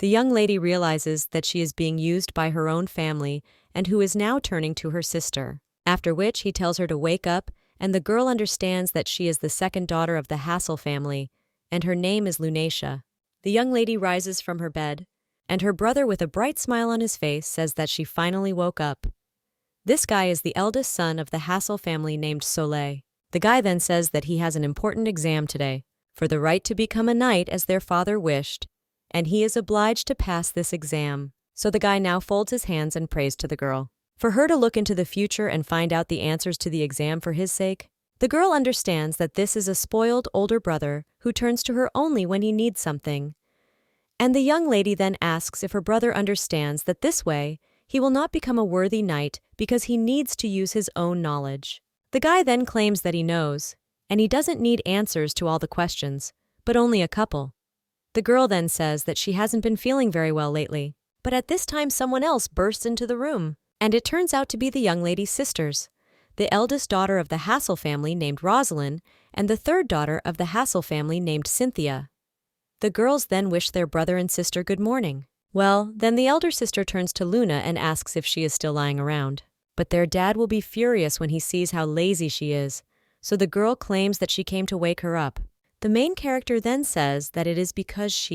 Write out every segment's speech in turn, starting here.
The young lady realizes that she is being used by her own family and who is now turning to her sister. After which he tells her to wake up, and the girl understands that she is the second daughter of the Hassel family, and her name is Lunacia. The young lady rises from her bed, and her brother with a bright smile on his face says that she finally woke up. This guy is the eldest son of the Hassel family named Soleil. The guy then says that he has an important exam today, for the right to become a knight as their father wished, and he is obliged to pass this exam. So the guy now folds his hands and prays to the girl, for her to look into the future and find out the answers to the exam for his sake. The girl understands that this is a spoiled older brother who turns to her only when he needs something. And the young lady then asks if her brother understands that this way he will not become a worthy knight because he needs to use his own knowledge. The guy then claims that he knows, and he doesn't need answers to all the questions, but only a couple. The girl then says that she hasn't been feeling very well lately, but at this time someone else bursts into the room, and it turns out to be the young lady's sisters, the eldest daughter of the Hassel family named Rosalyn, and the third daughter of the Hassel family named Cynthia. The girls then wish their brother and sister good morning. Well, then the elder sister turns to Luna and asks if she is still lying around. But their dad will be furious when he sees how lazy she is, so the girl claims that she came to wake her up. The main character then says that it is because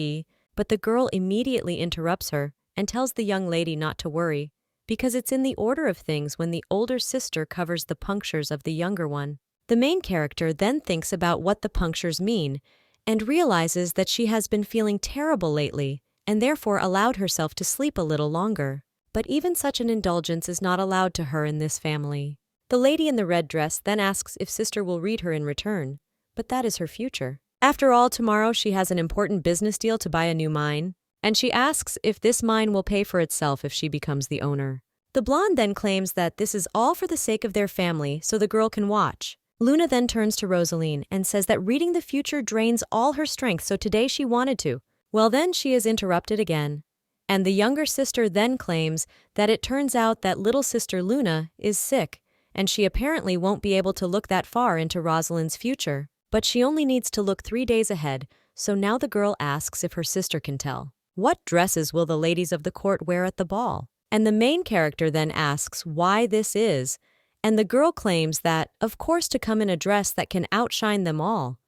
but the girl immediately interrupts her and tells the young lady not to worry, because it's in the order of things when the older sister covers the punctures of the younger one. The main character then thinks about what the punctures mean and realizes that she has been feeling terrible lately and therefore allowed herself to sleep a little longer. But even such an indulgence is not allowed to her in this family. The lady in the red dress then asks if sister will read her in return, but that is her future. After all, tomorrow she has an important business deal to buy a new mine, and she asks if this mine will pay for itself if she becomes the owner. The blonde then claims that this is all for the sake of their family so the girl can watch. Luna then turns to Rosalyn and says that reading the future drains all her strength, so today she wanted to. Well, then she is interrupted again, and the younger sister then claims that it turns out that little sister Luna is sick, and she apparently won't be able to look that far into Rosalyn's future. But she only needs to look 3 days ahead, so now the girl asks if her sister can tell. What dresses will the ladies of the court wear at the ball? And the main character then asks why this is, and the girl claims that, of course, to come in a dress that can outshine them all,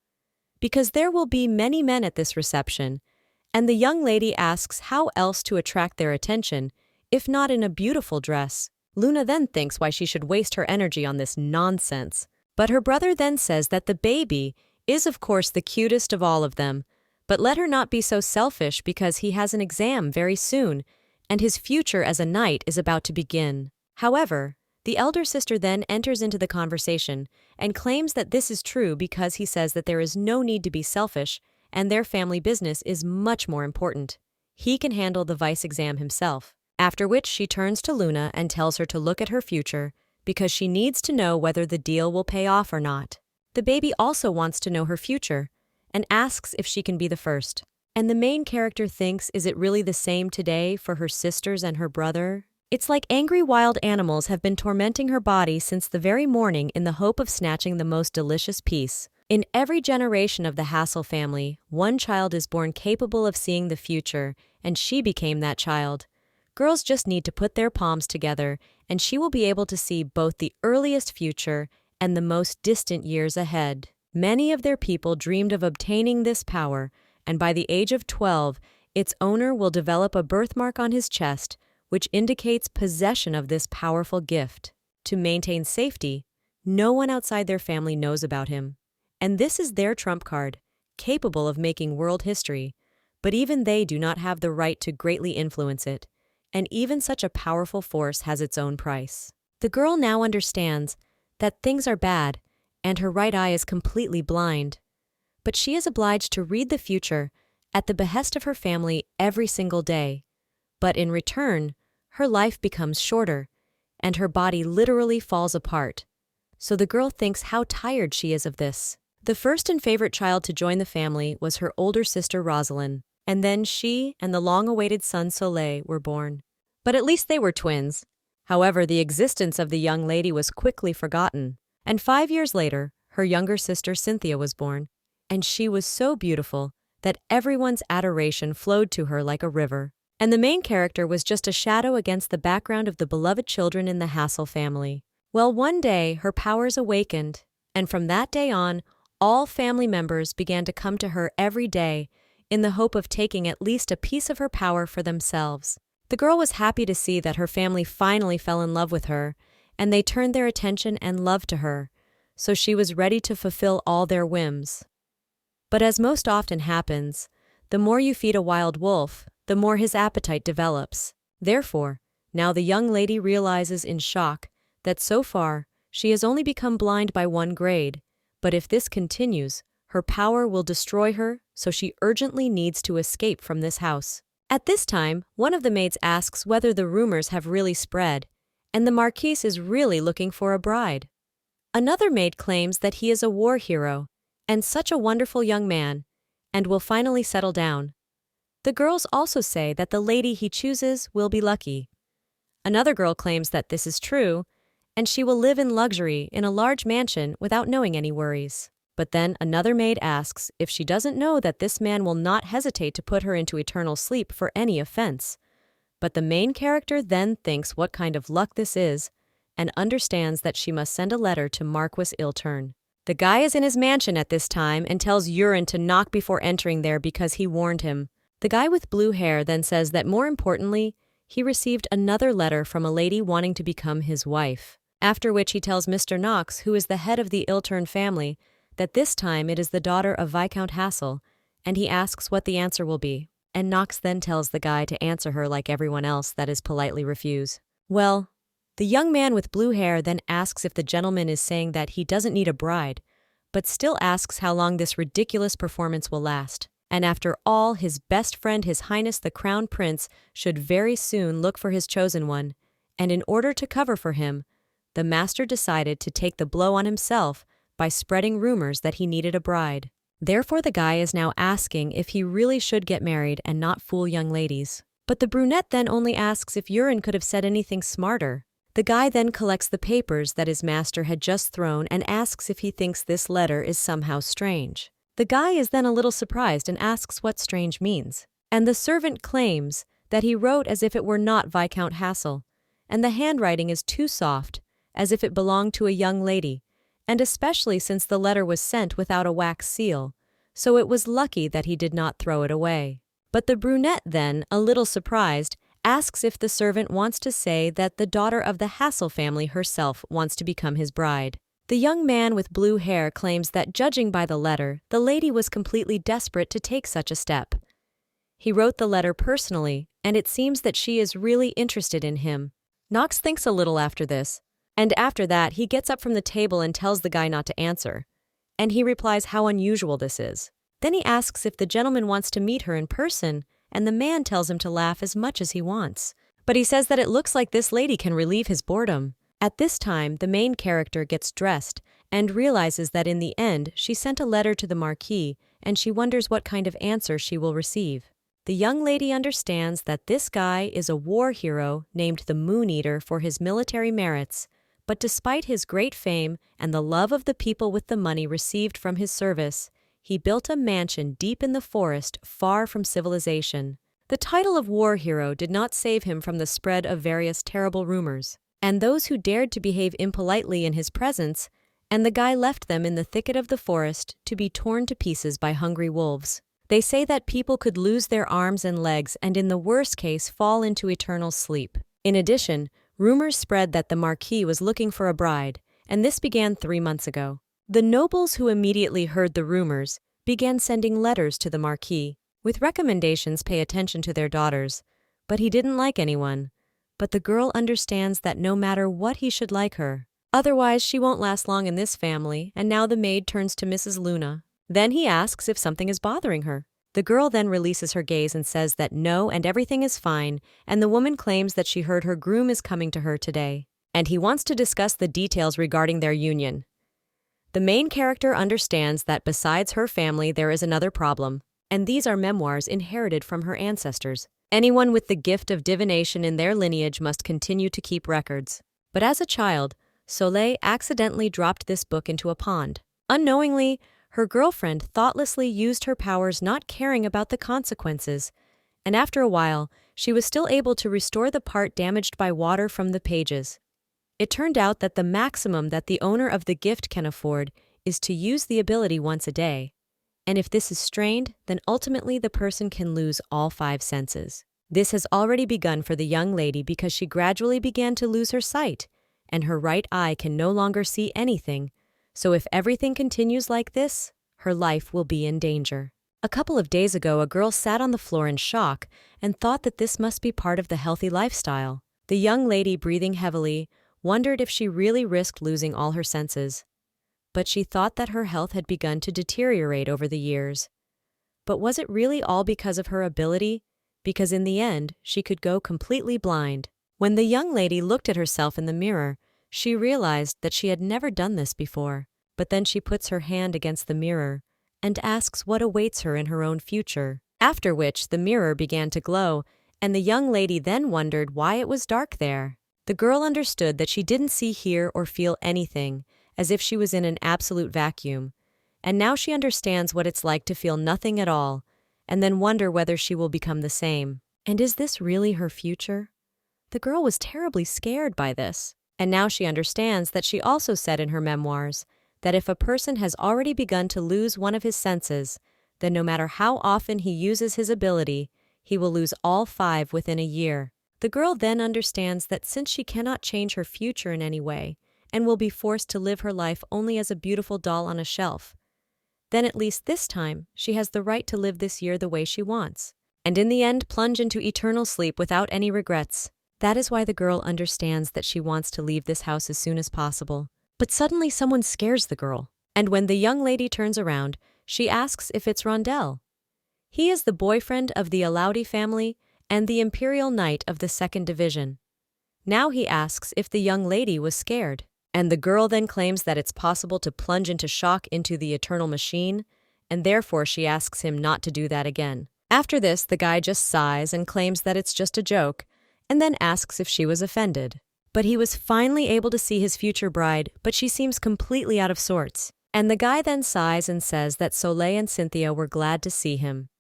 because there will be many men at this reception, and the young lady asks how else to attract their attention, if not in a beautiful dress. Luna then thinks why she should waste her energy on this nonsense. But her brother then says that the baby is of course the cutest of all of them, but let her not be so selfish because he has an exam very soon, and his future as a knight is about to begin. However, the elder sister then enters into the conversation and claims that this is true because he says that there is no need to be selfish and their family business is much more important. He can handle the vice exam himself. After which she turns to Luna and tells her to look at her future because she needs to know whether the deal will pay off or not. The baby also wants to know her future and asks if she can be the first. And the main character thinks, is it really the same today for her sisters and her brother? It's like angry wild animals have been tormenting her body since the very morning in the hope of snatching the most delicious piece. In every generation of the Hassel family, one child is born capable of seeing the future, and she became that child. Girls just need to put their palms together, and she will be able to see both the earliest future and the most distant years ahead. Many of their people dreamed of obtaining this power, and by the age of 12, its owner will develop a birthmark on his chest, which indicates possession of this powerful gift. To maintain safety, no one outside their family knows about him. And this is their trump card, capable of making world history, but even they do not have the right to greatly influence it, and even such a powerful force has its own price. The girl now understands that things are bad, and her right eye is completely blind, but she is obliged to read the future at the behest of her family every single day. But in return, her life becomes shorter, and her body literally falls apart. So the girl thinks how tired she is of this. The first and favorite child to join the family was her older sister Rosalyn, and then she and the long-awaited son Soleil were born. But at least they were twins. However, the existence of the young lady was quickly forgotten, and 5 years later, her younger sister Cynthia was born, and she was so beautiful that everyone's adoration flowed to her like a river. And the main character was just a shadow against the background of the beloved children in the Hassel family. Well, one day, her powers awakened, and from that day on, all family members began to come to her every day in the hope of taking at least a piece of her power for themselves. The girl was happy to see that her family finally fell in love with her, and they turned their attention and love to her, so she was ready to fulfill all their whims. But as most often happens, the more you feed a wild wolf, the more his appetite develops. Therefore, now the young lady realizes in shock that so far she has only become blind by 1 grade, but if this continues, her power will destroy her, so she urgently needs to escape from this house. At this time, one of the maids asks whether the rumors have really spread, and the Marquis is really looking for a bride. Another maid claims that he is a war hero, and such a wonderful young man, and will finally settle down. The girls also say that the lady he chooses will be lucky. Another girl claims that this is true, and she will live in luxury in a large mansion without knowing any worries. But then another maid asks if she doesn't know that this man will not hesitate to put her into eternal sleep for any offense. But the main character then thinks what kind of luck this is, and understands that she must send a letter to Marquis Ilter. The guy is in his mansion at this time and tells Urin to knock before entering there because he warned him. The guy with blue hair then says that more importantly, he received another letter from a lady wanting to become his wife. After which he tells Mr. Knox, who is the head of the Ilter family, that this time it is the daughter of Viscount Hassel, and he asks what the answer will be. And Knox then tells the guy to answer her like everyone else, that is politely refuse. Well, the young man with blue hair then asks if the gentleman is saying that he doesn't need a bride, but still asks how long this ridiculous performance will last. And after all, his best friend, His Highness the Crown Prince, should very soon look for his chosen one, and in order to cover for him, the master decided to take the blow on himself by spreading rumors that he needed a bride. Therefore the guy is now asking if he really should get married and not fool young ladies. But the brunette then only asks if Urin could have said anything smarter. The guy then collects the papers that his master had just thrown and asks if he thinks this letter is somehow strange. The guy is then a little surprised and asks what strange means. And the servant claims that he wrote as if it were not Viscount Hassel, and the handwriting is too soft, as if it belonged to a young lady, and especially since the letter was sent without a wax seal, so it was lucky that he did not throw it away. But the brunette then, a little surprised, asks if the servant wants to say that the daughter of the Hassel family herself wants to become his bride. The young man with blue hair claims that judging by the letter, the lady was completely desperate to take such a step. He wrote the letter personally, and it seems that she is really interested in him. Knox thinks a little after this, and after that he gets up from the table and tells the guy not to answer. And he replies how unusual this is. Then he asks if the gentleman wants to meet her in person, and the man tells him to laugh as much as he wants. But he says that it looks like this lady can relieve his boredom. At this time, the main character gets dressed and realizes that in the end she sent a letter to the Marquis, and she wonders what kind of answer she will receive. The young lady understands that this guy is a war hero named the Moon Eater for his military merits, but despite his great fame and the love of the people with the money received from his service, he built a mansion deep in the forest far from civilization. The title of war hero did not save him from the spread of various terrible rumors, and those who dared to behave impolitely in his presence, and the guy left them in the thicket of the forest to be torn to pieces by hungry wolves. They say that people could lose their arms and legs and in the worst case fall into eternal sleep. In addition, rumors spread that the Marquis was looking for a bride, and this began 3 months ago. The nobles who immediately heard the rumors began sending letters to the Marquis, with recommendations pay attention to their daughters, but he didn't like anyone. But the girl understands that no matter what he should like her. Otherwise she won't last long in this family, and now the maid turns to Mrs. Luna. Then he asks if something is bothering her. The girl then releases her gaze and says that no and everything is fine, and the woman claims that she heard her groom is coming to her today, and he wants to discuss the details regarding their union. The main character understands that besides her family there is another problem, and these are memoirs inherited from her ancestors. Anyone with the gift of divination in their lineage must continue to keep records. But as a child, Soleil accidentally dropped this book into a pond. Unknowingly, her girlfriend thoughtlessly used her powers, not caring about the consequences, and after a while, she was still able to restore the part damaged by water from the pages. It turned out that the maximum that the owner of the gift can afford is to use the ability once a day. And if this is strained, then ultimately the person can lose all 5 senses. This has already begun for the young lady because she gradually began to lose her sight, and her right eye can no longer see anything. So if everything continues like this, her life will be in danger. A couple of days ago, a girl sat on the floor in shock and thought that this must be part of the healthy lifestyle. The young lady, breathing heavily, wondered if she really risked losing all her senses. But she thought that her health had begun to deteriorate over the years. But was it really all because of her ability? Because in the end, she could go completely blind. When the young lady looked at herself in the mirror, she realized that she had never done this before. But then she puts her hand against the mirror and asks what awaits her in her own future. After which, the mirror began to glow, and the young lady then wondered why it was dark there. The girl understood that she didn't see, hear, or feel anything, as if she was in an absolute vacuum. And now she understands what it's like to feel nothing at all, and then wonder whether she will become the same. And is this really her future? The girl was terribly scared by this. And now she understands that she also said in her memoirs that if a person has already begun to lose one of his senses, then no matter how often he uses his ability, he will lose all 5 within a year. The girl then understands that since she cannot change her future in any way, and will be forced to live her life only as a beautiful doll on a shelf, then at least this time she has the right to live this year the way she wants, and in the end plunge into eternal sleep without any regrets. That is why the girl understands that she wants to leave this house as soon as possible. But suddenly someone scares the girl, and when the young lady turns around, she asks if it's Rondell. He is the boyfriend of the Ilaudi family and the Imperial Knight of the 2nd Division. Now he asks if the young lady was scared, and the girl then claims that it's possible to plunge into shock into the eternal machine, and therefore she asks him not to do that again. After this, the guy just sighs and claims that it's just a joke, and then asks if she was offended. But he was finally able to see his future bride, but she seems completely out of sorts. And the guy then sighs and says that Soleil and Cynthia were glad to see him.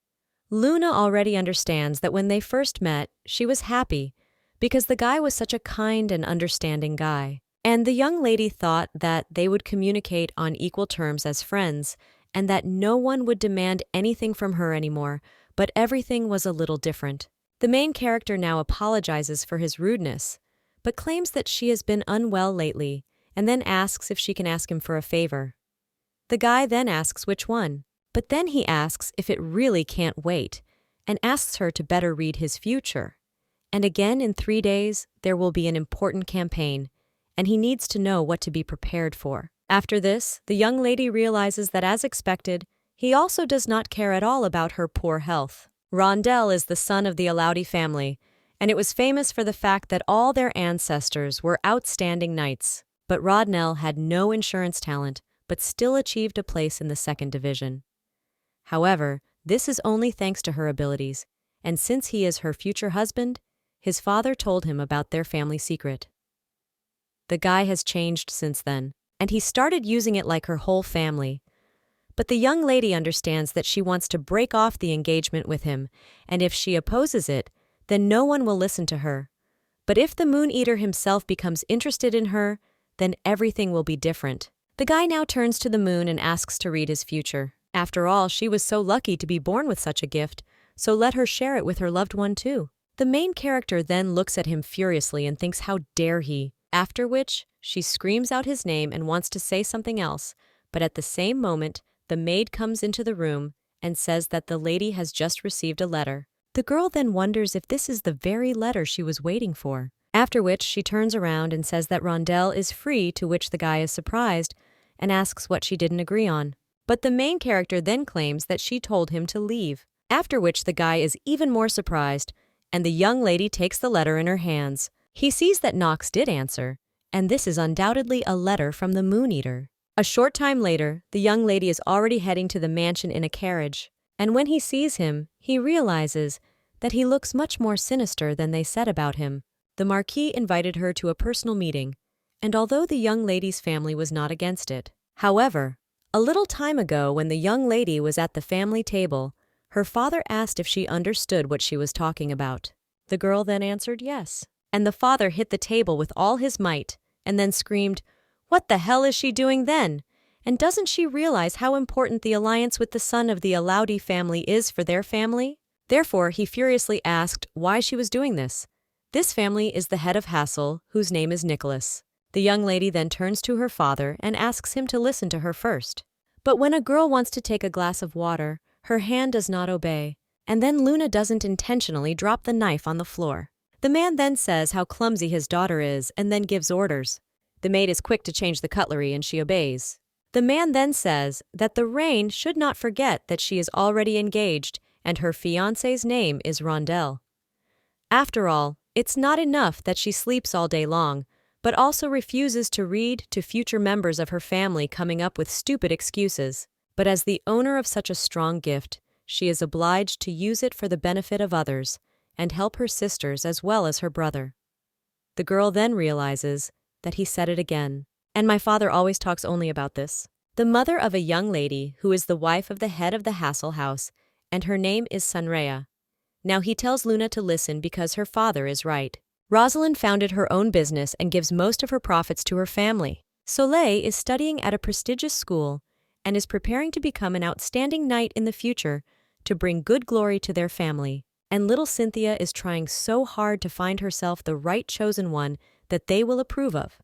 Luna already understands that when they first met, she was happy, because the guy was such a kind and understanding guy. And the young lady thought that they would communicate on equal terms as friends, and that no one would demand anything from her anymore, but everything was a little different. The main character now apologizes for his rudeness, but claims that she has been unwell lately, and then asks if she can ask him for a favor. The guy then asks which one, but then he asks if it really can't wait, and asks her to better read his future. And again in 3 days, there will be an important campaign, and he needs to know what to be prepared for. After this, the young lady realizes that, as expected, he also does not care at all about her poor health. Rondell is the son of the Ilaudi family, and it was famous for the fact that all their ancestors were outstanding knights. But Rondell had no insurance talent, but still achieved a place in the 2nd Division. However, this is only thanks to her abilities, and since he is her future husband, his father told him about their family secret. The guy has changed since then, and he started using it like her whole family. But the young lady understands that she wants to break off the engagement with him, and if she opposes it, then no one will listen to her. But if the Moon Eater himself becomes interested in her, then everything will be different. The guy now turns to the moon and asks to read his future. After all, she was so lucky to be born with such a gift, so let her share it with her loved one too. The main character then looks at him furiously and thinks, how dare he? After which, she screams out his name and wants to say something else, but at the same moment, the maid comes into the room and says that the lady has just received a letter. The girl then wonders if this is the very letter she was waiting for. After which, she turns around and says that Rondell is free, to which the guy is surprised and asks what she didn't agree on. But the main character then claims that she told him to leave. After which, the guy is even more surprised, and the young lady takes the letter in her hands. He sees that Knox did answer, and this is undoubtedly a letter from the Moon Eater. A short time later, the young lady is already heading to the mansion in a carriage, and when he sees him, he realizes that he looks much more sinister than they said about him. The Marquee invited her to a personal meeting, and although the young lady's family was not against it, however, A little time ago, when the young lady was at the family table, her father asked if she understood what she was talking about. The girl then answered yes. And the father hit the table with all his might, and then screamed, "What the hell is she doing then? And doesn't she realize how important the alliance with the son of the Alaudi family is for their family?" Therefore, he furiously asked why she was doing this. This family is the head of Hassel, whose name is Nicholas. The young lady then turns to her father and asks him to listen to her first. But when a girl wants to take a glass of water, her hand does not obey, and then Luna doesn't intentionally drop the knife on the floor. The man then says how clumsy his daughter is and then gives orders. The maid is quick to change the cutlery and she obeys. The man then says that the Rain should not forget that she is already engaged and her fiancé's name is Rondell. After all, it's not enough that she sleeps all day long, but also refuses to read to future members of her family, coming up with stupid excuses. But as the owner of such a strong gift, she is obliged to use it for the benefit of others and help her sisters as well as her brother. The girl then realizes that he said it again. And my father always talks only about this. The mother of a young lady who is the wife of the head of the Hassel house, and her name is Sunrea. Now he tells Luna to listen because her father is right. Rosalyn founded her own business and gives most of her profits to her family. Soleil is studying at a prestigious school and is preparing to become an outstanding knight in the future to bring good glory to their family. And little Cynthia is trying so hard to find herself the right chosen one that they will approve of.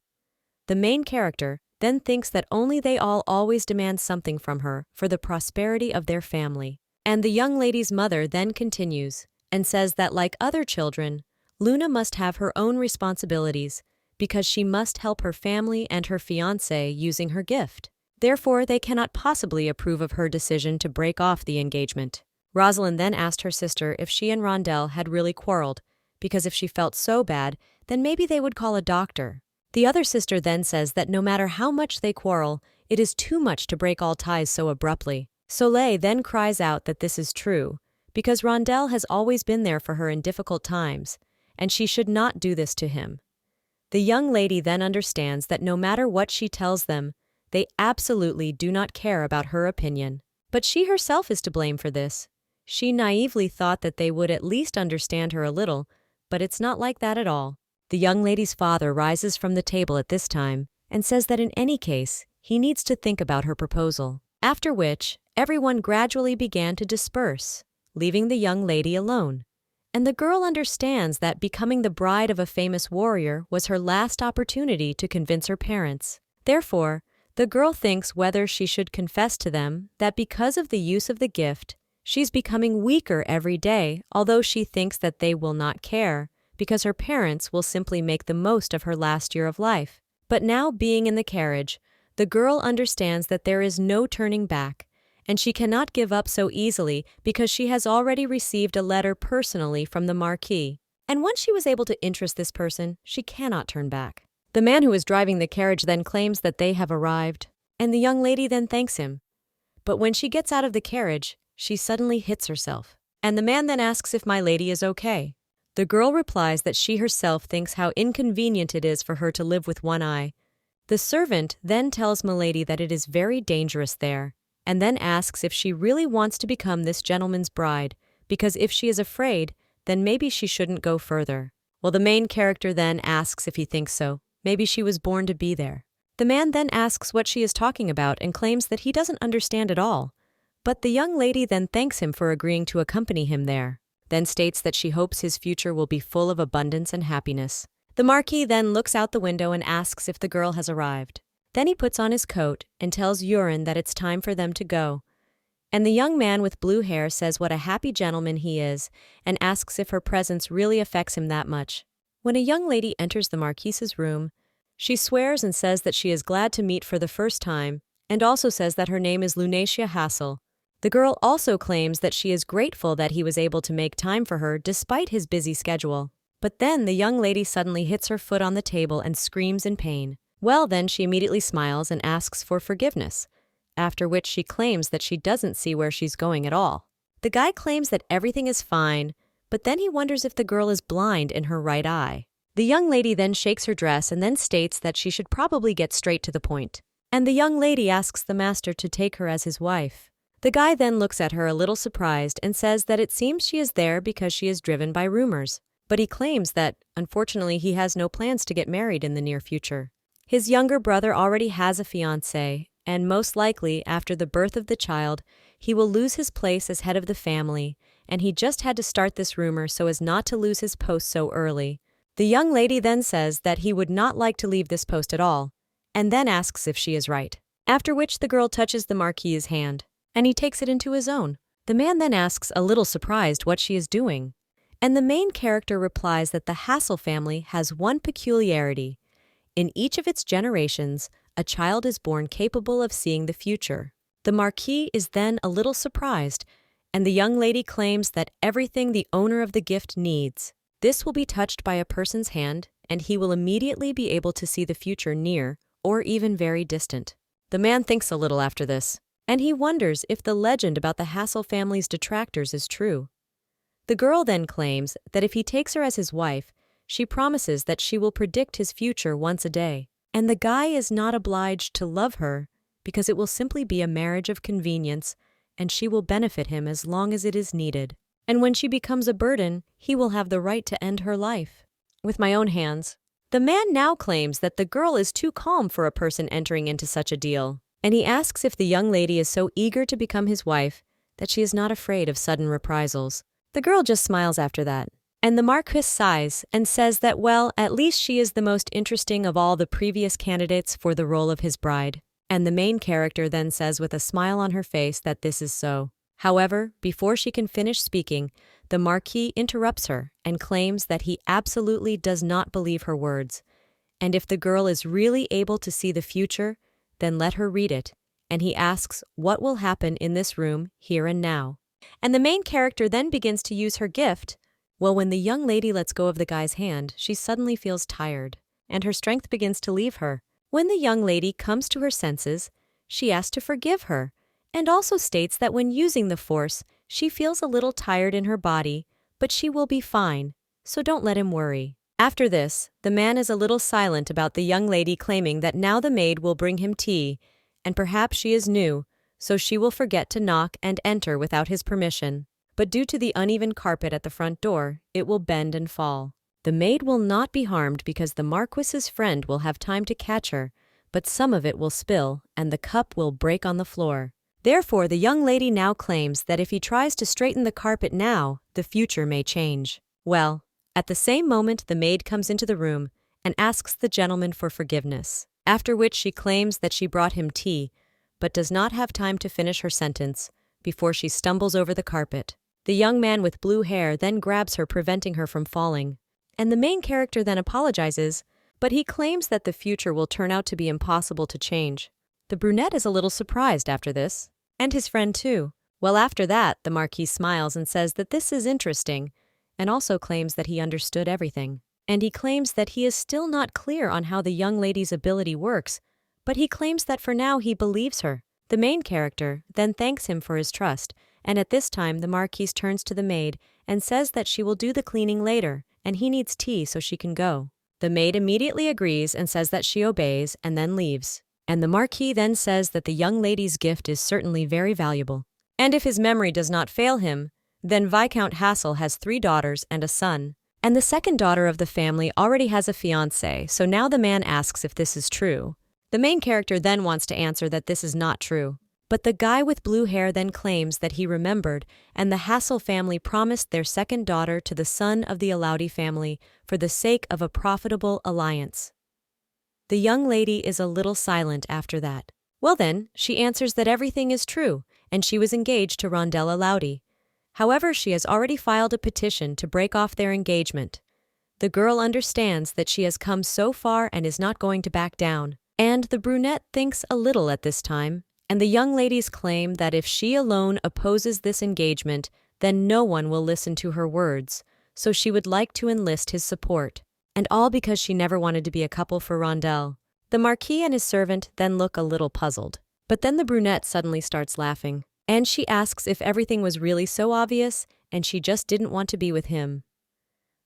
The main character then thinks that only they all always demand something from her for the prosperity of their family. And the young lady's mother then continues and says that like other children, Luna must have her own responsibilities because she must help her family and her fiancé using her gift. Therefore, they cannot possibly approve of her decision to break off the engagement. Rosalyn then asked her sister if she and Rondell had really quarreled, because if she felt so bad, then maybe they would call a doctor. The other sister then says that no matter how much they quarrel, it is too much to break all ties so abruptly. Soleil then cries out that this is true, because Rondell has always been there for her in difficult times, and she should not do this to him. The young lady then understands that no matter what she tells them, they absolutely do not care about her opinion. But she herself is to blame for this. She naively thought that they would at least understand her a little, but it's not like that at all. The young lady's father rises from the table at this time and says that in any case, he needs to think about her proposal. After which, everyone gradually began to disperse, leaving the young lady alone. And the girl understands that becoming the bride of a famous warrior was her last opportunity to convince her parents. Therefore, the girl thinks whether she should confess to them that because of the use of the gift, she's becoming weaker every day, although she thinks that they will not care, because her parents will simply make the most of her last year of life. But now, being in the carriage, the girl understands that there is no turning back, and she cannot give up so easily because she has already received a letter personally from the Marquee. And once she was able to interest this person, she cannot turn back. The man who is driving the carriage then claims that they have arrived, and the young lady then thanks him. But when she gets out of the carriage, she suddenly hits herself. And the man then asks if my lady is okay. The girl replies that she herself thinks how inconvenient it is for her to live with one eye. The servant then tells milady that it is very dangerous there, and then asks if she really wants to become this gentleman's bride, because if she is afraid, then maybe she shouldn't go further. Well, the main character then asks if he thinks so. Maybe she was born to be there. The man then asks what she is talking about and claims that he doesn't understand at all. But the young lady then thanks him for agreeing to accompany him there, then states that she hopes his future will be full of abundance and happiness. The Marquis then looks out the window and asks if the girl has arrived. Then he puts on his coat and tells Urin that it's time for them to go. And the young man with blue hair says what a happy gentleman he is and asks if her presence really affects him that much. When a young lady enters the Marquise's room, she swears and says that she is glad to meet for the first time, and also says that her name is Luna Hassel. The girl also claims that she is grateful that he was able to make time for her despite his busy schedule. But then the young lady suddenly hits her foot on the table and screams in pain. Well, then she immediately smiles and asks for forgiveness, after which she claims that she doesn't see where she's going at all. The guy claims that everything is fine, but then he wonders if the girl is blind in her right eye. The young lady then shakes her dress and then states that she should probably get straight to the point. and the young lady asks the master to take her as his wife. The guy then looks at her a little surprised and says that it seems she is there because she is driven by rumors, but he claims that, unfortunately, he has no plans to get married in the near future. His younger brother already has a fiancée, and most likely, after the birth of the child, he will lose his place as head of the family, and he just had to start this rumor so as not to lose his post so early. The young lady then says that he would not like to leave this post at all, and then asks if she is right. After which the girl touches the Marquee's hand, and he takes it into his own. The man then asks, a little surprised, what she is doing. And the main character replies that the Hassel family has one peculiarity. In each of its generations, a child is born capable of seeing the future. The Marquee is then a little surprised, and the young lady claims that everything the owner of the gift needs. This will be touched by a person's hand, and he will immediately be able to see the future near, or even very distant. The man thinks a little after this, and he wonders if the legend about the Hassel family's detractors is true. The girl then claims that if he takes her as his wife, she promises that she will predict his future once a day, and the guy is not obliged to love her because it will simply be a marriage of convenience, and she will benefit him as long as it is needed. And when she becomes a burden, he will have the right to end her life. With my own hands. The man now claims that the girl is too calm for a person entering into such a deal, and he asks if the young lady is so eager to become his wife that she is not afraid of sudden reprisals. The girl just smiles after that, and the Marquis sighs and says that, well, at least she is the most interesting of all the previous candidates for the role of his bride. And the main character then says with a smile on her face that this is so. However, before she can finish speaking, the Marquis interrupts her and claims that he absolutely does not believe her words, and if the girl is really able to see the future, then let her read it, and he asks what will happen in this room here and now. And the main character then begins to use her gift. Well, when the young lady lets go of the guy's hand, she suddenly feels tired, and her strength begins to leave her. When the young lady comes to her senses, she asks to forgive her, and also states that when using the force, she feels a little tired in her body, but she will be fine, so don't let him worry. After this, the man is a little silent about the young lady claiming that now the maid will bring him tea, and perhaps she is new, so she will forget to knock and enter without his permission. But due to the uneven carpet at the front door, it will bend and fall. The maid will not be harmed because the Marquis's friend will have time to catch her, but some of it will spill, and the cup will break on the floor. Therefore, the young lady now claims that if he tries to straighten the carpet now, the future may change. Well, at the same moment the maid comes into the room and asks the gentleman for forgiveness, after which she claims that she brought him tea, but does not have time to finish her sentence before she stumbles over the carpet. The young man with blue hair then grabs her, preventing her from falling. And the main character then apologizes, but he claims that the future will turn out to be impossible to change. The brunette is a little surprised after this, and his friend too. Well, after that, the Marquis smiles and says that this is interesting, and also claims that he understood everything. And he claims that he is still not clear on how the young lady's ability works, but he claims that for now he believes her. The main character then thanks him for his trust, and at this time the Marquis turns to the maid and says that she will do the cleaning later, and he needs tea so she can go. The maid immediately agrees and says that she obeys and then leaves. And the Marquis then says that the young lady's gift is certainly very valuable. And if his memory does not fail him, then Viscount Hassel has 3 daughters and a son. And the second daughter of the family already has a fiancé, so now the man asks if this is true. The main character then wants to answer that this is not true. But the guy with blue hair then claims that he remembered, and the Hassel family promised their second daughter to the son of the Ilter family for the sake of a profitable alliance. The young lady is a little silent after that. Well then, she answers that everything is true, and she was engaged to Rondell Ilter. However, she has already filed a petition to break off their engagement. The girl understands that she has come so far and is not going to back down. And the brunette thinks a little at this time, and the young ladies claim that if she alone opposes this engagement, then no one will listen to her words, so she would like to enlist his support. And all because she never wanted to be a couple for Rondell. The Marquis and his servant then look a little puzzled. But then the brunette suddenly starts laughing, and she asks if everything was really so obvious and she just didn't want to be with him.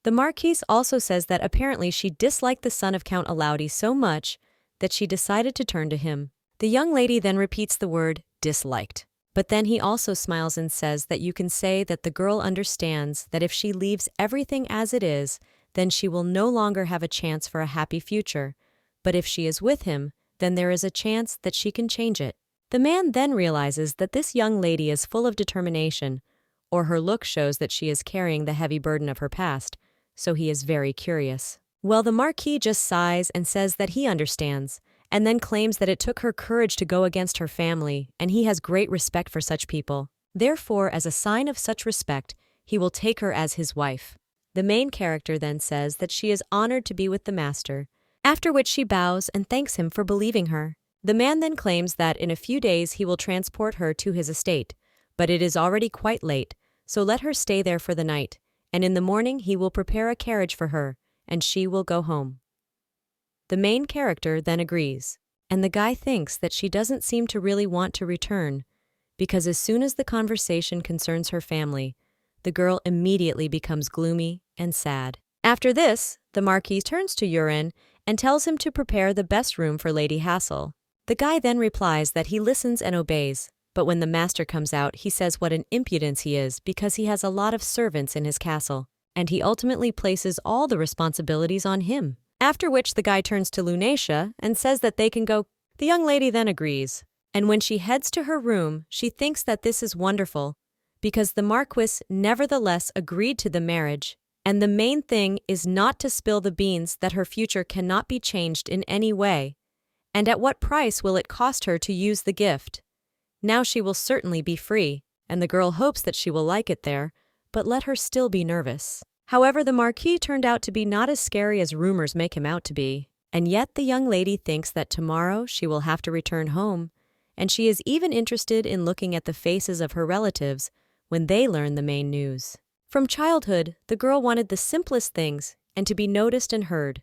The Marquise also says that apparently she disliked the son of Count Ilter so much that she decided to turn to him. The young lady then repeats the word disliked. But then he also smiles and says that you can say that the girl understands that if she leaves everything as it is, then she will no longer have a chance for a happy future. But if she is with him, then there is a chance that she can change it. The man then realizes that this young lady is full of determination, or her look shows that she is carrying the heavy burden of her past, so he is very curious. Well, the Marquee just sighs and says that he understands, and then claims that it took her courage to go against her family, and he has great respect for such people. Therefore, as a sign of such respect, he will take her as his wife. The main character then says that she is honored to be with the master, after which she bows and thanks him for believing her. The man then claims that in a few days he will transport her to his estate, but it is already quite late, so let her stay there for the night, and in the morning he will prepare a carriage for her, and she will go home. The main character then agrees, and the guy thinks that she doesn't seem to really want to return, because as soon as the conversation concerns her family, the girl immediately becomes gloomy and sad. After this, the Marquis turns to Urine and tells him to prepare the best room for Lady Hassel. The guy then replies that he listens and obeys, but when the master comes out, he says what an impudence he is because he has a lot of servants in his castle, and he ultimately places all the responsibilities on him. After which the guy turns to Lunatia and says that they can go. The young lady then agrees, and when she heads to her room, she thinks that this is wonderful, because the Marquis nevertheless agreed to the marriage, and the main thing is not to spill the beans that her future cannot be changed in any way. And at what price will it cost her to use the gift? Now she will certainly be free, and the girl hopes that she will like it there, but let her still be nervous. However, the Marquis turned out to be not as scary as rumors make him out to be, and yet the young lady thinks that tomorrow she will have to return home, and she is even interested in looking at the faces of her relatives when they learn the main news. From childhood, the girl wanted the simplest things and to be noticed and heard,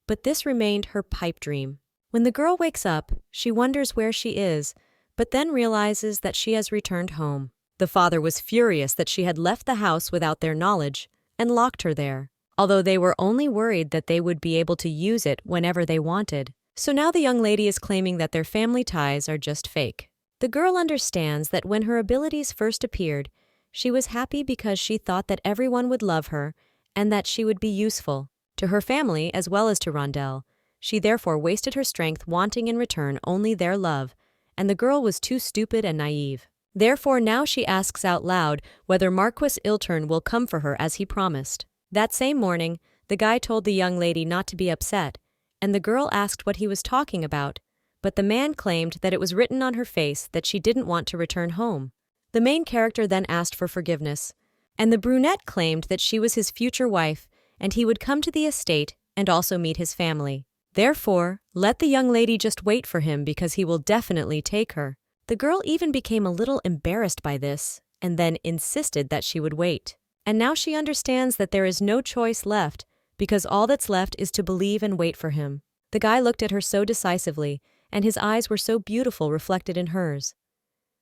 but this remained her pipe dream. When the girl wakes up, she wonders where she is, but then realizes that she has returned home. The father was furious that she had left the house without their knowledge and locked her there, although they were only worried that they would be able to use it whenever they wanted. So now the young lady is claiming that their family ties are just fake. The girl understands that when her abilities first appeared, she was happy because she thought that everyone would love her and that she would be useful to her family as well as to Rondell. She therefore wasted her strength wanting in return only their love, and the girl was too stupid and naive. Therefore now she asks out loud whether Marquis Ilter will come for her as he promised. That same morning, the guy told the young lady not to be upset, and the girl asked what he was talking about, but the man claimed that it was written on her face that she didn't want to return home. The main character then asked for forgiveness, and the brunette claimed that she was his future wife and he would come to the estate and also meet his family. Therefore, let the young lady just wait for him because he will definitely take her. The girl even became a little embarrassed by this and then insisted that she would wait. And now she understands that there is no choice left because all that's left is to believe and wait for him. The guy looked at her so decisively, and his eyes were so beautiful reflected in hers.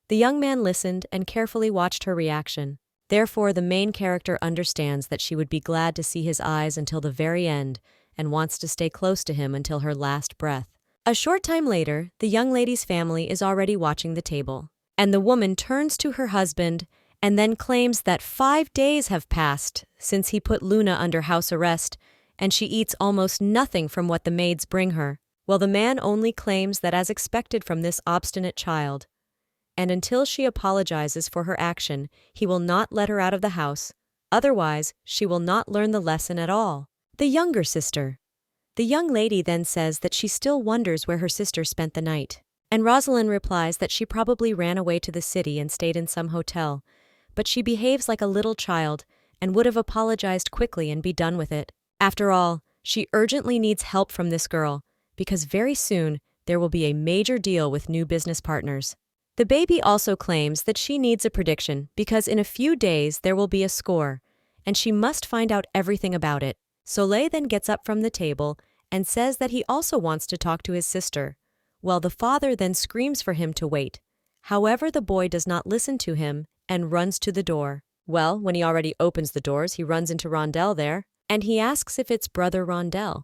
The young man listened and carefully watched her reaction. Therefore, the main character understands that she would be glad to see his eyes until the very end and wants to stay close to him until her last breath. A short time later, the young lady's family is already watching the table, and the woman turns to her husband and then claims that 5 days have passed since he put Luna under house arrest, and she eats almost nothing from what the maids bring her, while the man only claims that as expected from this obstinate child. And until she apologizes for her action, he will not let her out of the house, otherwise she will not learn the lesson at all. The younger sister. The young lady then says that she still wonders where her sister spent the night, and Rosalyn replies that she probably ran away to the city and stayed in some hotel, but she behaves like a little child and would have apologized quickly and be done with it. After all, she urgently needs help from this girl, because very soon there will be a major deal with new business partners. The baby also claims that she needs a prediction because in a few days there will be a score, and she must find out everything about it. Soleil then gets up from the table and says that he also wants to talk to his sister, while the father then screams for him to wait. However, the boy does not listen to him and runs to the door. Well, when he already opens the doors, he runs into Rondell there, and he asks if it's brother Rondell.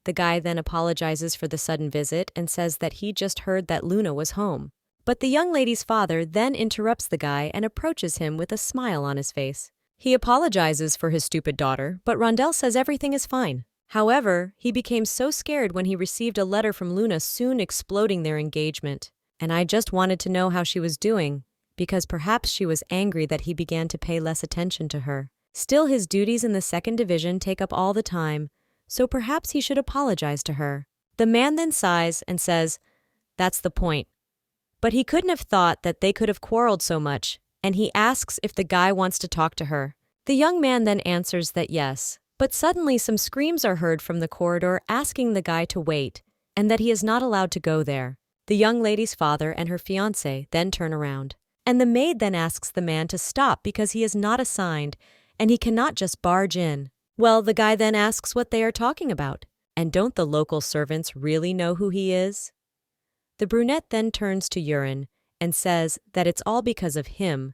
The guy then apologizes for the sudden visit and says that he just heard that Luna was home. But the young lady's father then interrupts the guy and approaches him with a smile on his face. He apologizes for his stupid daughter, but Rondell says everything is fine. However, he became so scared when he received a letter from Luna soon exploding their engagement. And I just wanted to know how she was doing, because perhaps she was angry that he began to pay less attention to her. Still, his duties in the second division take up all the time, so perhaps he should apologize to her. The man then sighs and says, "That's the point." But he couldn't have thought that they could have quarreled so much, and he asks if the guy wants to talk to her. The young man then answers that yes, but suddenly some screams are heard from the corridor asking the guy to wait, and that he is not allowed to go there. The young lady's father and her fiancé then turn around, and the maid then asks the man to stop because he is not assigned, and he cannot just barge in. Well, the guy then asks what they are talking about, and don't the local servants really know who he is? The brunette then turns to Urine and says that it's all because of him,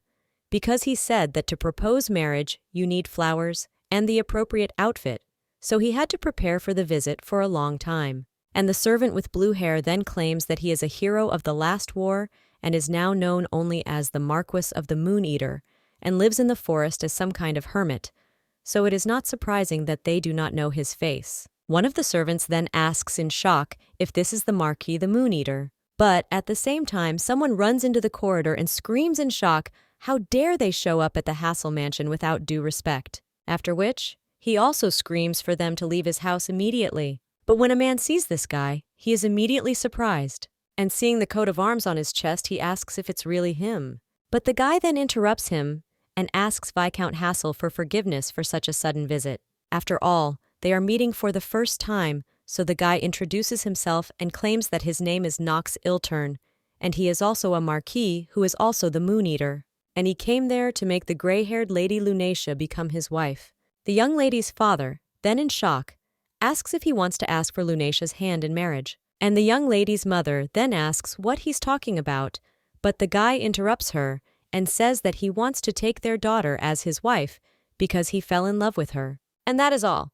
because he said that to propose marriage you need flowers and the appropriate outfit, so he had to prepare for the visit for a long time. And the servant with blue hair then claims that he is a hero of the last war and is now known only as the Marquess of the Moon Eater and lives in the forest as some kind of hermit, so it is not surprising that they do not know his face. One of the servants then asks in shock if this is the Marquee the Moon Eater. But at the same time, someone runs into the corridor and screams in shock, how dare they show up at the Hassel mansion without due respect? After which, he also screams for them to leave his house immediately. But when a man sees this guy, he is immediately surprised. And seeing the coat of arms on his chest, he asks if it's really him. But the guy then interrupts him and asks Viscount Hassel for forgiveness for such a sudden visit. After all, they are meeting for the first time, so the guy introduces himself and claims that his name is Knox Ilter, and he is also a Marquee who is also the Moon Eater, and he came there to make the gray-haired Lady Lunatia become his wife. The young lady's father, then in shock, asks if he wants to ask for Lunatia's hand in marriage, and the young lady's mother then asks what he's talking about, but the guy interrupts her and says that he wants to take their daughter as his wife because he fell in love with her. And that is all.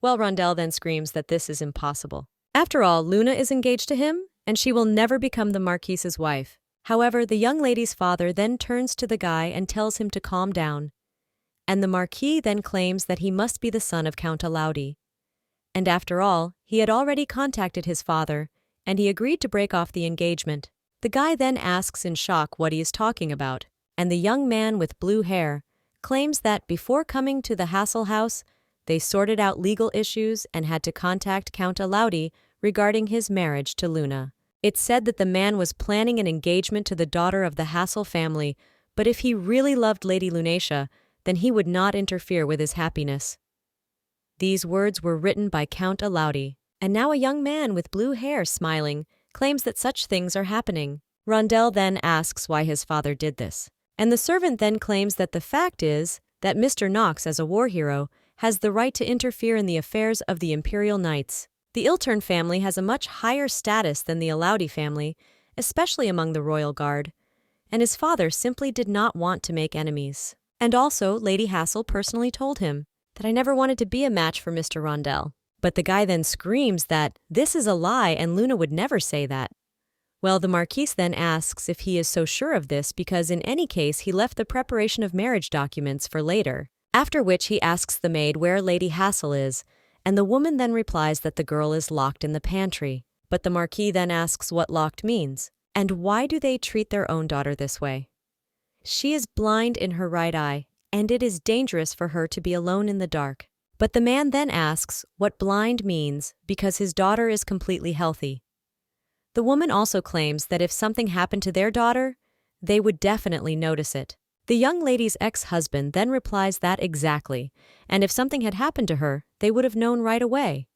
Well, Rondell then screams that this is impossible. After all, Luna is engaged to him, and she will never become the Marquise's wife. However, the young lady's father then turns to the guy and tells him to calm down, and the Marquis then claims that he must be the son of Count Alaudi. And after all, he had already contacted his father, and he agreed to break off the engagement. The guy then asks in shock what he is talking about, and the young man with blue hair claims that before coming to the Hassel house, they sorted out legal issues and had to contact Count Alaudi regarding his marriage to Luna. It's said that the man was planning an engagement to the daughter of the Hassel family, but if he really loved Lady Lunatia, then he would not interfere with his happiness. These words were written by Count Alaudi, and now a young man with blue hair smiling claims that such things are happening. Rondell then asks why his father did this, and the servant then claims that the fact is that Mr. Knox, as a war hero, has the right to interfere in the affairs of the Imperial Knights. The Ilter family has a much higher status than the Alaudi family, especially among the royal guard, and his father simply did not want to make enemies. And also, Lady Hassel personally told him that I never wanted to be a match for Mr. Rondell. But the guy then screams that this is a lie and Luna would never say that. Well, the Marquise then asks if he is so sure of this because in any case he left the preparation of marriage documents for later. After which he asks the maid where Lady Hassel is, and the woman then replies that the girl is locked in the pantry. But the Marquis then asks what locked means, and why do they treat their own daughter this way? She is blind in her right eye, and it is dangerous for her to be alone in the dark. But the man then asks what blind means because his daughter is completely healthy. The woman also claims that if something happened to their daughter, they would definitely notice it. The young lady's ex-husband then replies that exactly, and if something had happened to her, they would have known right away.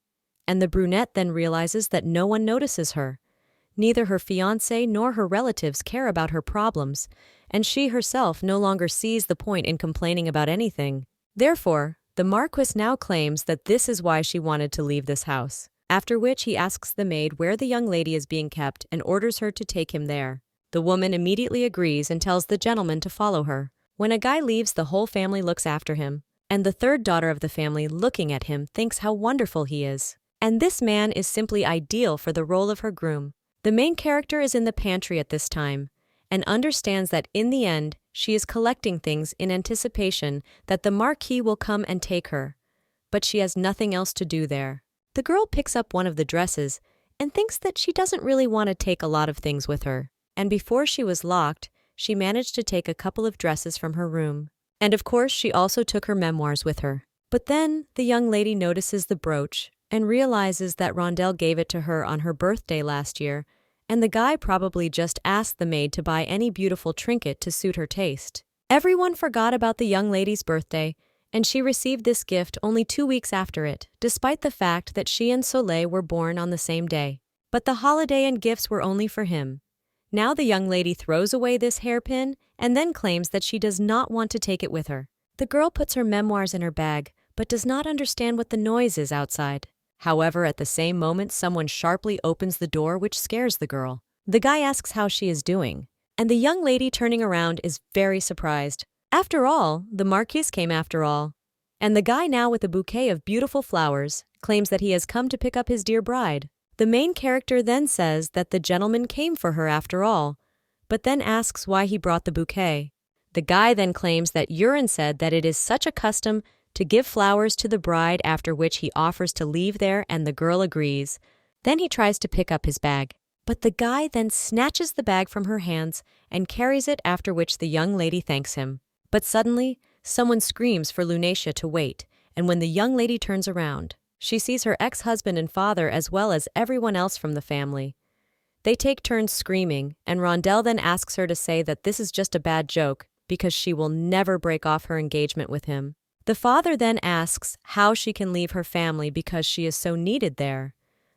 And the brunette then realizes that no one notices her. Neither her fiancé nor her relatives care about her problems, and she herself no longer sees the point in complaining about anything. Therefore, the Marquis now claims that this is why she wanted to leave this house, after which he asks the maid where the young lady is being kept and orders her to take him there. The woman immediately agrees and tells the gentleman to follow her. When a guy leaves, the whole family looks after him, and the third daughter of the family looking at him thinks how wonderful he is. and this man is simply ideal for the role of her groom. The main character is in the pantry at this time, and understands that in the end, she is collecting things in anticipation that the Marquee will come and take her. But she has nothing else to do there. The girl picks up one of the dresses and thinks that she doesn't really want to take a lot of things with her. And before she was locked, she managed to take a couple of dresses from her room. And of course, she also took her memoirs with her. But then the young lady notices the brooch and realizes that Rondell gave it to her on her birthday last year, and the guy probably just asked the maid to buy any beautiful trinket to suit her taste. Everyone forgot about the young lady's birthday, and she received this gift only 2 weeks after it, despite the fact that she and Soleil were born on the same day. But the holiday and gifts were only for him. Now the young lady throws away this hairpin and then claims that she does not want to take it with her. The girl puts her memoirs in her bag, but does not understand what the noise is outside. However, at the same moment, someone sharply opens the door, which scares the girl. The guy asks how she is doing, and the young lady turning around is very surprised. After all, the Marquise came after all. And the guy, now with a bouquet of beautiful flowers, claims that he has come to pick up his dear bride. The main character then says that the gentleman came for her after all, but then asks why he brought the bouquet. The guy then claims that Urine said that it is such a custom to give flowers to the bride, after which he offers to leave there and the girl agrees. Then he tries to pick up his bag, but the guy then snatches the bag from her hands and carries it, after which the young lady thanks him. But suddenly, someone screams for Lunacia to wait, and when the young lady turns around, she sees her ex-husband and father as well as everyone else from the family. They take turns screaming, and Rondell then asks her to say that this is just a bad joke because she will never break off her engagement with him. The father then asks how she can leave her family because she is so needed there.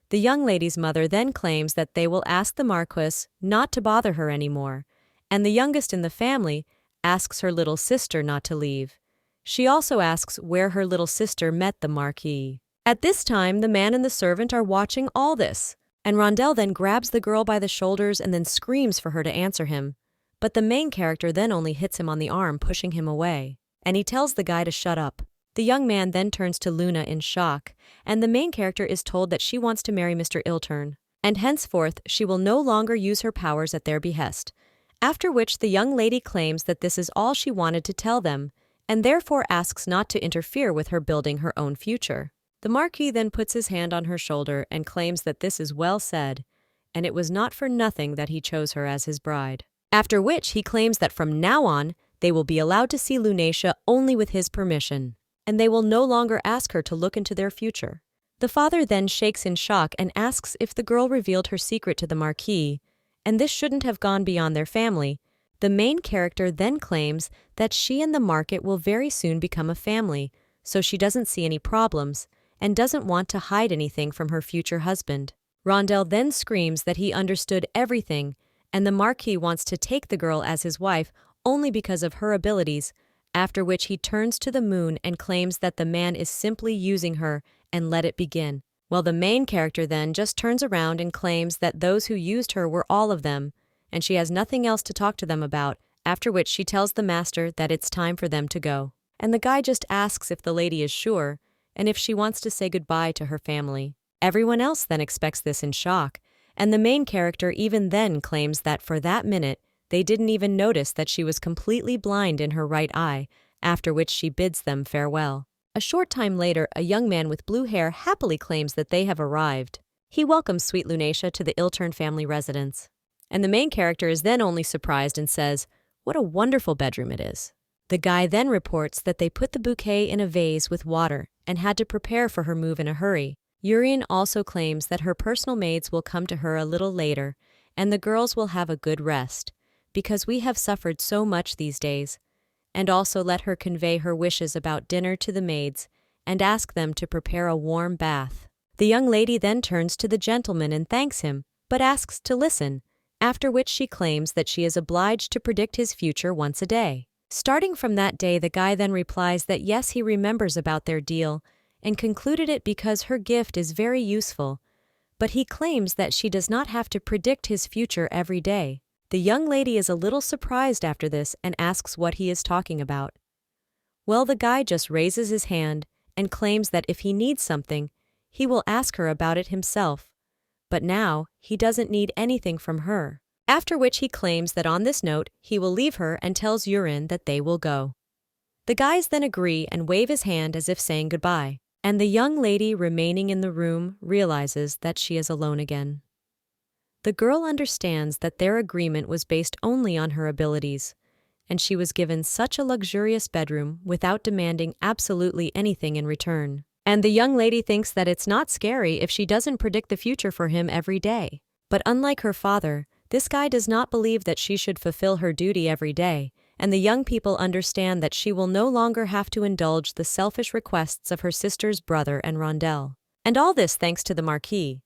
The young lady's mother then claims that they will ask the Marquis not to bother her anymore, and the youngest in the family asks her little sister not to leave. She also asks where her little sister met the Marquis. At this time, the man and the servant are watching all this, and Rondell then grabs the girl by the shoulders and then screams for her to answer him. But the main character then only hits him on the arm, pushing him away, and he tells the guy to shut up. The young man then turns to Luna in shock, and the main character is told that she wants to marry Mr. Ilter, and henceforth she will no longer use her powers at their behest. After which the young lady claims that this is all she wanted to tell them, and therefore asks not to interfere with her building her own future. The Marquis then puts his hand on her shoulder and claims that this is well said, and it was not for nothing that he chose her as his bride. After which he claims that from now on, they will be allowed to see Lunacia only with his permission, and they will no longer ask her to look into their future. The father then shakes in shock and asks if the girl revealed her secret to the Marquis, and this shouldn't have gone beyond their family. The main character then claims that she and the market will very soon become a family, so she doesn't see any problems, and doesn't want to hide anything from her future husband. Rondell then screams that he understood everything, and the Marquis wants to take the girl as his wife only because of her abilities, after which he turns to the moon and claims that the man is simply using her and let it begin. Well, the main character then just turns around and claims that those who used her were all of them, and she has nothing else to talk to them about, after which she tells the master that it's time for them to go. And the guy just asks if the lady is sure, and if she wants to say goodbye to her family. Everyone else then expects this in shock, and the main character even then claims that for that minute, they didn't even notice that she was completely blind in her right eye, after which she bids them farewell. A short time later, a young man with blue hair happily claims that they have arrived. He welcomes sweet Lunacia to the Ilter family residence. And the main character is then only surprised and says, "What a wonderful bedroom it is." The guy then reports that they put the bouquet in a vase with water and had to prepare for her move in a hurry. Urine also claims that her personal maids will come to her a little later, and the girls will have a good rest, because we have suffered so much these days, and also let her convey her wishes about dinner to the maids and ask them to prepare a warm bath. The young lady then turns to the gentleman and thanks him, but asks to listen, after which she claims that she is obliged to predict his future once a day. Starting from that day, the guy then replies that yes, he remembers about their deal and concluded it because her gift is very useful, but he claims that she does not have to predict his future every day. The young lady is a little surprised after this and asks what he is talking about. Well, the guy just raises his hand and claims that if he needs something, he will ask her about it himself. But now, he doesn't need anything from her. After which he claims that on this note, he will leave her and tells Urin that they will go. The guys then agree and wave his hand as if saying goodbye, and the young lady remaining in the room realizes that she is alone again. The girl understands that their agreement was based only on her abilities, and she was given such a luxurious bedroom without demanding absolutely anything in return. And the young lady thinks that it's not scary if she doesn't predict the future for him every day. But unlike her father, this guy does not believe that she should fulfill her duty every day, and the young people understand that she will no longer have to indulge the selfish requests of her sister's brother and Rondell. And all this thanks to the Marquee.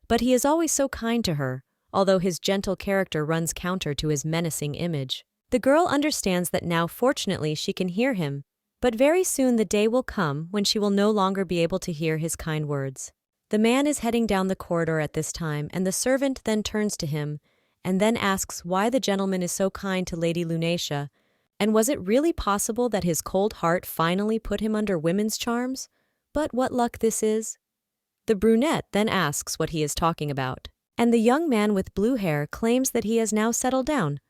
But he is always so kind to her, although his gentle character runs counter to his menacing image. The girl understands that now fortunately she can hear him, but very soon the day will come when she will no longer be able to hear his kind words. The man is heading down the corridor at this time, and the servant then turns to him and then asks why the gentleman is so kind to Lady Lunatia, and was it really possible that his cold heart finally put him under women's charms? But what luck this is? The brunette then asks what he is talking about, and the young man with blue hair claims that he has now settled down,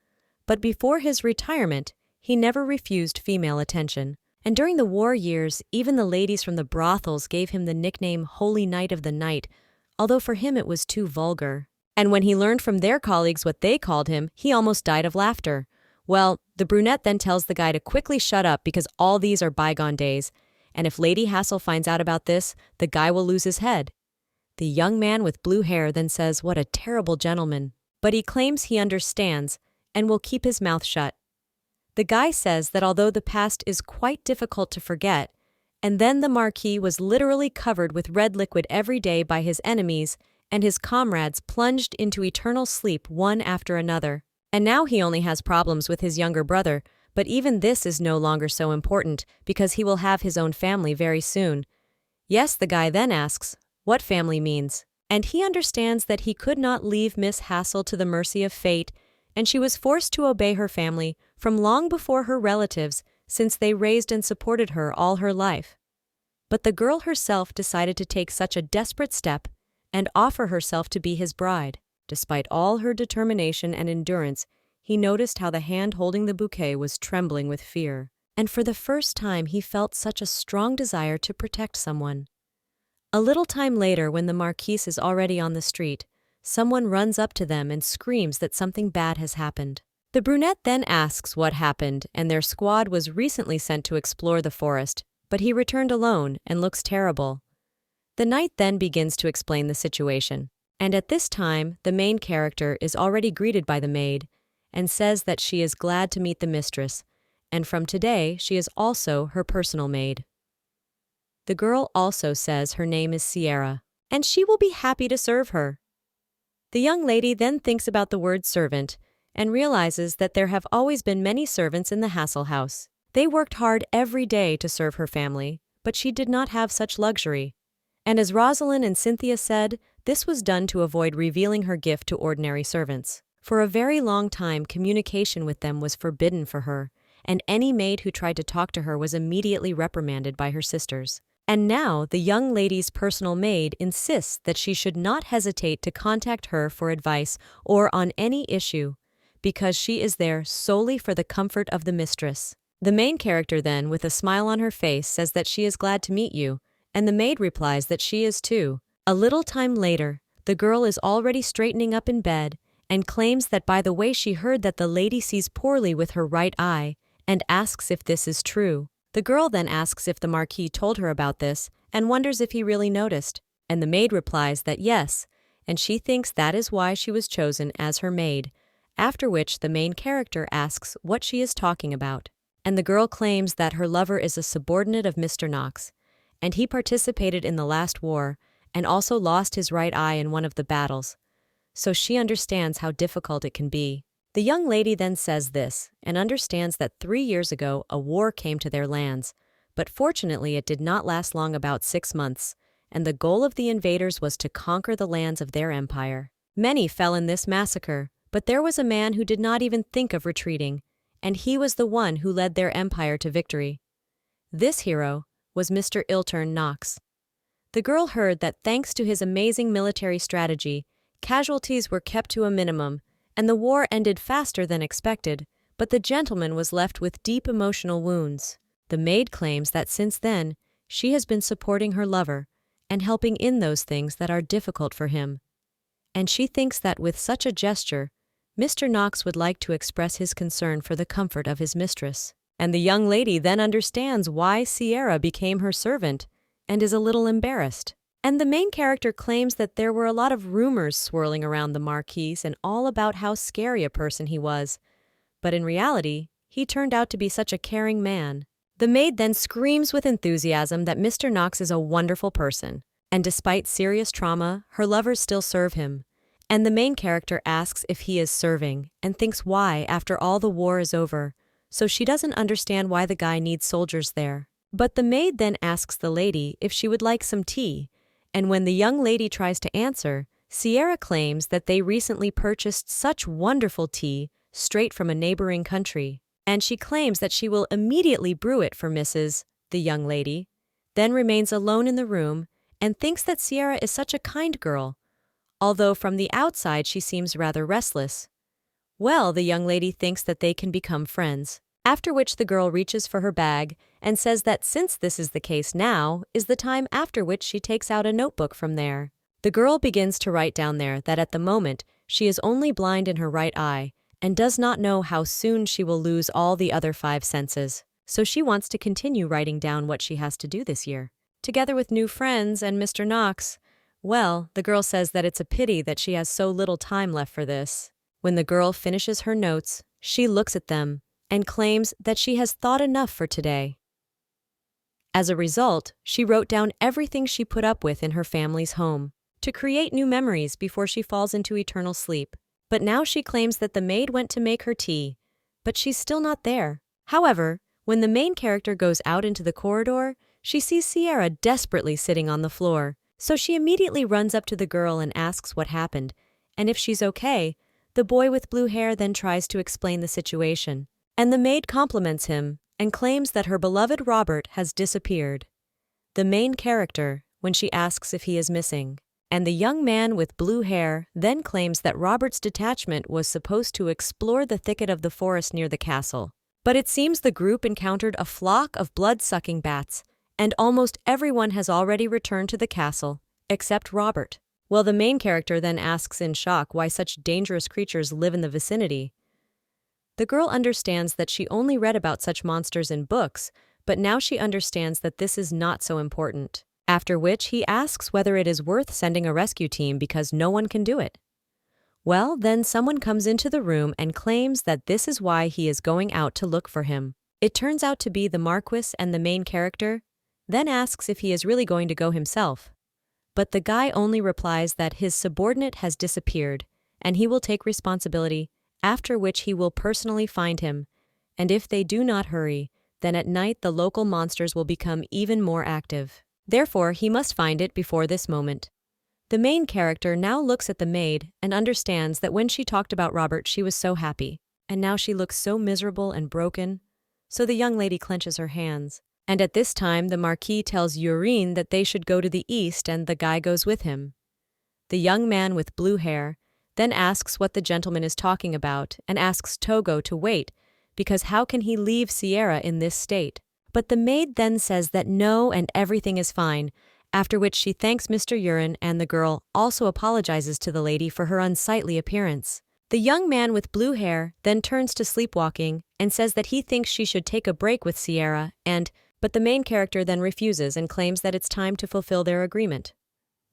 but before his retirement, he never refused female attention. And during the war years, even the ladies from the brothels gave him the nickname Holy Knight of the Night, although for him it was too vulgar. And when he learned from their colleagues what they called him, he almost died of laughter. Well, the brunette then tells the guy to quickly shut up because all these are bygone days, and if Lady Hassel finds out about this, the guy will lose his head. The young man with blue hair then says what a terrible gentleman, but he claims he understands and will keep his mouth shut. The guy says that although the past is quite difficult to forget, and then the Marquis was literally covered with red liquid every day by his enemies, and his comrades plunged into eternal sleep one after another. And now he only has problems with his younger brother, but even this is no longer so important because he will have his own family very soon. Yes, the guy then asks what family means, and he understands that he could not leave Miss Hassel to the mercy of fate, and she was forced to obey her family from long before her relatives, since they raised and supported her all her life. But the girl herself decided to take such a desperate step and offer herself to be his bride. Despite all her determination and endurance, he noticed how the hand holding the bouquet was trembling with fear, and for the first time he felt such a strong desire to protect someone. A little time later, when the Marquise is already on the street, someone runs up to them and screams that something bad has happened. The brunette then asks what happened, and their squad was recently sent to explore the forest, but he returned alone and looks terrible. The knight then begins to explain the situation, and at this time, the main character is already greeted by the maid and says that she is glad to meet the mistress, and from today she is also her personal maid. The girl also says her name is Sierra, and she will be happy to serve her. The young lady then thinks about the word servant and realizes that there have always been many servants in the Hassel house. They worked hard every day to serve her family, but she did not have such luxury. And as Rosalyn and Cynthia said, this was done to avoid revealing her gift to ordinary servants. For a very long time, communication with them was forbidden for her, and any maid who tried to talk to her was immediately reprimanded by her sisters. And now, the young lady's personal maid insists that she should not hesitate to contact her for advice or on any issue, because she is there solely for the comfort of the mistress. The main character then, with a smile on her face, says that she is glad to meet you, and the maid replies that she is too. A little time later, the girl is already straightening up in bed and claims that by the way she heard that the lady sees poorly with her right eye and asks if this is true. The girl then asks if the Marquis told her about this and wonders if he really noticed, and the maid replies that yes, and she thinks that is why she was chosen as her maid, after which the main character asks what she is talking about. And the girl claims that her lover is a subordinate of Mr. Knox, and he participated in the last war and also lost his right eye in one of the battles, so she understands how difficult it can be. The young lady then says this and understands that 3 years ago a war came to their lands, but fortunately it did not last long, about 6 months, and the goal of the invaders was to conquer the lands of their empire. Many fell in this massacre, but there was a man who did not even think of retreating, and he was the one who led their empire to victory. This hero was Mr. Ilter Knox. The girl heard that thanks to his amazing military strategy, casualties were kept to a minimum, and the war ended faster than expected, but the gentleman was left with deep emotional wounds. The maid claims that since then, she has been supporting her lover and helping in those things that are difficult for him. And she thinks that with such a gesture, Mr. Knox would like to express his concern for the comfort of his mistress. And the young lady then understands why Sierra became her servant and is a little embarrassed. And the main character claims that there were a lot of rumors swirling around the Marquis and all about how scary a person he was. But in reality, he turned out to be such a caring man. The maid then screams with enthusiasm that Mr. Knox is a wonderful person, and despite serious trauma, her lovers still serve him. And the main character asks if he is serving, and thinks why after all the war is over, so she doesn't understand why the guy needs soldiers there. But the maid then asks the lady if she would like some tea, and when the young lady tries to answer, Sierra claims that they recently purchased such wonderful tea straight from a neighboring country, and she claims that she will immediately brew it for Mrs. the young lady, then remains alone in the room and thinks that Sierra is such a kind girl, although from the outside she seems rather restless. Well, the young lady thinks that they can become friends, after which the girl reaches for her bag and says that since this is the case now is the time after which she takes out a notebook from there. The girl begins to write down there that at the moment she is only blind in her right eye and does not know how soon she will lose all the other 5 senses. So she wants to continue writing down what she has to do this year. Together with new friends and Mr. Knox, well, the girl says that it's a pity that she has so little time left for this. When the girl finishes her notes, she looks at them and claims that she has thought enough for today. As a result, she wrote down everything she put up with in her family's home to create new memories before she falls into eternal sleep. But now she claims that the maid went to make her tea, but she's still not there. However, when the main character goes out into the corridor, she sees Sierra desperately sitting on the floor. So she immediately runs up to the girl and asks what happened, and if she's okay. The boy with blue hair then tries to explain the situation, and the maid compliments him and claims that her beloved Robert has disappeared. The main character, when she asks if he is missing, and the young man with blue hair then claims that Robert's detachment was supposed to explore the thicket of the forest near the castle. But it seems the group encountered a flock of blood-sucking bats, and almost everyone has already returned to the castle, except Robert. Well, the main character then asks in shock why such dangerous creatures live in the vicinity. The girl understands that she only read about such monsters in books, but now she understands that this is not so important. After which he asks whether it is worth sending a rescue team because no one can do it. Well, then someone comes into the room and claims that this is why he is going out to look for him. It turns out to be the Marquis, and the main character then asks if he is really going to go himself. But the guy only replies that his subordinate has disappeared and he will take responsibility, after which he will personally find him, and if they do not hurry, then at night the local monsters will become even more active. Therefore, he must find it before this moment. The main character now looks at the maid and understands that when she talked about Robert she was so happy, and now she looks so miserable and broken. So the young lady clenches her hands. And at this time the Marquis tells Urine that they should go to the east, and the guy goes with him. The young man with blue hair then asks what the gentleman is talking about and asks Togo to wait, because how can he leave Sierra in this state? But the maid then says that no and everything is fine, after which she thanks Mr. Urine, and the girl also apologizes to the lady for her unsightly appearance. The young man with blue hair then turns to sleepwalking and says that he thinks she should take a break with Sierra, but the main character then refuses and claims that it's time to fulfill their agreement.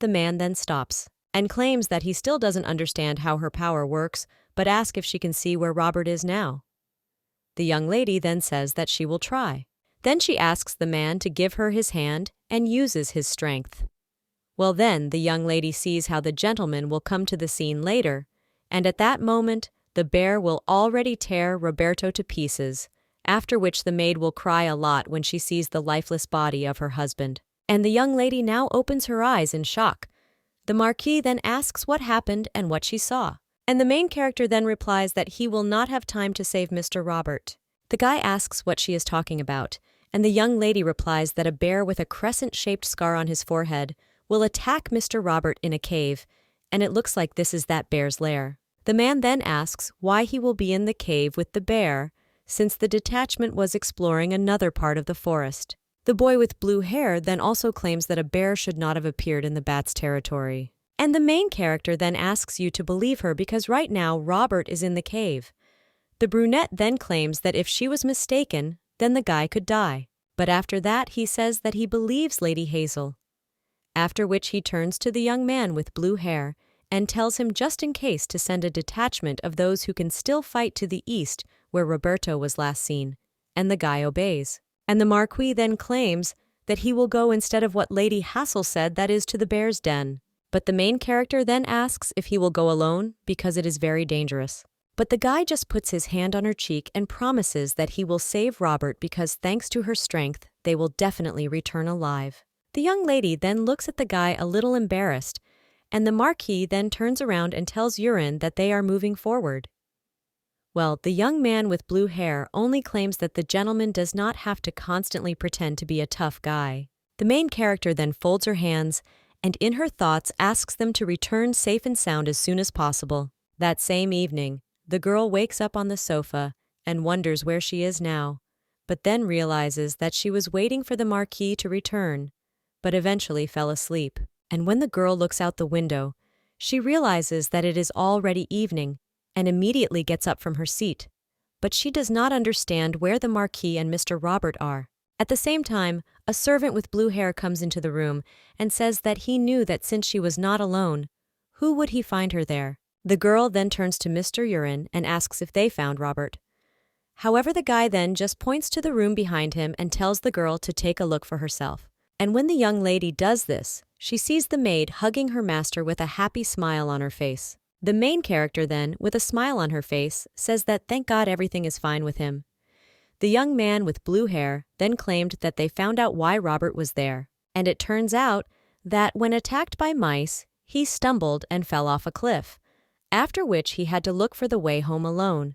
The man then stops and claims that he still doesn't understand how her power works, but asks if she can see where Robert is now. The young lady then says that she will try. Then she asks the man to give her his hand and uses his strength. Well, then the young lady sees how the gentleman will come to the scene later, and at that moment the bear will already tear Roberto to pieces, after which the maid will cry a lot when she sees the lifeless body of her husband. And the young lady now opens her eyes in shock. The Marquis then asks what happened and what she saw, and the main character then replies that he will not have time to save Mr. Robert. The guy asks what she is talking about, and the young lady replies that a bear with a crescent-shaped scar on his forehead will attack Mr. Robert in a cave, and it looks like this is that bear's lair. The man then asks why he will be in the cave with the bear, since the detachment was exploring another part of the forest. The boy with blue hair then also claims that a bear should not have appeared in the bat's territory. And the main character then asks you to believe her because right now Robert is in the cave. The brunette then claims that if she was mistaken, then the guy could die. But after that he says that he believes Lady Hassel. After which he turns to the young man with blue hair and tells him just in case to send a detachment of those who can still fight to the east where Roberto was last seen, and the guy obeys. And the Marquee then claims that he will go instead of what Lady Hassel said, that is to the bear's den. But the main character then asks if he will go alone because it is very dangerous. But the guy just puts his hand on her cheek and promises that he will save Robert because thanks to her strength, they will definitely return alive. The young lady then looks at the guy a little embarrassed, and the Marquee then turns around and tells Urine that they are moving forward. Well, the young man with blue hair only claims that the gentleman does not have to constantly pretend to be a tough guy. The main character then folds her hands and in her thoughts asks them to return safe and sound as soon as possible. That same evening, the girl wakes up on the sofa and wonders where she is now, but then realizes that she was waiting for the Marquee to return, but eventually fell asleep. And when the girl looks out the window, she realizes that it is already evening and immediately gets up from her seat. But she does not understand where the Marquee and Mr. Robert are. At the same time, a servant with blue hair comes into the room and says that he knew that since she was not alone, who would he find her there? The girl then turns to Mr. Urine and asks if they found Robert. However, the guy then just points to the room behind him and tells the girl to take a look for herself. And when the young lady does this, she sees the maid hugging her master with a happy smile on her face. The main character then, with a smile on her face, says that thank God everything is fine with him. The young man with blue hair then claimed that they found out why Robert was there, and it turns out that when attacked by mice, he stumbled and fell off a cliff, after which he had to look for the way home alone.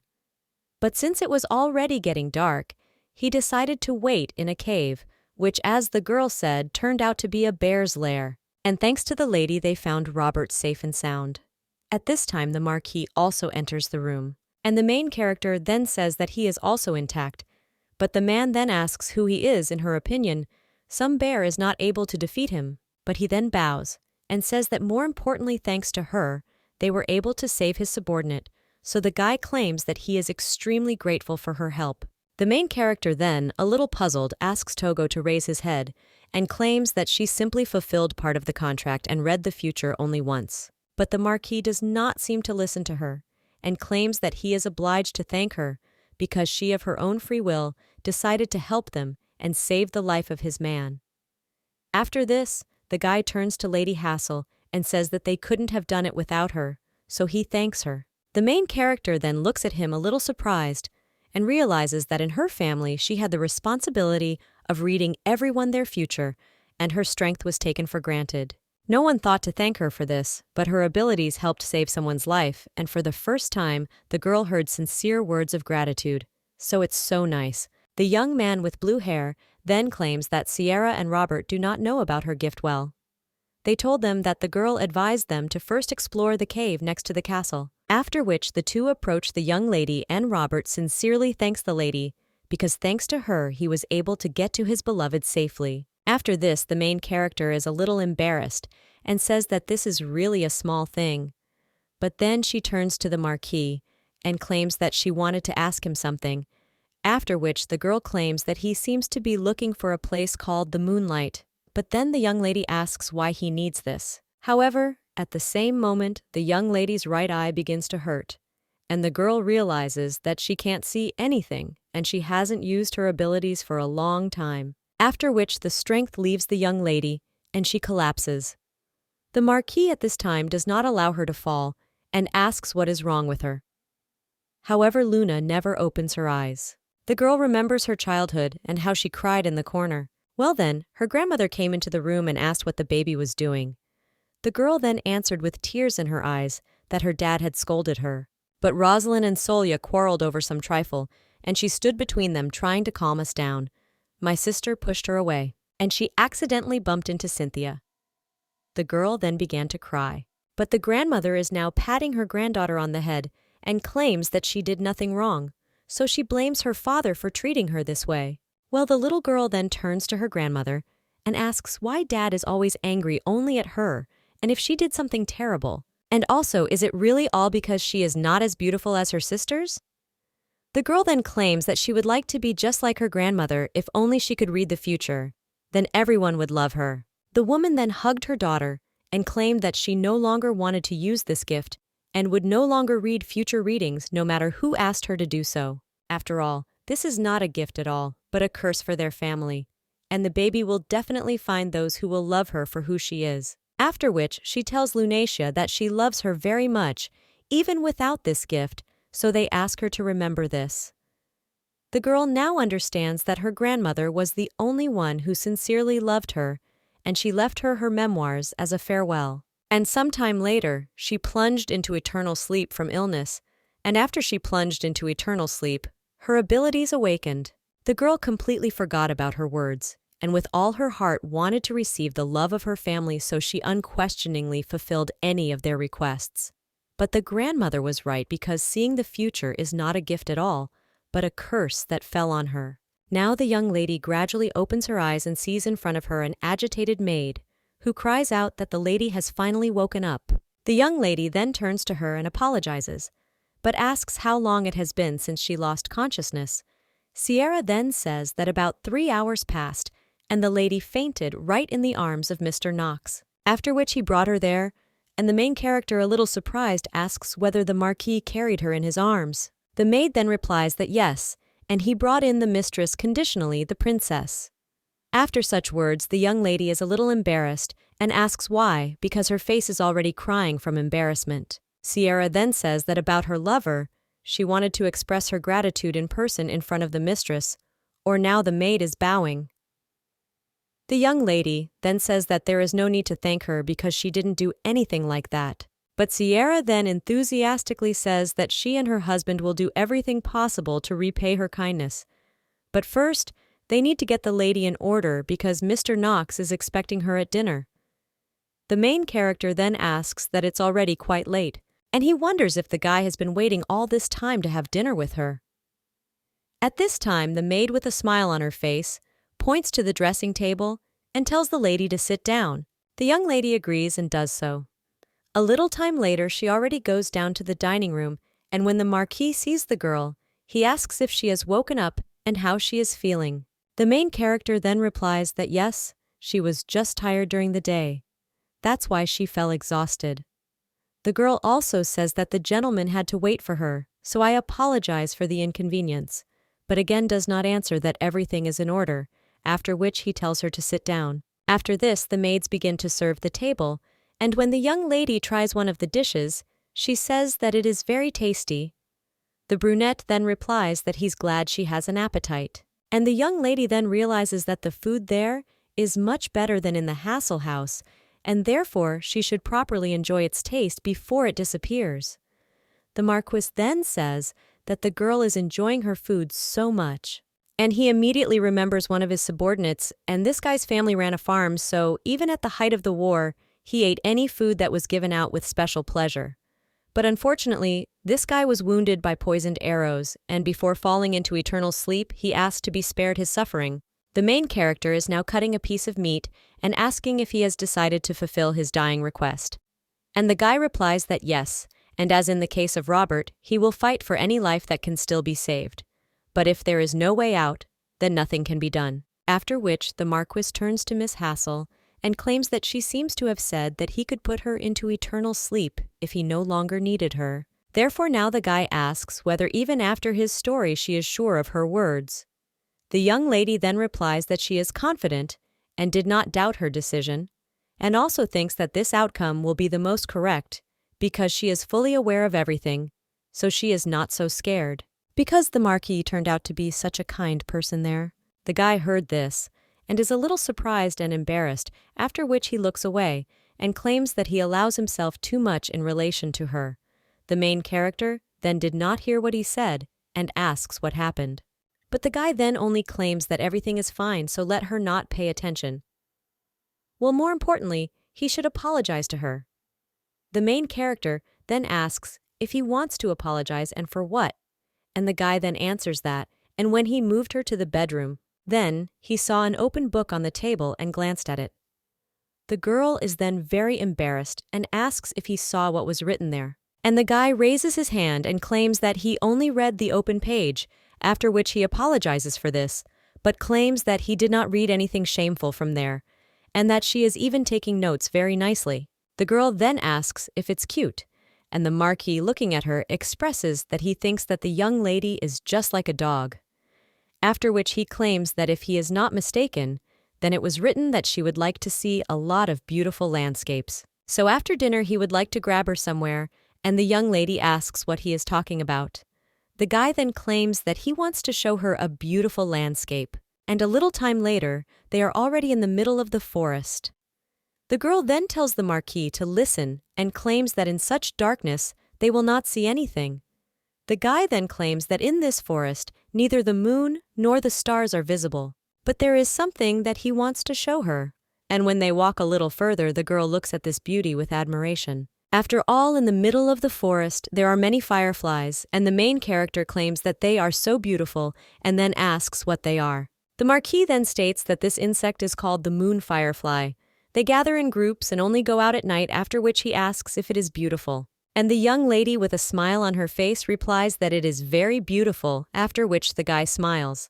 But since it was already getting dark, he decided to wait in a cave, which, as the girl said, turned out to be a bear's lair, and thanks to the lady they found Robert safe and sound. At this time the Marquee also enters the room, and the main character then says that he is also intact, but the man then asks who he is. In her opinion, some bear is not able to defeat him, but he then bows, and says that more importantly thanks to her, they were able to save his subordinate, so the guy claims that he is extremely grateful for her help. The main character then, a little puzzled, asks Togo to raise his head and claims that she simply fulfilled part of the contract and read the future only once. But the Marquee does not seem to listen to her and claims that he is obliged to thank her because she of her own free will decided to help them and save the life of his man. After this, the guy turns to Lady Hassel and says that they couldn't have done it without her, so he thanks her. The main character then looks at him a little surprised and realizes that in her family she had the responsibility of reading everyone their future, and her strength was taken for granted. No one thought to thank her for this, but her abilities helped save someone's life, and for the first time, the girl heard sincere words of gratitude. So it's so nice. The young man with blue hair then claims that Sierra and Robert do not know about her gift well. They told them that the girl advised them to first explore the cave next to the castle, after which the two approach the young lady and Robert sincerely thanks the lady, because thanks to her he was able to get to his beloved safely. After this, the main character is a little embarrassed and says that this is really a small thing. But then she turns to the Marquee and claims that she wanted to ask him something, after which the girl claims that he seems to be looking for a place called the Moonlight. But then the young lady asks why he needs this. However, at the same moment, the young lady's right eye begins to hurt, and the girl realizes that she can't see anything and she hasn't used her abilities for a long time. After which the strength leaves the young lady and she collapses. The Marquee at this time does not allow her to fall and asks what is wrong with her. However, Luna never opens her eyes. The girl remembers her childhood and how she cried in the corner. Well then, her grandmother came into the room and asked what the baby was doing. The girl then answered with tears in her eyes that her dad had scolded her. But Rosalyn and Solia quarreled over some trifle, and she stood between them trying to calm us down. My sister pushed her away, and she accidentally bumped into Cynthia. The girl then began to cry. But the grandmother is now patting her granddaughter on the head and claims that she did nothing wrong, so she blames her father for treating her this way. Well, the little girl then turns to her grandmother and asks why Dad is always angry only at her and if she did something terrible. And also, is it really all because she is not as beautiful as her sisters? The girl then claims that she would like to be just like her grandmother if only she could read the future. Then everyone would love her. The woman then hugged her daughter and claimed that she no longer wanted to use this gift and would no longer read future readings no matter who asked her to do so. After all, this is not a gift at all, but a curse for their family. And the baby will definitely find those who will love her for who she is. After which, she tells Lunacia that she loves her very much, even without this gift, so they ask her to remember this. The girl now understands that her grandmother was the only one who sincerely loved her, and she left her her memoirs as a farewell. And sometime later, she plunged into eternal sleep from illness, and after she plunged into eternal sleep, her abilities awakened. The girl completely forgot about her words, and with all her heart wanted to receive the love of her family, so she unquestioningly fulfilled any of their requests. But the grandmother was right, because seeing the future is not a gift at all, but a curse that fell on her. Now the young lady gradually opens her eyes and sees in front of her an agitated maid, who cries out that the lady has finally woken up. The young lady then turns to her and apologizes, but asks how long it has been since she lost consciousness. Sierra then says that about 3 hours passed, and the lady fainted right in the arms of Mr. Knox. After which he brought her there, and the main character, a little surprised, asks whether the Marquee carried her in his arms. The maid then replies that yes, and he brought in the mistress, conditionally the princess. After such words, the young lady is a little embarrassed and asks why, because her face is already crying from embarrassment. Sierra then says that about her lover, she wanted to express her gratitude in person in front of the mistress, or now the maid is bowing. The young lady then says that there is no need to thank her because she didn't do anything like that. But Sierra then enthusiastically says that she and her husband will do everything possible to repay her kindness. But first, they need to get the lady in order because Mr. Knox is expecting her at dinner. The main character then asks that it's already quite late, and he wonders if the guy has been waiting all this time to have dinner with her. At this time, the maid, with a smile on her face, points to the dressing table and tells the lady to sit down. The young lady agrees and does so. A little time later, she already goes down to the dining room, and when the Marquis sees the girl, he asks if she has woken up and how she is feeling. The main character then replies that yes, she was just tired during the day. That's why she fell exhausted. The girl also says that the gentleman had to wait for her, so I apologize for the inconvenience, but again does not answer that everything is in order, after which he tells her to sit down. After this, the maids begin to serve the table, and when the young lady tries one of the dishes, she says that it is very tasty. The brunette then replies that he's glad she has an appetite. And the young lady then realizes that the food there is much better than in the Hassel house, and therefore she should properly enjoy its taste before it disappears. The Marquis then says that the girl is enjoying her food so much. And he immediately remembers one of his subordinates, and this guy's family ran a farm, so even at the height of the war, he ate any food that was given out with special pleasure. But unfortunately, this guy was wounded by poisoned arrows, and before falling into eternal sleep, he asked to be spared his suffering. The main character is now cutting a piece of meat and asking if he has decided to fulfill his dying request. And the guy replies that yes, and as in the case of Robert, he will fight for any life that can still be saved. But if there is no way out, then nothing can be done. After which, the Marquis turns to Miss Hassel and claims that she seems to have said that he could put her into eternal sleep if he no longer needed her. Therefore now the guy asks whether even after his story she is sure of her words. The young lady then replies that she is confident and did not doubt her decision, and also thinks that this outcome will be the most correct because she is fully aware of everything, so she is not so scared. Because the Marquis turned out to be such a kind person there. The guy heard this and is a little surprised and embarrassed, after which he looks away and claims that he allows himself too much in relation to her. The main character then did not hear what he said and asks what happened. But the guy then only claims that everything is fine, so let her not pay attention. Well, more importantly, he should apologize to her. The main character then asks if he wants to apologize and for what, and the guy then answers that, and when he moved her to the bedroom, then he saw an open book on the table and glanced at it. The girl is then very embarrassed and asks if he saw what was written there. And the guy raises his hand and claims that he only read the open page, after which he apologizes for this, but claims that he did not read anything shameful from there, and that she is even taking notes very nicely. The girl then asks if it's cute, and the Marquee, looking at her, expresses that he thinks that the young lady is just like a dog. After which he claims that if he is not mistaken, then it was written that she would like to see a lot of beautiful landscapes. So after dinner he would like to grab her somewhere, and the young lady asks what he is talking about. The guy then claims that he wants to show her a beautiful landscape, and a little time later, they are already in the middle of the forest. The girl then tells the Marquee to listen and claims that in such darkness they will not see anything. The guy then claims that in this forest neither the moon nor the stars are visible, but there is something that he wants to show her. And when they walk a little further, the girl looks at this beauty with admiration. After all, in the middle of the forest, there are many fireflies, and the main character claims that they are so beautiful and then asks what they are. The Marquee then states that this insect is called the moon firefly. They gather in groups and only go out at night, after which he asks if it is beautiful. And the young lady with a smile on her face replies that it is very beautiful, after which the guy smiles.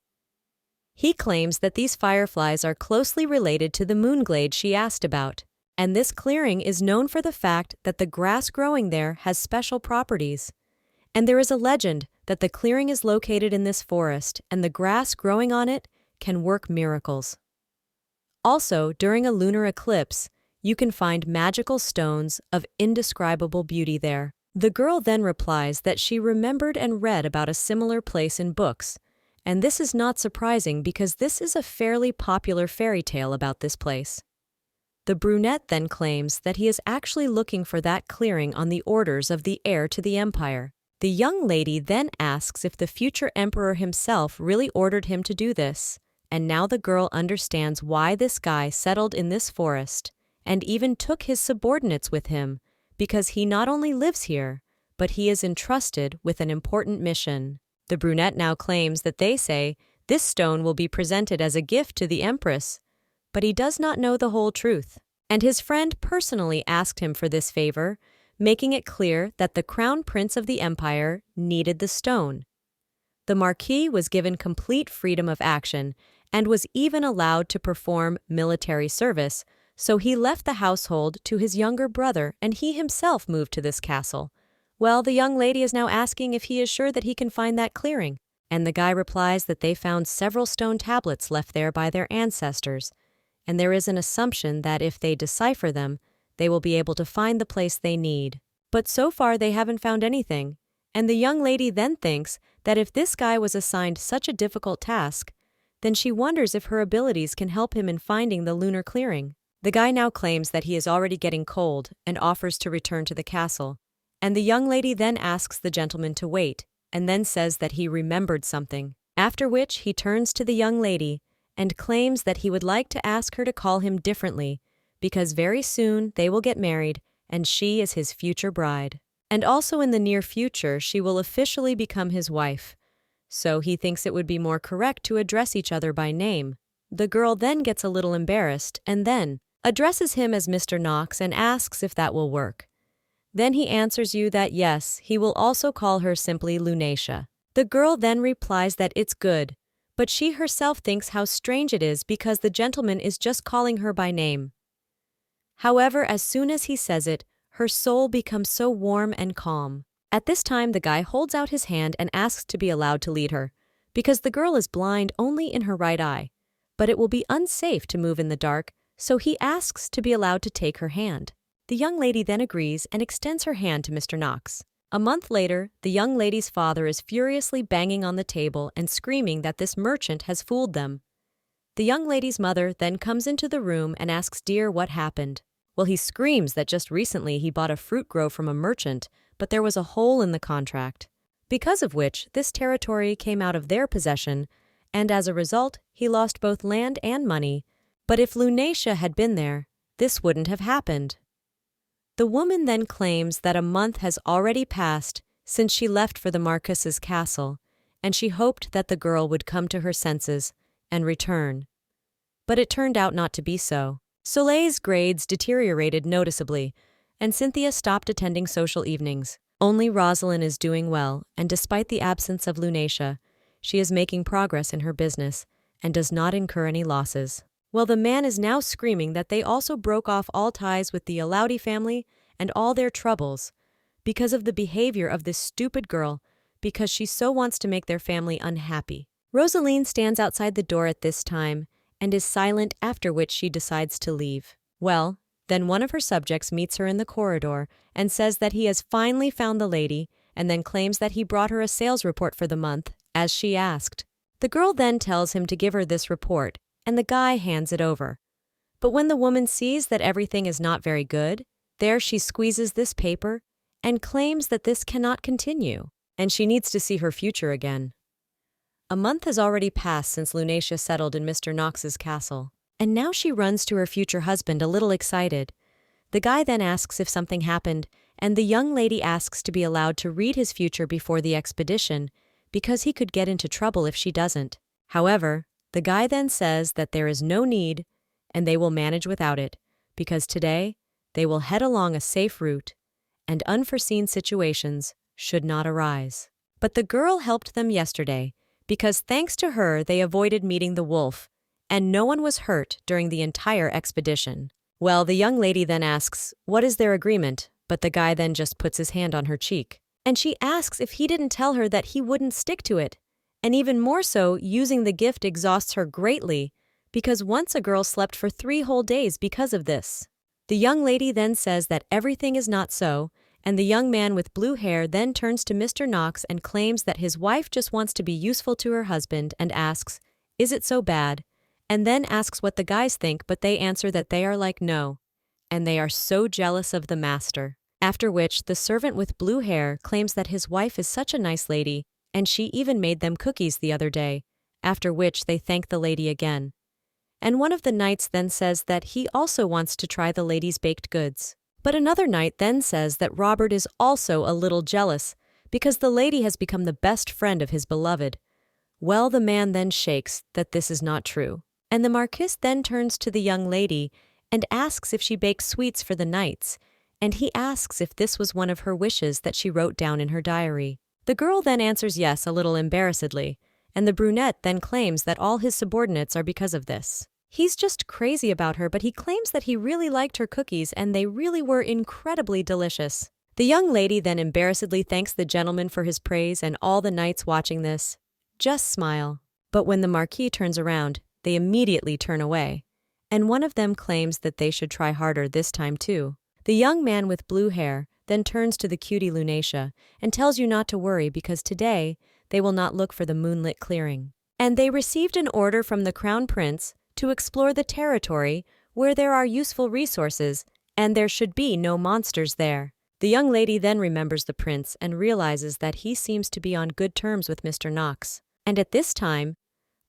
He claims that these fireflies are closely related to the moonglade she asked about. And this clearing is known for the fact that the grass growing there has special properties. And there is a legend that the clearing is located in this forest and the grass growing on it can work miracles. Also, during a lunar eclipse, you can find magical stones of indescribable beauty there. The girl then replies that she remembered and read about a similar place in books, and this is not surprising because this is a fairly popular fairy tale about this place. The brunette then claims that he is actually looking for that clearing on the orders of the heir to the empire. The young lady then asks if the future emperor himself really ordered him to do this, and now the girl understands why this guy settled in this forest and even took his subordinates with him, because he not only lives here, but he is entrusted with an important mission. The brunette now claims that they say this stone will be presented as a gift to the Empress, but he does not know the whole truth, and his friend personally asked him for this favor, making it clear that the crown prince of the empire needed the stone. The Marquis was given complete freedom of action and was even allowed to perform military service, so he left the household to his younger brother and he himself moved to this castle. Well, the young lady is now asking if he is sure that he can find that clearing, and the guy replies that they found several stone tablets left there by their ancestors, and there is an assumption that if they decipher them, they will be able to find the place they need. But so far they haven't found anything, and the young lady then thinks that if this guy was assigned such a difficult task, then she wonders if her abilities can help him in finding the lunar clearing. The guy now claims that he is already getting cold and offers to return to the castle, and the young lady then asks the gentleman to wait, and then says that he remembered something, after which he turns to the young lady and claims that he would like to ask her to call him differently, because very soon they will get married and she is his future bride. And also in the near future she will officially become his wife, so he thinks it would be more correct to address each other by name. The girl then gets a little embarrassed and then addresses him as Mr. Knox and asks if that will work. Then he answers you that yes, he will also call her simply Lunatia. The girl then replies that it's good, but she herself thinks how strange it is because the gentleman is just calling her by name. However, as soon as he says it, her soul becomes so warm and calm. At this time, the guy holds out his hand and asks to be allowed to lead her, because the girl is blind only in her right eye, but it will be unsafe to move in the dark, so he asks to be allowed to take her hand. The young lady then agrees and extends her hand to Mr. Knox. A month later, the young lady's father is furiously banging on the table and screaming that this merchant has fooled them. The young lady's mother then comes into the room and asks Dear what happened. Well, he screams that just recently he bought a fruit grove from a merchant, but there was a hole in the contract, because of which this territory came out of their possession, and as a result, he lost both land and money. But if Lunatia had been there, this wouldn't have happened. The woman then claims that a month has already passed since she left for the Marquess's castle, and she hoped that the girl would come to her senses and return. But it turned out not to be so. Soleil's grades deteriorated noticeably, and Cynthia stopped attending social evenings. Only Rosalyn is doing well, and despite the absence of Lunacia, she is making progress in her business and does not incur any losses. Well, the man is now screaming that they also broke off all ties with the Ilter family and all their troubles because of the behavior of this stupid girl, because she so wants to make their family unhappy. Rosalyn stands outside the door at this time and is silent, after which she decides to leave. Well, then one of her subjects meets her in the corridor and says that he has finally found the lady, and then claims that he brought her a sales report for the month, as she asked. The girl then tells him to give her this report, and the guy hands it over. But when the woman sees that everything is not very good, there she squeezes this paper and claims that this cannot continue, and she needs to see her future again. A month has already passed since Lunacia settled in Mr. Knox's castle, and now she runs to her future husband a little excited. The guy then asks if something happened, and the young lady asks to be allowed to read his future before the expedition, because he could get into trouble if she doesn't. However, the guy then says that there is no need, and they will manage without it, because today they will head along a safe route, and unforeseen situations should not arise. But the girl helped them yesterday, because thanks to her they avoided meeting the wolf, and no one was hurt during the entire expedition. Well, the young lady then asks, what is their agreement? But the guy then just puts his hand on her cheek. And she asks if he didn't tell her that he wouldn't stick to it. And even more so, using the gift exhausts her greatly, because once a girl slept for 3 whole days because of this. The young lady then says that everything is not so, and the young man with blue hair then turns to Mr. Knox and claims that his wife just wants to be useful to her husband and asks, is it so bad? And then asks what the guys think, but they answer that they are like no, and they are so jealous of the master. After which, the servant with blue hair claims that his wife is such a nice lady, and she even made them cookies the other day, after which they thank the lady again. And one of the knights then says that he also wants to try the lady's baked goods. But another knight then says that Robert is also a little jealous, because the lady has become the best friend of his beloved. Well, the man then shakes that this is not true. And the Marquess then turns to the young lady and asks if she bakes sweets for the knights, and he asks if this was one of her wishes that she wrote down in her diary. The girl then answers yes a little embarrassedly, and the brunette then claims that all his subordinates are because of this. He's just crazy about her, but he claims that he really liked her cookies and they really were incredibly delicious. The young lady then embarrassedly thanks the gentleman for his praise, and all the knights watching this just smile. But when the Marquis turns around, they immediately turn away, and one of them claims that they should try harder this time too. The young man with blue hair then turns to the cutie Lunacia and tells you not to worry, because today they will not look for the moonlit clearing. And they received an order from the Crown Prince to explore the territory where there are useful resources, and there should be no monsters there. The young lady then remembers the prince and realizes that he seems to be on good terms with Mr. Knox. And at this time,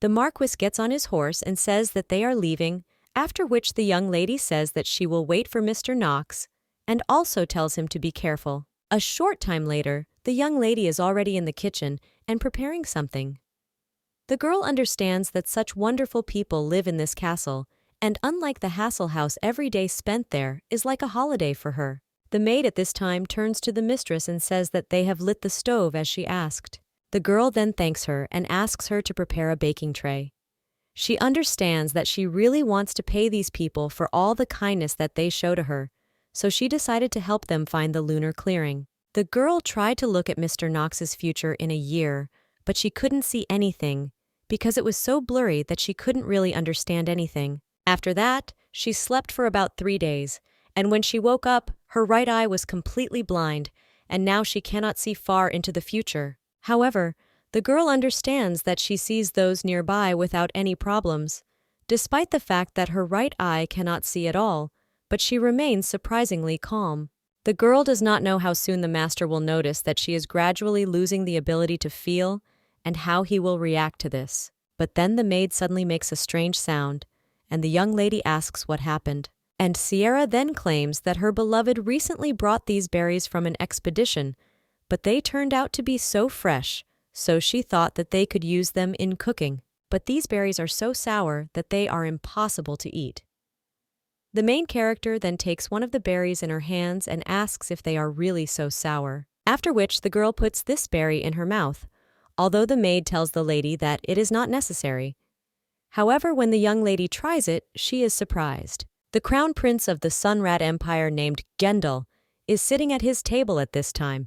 the Marquis gets on his horse and says that they are leaving, after which the young lady says that she will wait for Mr. Knox and also tells him to be careful. A short time later, the young lady is already in the kitchen and preparing something. The girl understands that such wonderful people live in this castle, and unlike the Hassel house, every day spent there is like a holiday for her. The maid at this time turns to the mistress and says that they have lit the stove as she asked. The girl then thanks her and asks her to prepare a baking tray. She understands that she really wants to pay these people for all the kindness that they show to her, so she decided to help them find the lunar clearing. The girl tried to look at Mr. Knox's future in a year, but she couldn't see anything, because it was so blurry that she couldn't really understand anything. After that, she slept for about 3 days, and when she woke up, her right eye was completely blind, and now she cannot see far into the future. However, the girl understands that she sees those nearby without any problems, despite the fact that her right eye cannot see at all, but she remains surprisingly calm. The girl does not know how soon the master will notice that she is gradually losing the ability to feel and how he will react to this. But then the maid suddenly makes a strange sound, and the young lady asks what happened. And Sierra then claims that her beloved recently brought these berries from an expedition, but they turned out to be so fresh, so she thought that they could use them in cooking. But these berries are so sour that they are impossible to eat. The main character then takes one of the berries in her hands and asks if they are really so sour, after which the girl puts this berry in her mouth, although the maid tells the lady that it is not necessary. However, when the young lady tries it, she is surprised. The crown prince of the Sunrat Empire named Gendel is sitting at his table at this time.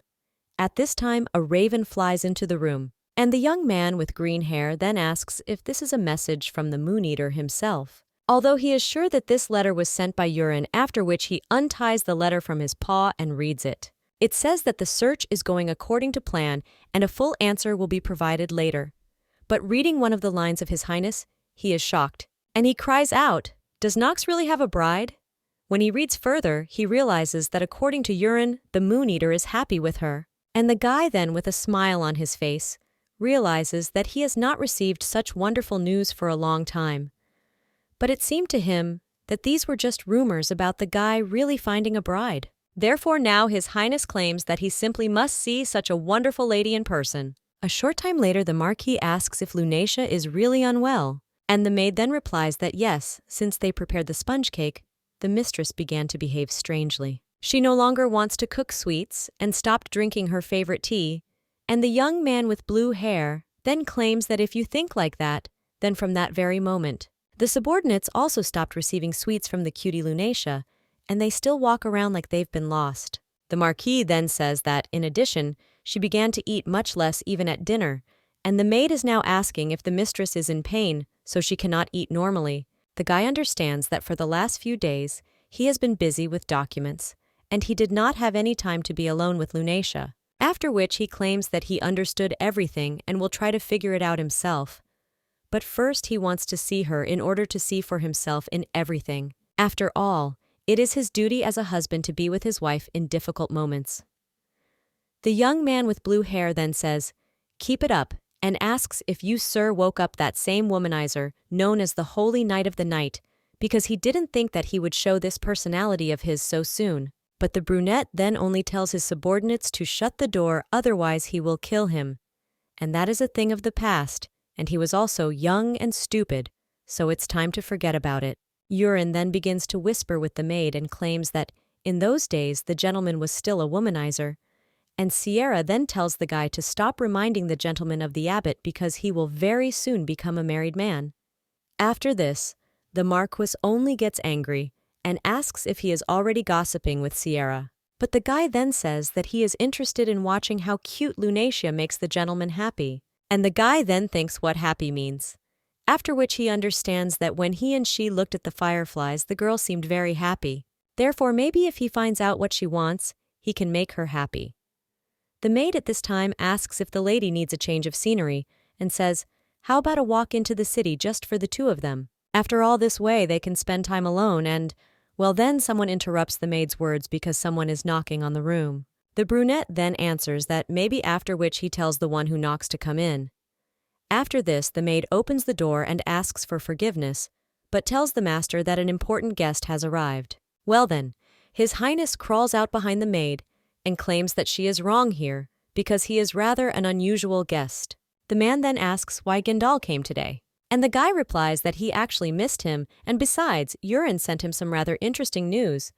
At this time, a raven flies into the room, and the young man with green hair then asks if this is a message from the Moon Eater himself. Although he is sure that this letter was sent by Urin, after which he unties the letter from his paw and reads it. It says that the search is going according to plan and a full answer will be provided later. But reading one of the lines of His Highness, he is shocked, and he cries out, "Does Nox really have a bride?" When he reads further, he realizes that according to Urin, the Moon Eater is happy with her. And the guy then, with a smile on his face, realizes that he has not received such wonderful news for a long time. But it seemed to him that these were just rumors about the guy really finding a bride. Therefore now His Highness claims that he simply must see such a wonderful lady in person. A short time later, the Marquee asks if Lunacia is really unwell, and the maid then replies that yes, since they prepared the sponge cake, the mistress began to behave strangely. She no longer wants to cook sweets and stopped drinking her favorite tea, and the young man with blue hair then claims that if you think like that, then from that very moment, the subordinates also stopped receiving sweets from the cutie Lunacia, and they still walk around like they've been lost. The Marquis then says that, in addition, she began to eat much less even at dinner, and the maid is now asking if the mistress is in pain, so she cannot eat normally. The guy understands that for the last few days, he has been busy with documents, and he did not have any time to be alone with Lunacia, after which he claims that he understood everything and will try to figure it out himself. But first he wants to see her in order to see for himself in everything. After all, it is his duty as a husband to be with his wife in difficult moments. The young man with blue hair then says, "Keep it up," and asks if you, sir, woke up that same womanizer known as the Holy Knight of the Night, because he didn't think that he would show this personality of his so soon. But the brunette then only tells his subordinates to shut the door, otherwise he will kill him. And that is a thing of the past, and he was also young and stupid, so it's time to forget about it. Urin then begins to whisper with the maid and claims that in those days the gentleman was still a womanizer, and Sierra then tells the guy to stop reminding the gentleman of the abbot because he will very soon become a married man. After this, the Marquis only gets angry and asks if he is already gossiping with Sierra. But the guy then says that he is interested in watching how cute Lunacia makes the gentleman happy. And the guy then thinks what happy means. After which he understands that when he and she looked at the fireflies, the girl seemed very happy. Therefore, maybe if he finds out what she wants, he can make her happy. The maid at this time asks if the lady needs a change of scenery and says, how about a walk into the city just for the two of them? After all, this way they can spend time alone and, well, then someone interrupts the maid's words because someone is knocking on the room. The brunette then answers that maybe, after which he tells the one who knocks to come in. After this, the maid opens the door and asks for forgiveness, but tells the master that an important guest has arrived. Well then, His Highness crawls out behind the maid and claims that she is wrong here because he is rather an unusual guest. The man then asks why Gendal came today, and the guy replies that he actually missed him, and besides, Urin sent him some rather interesting news.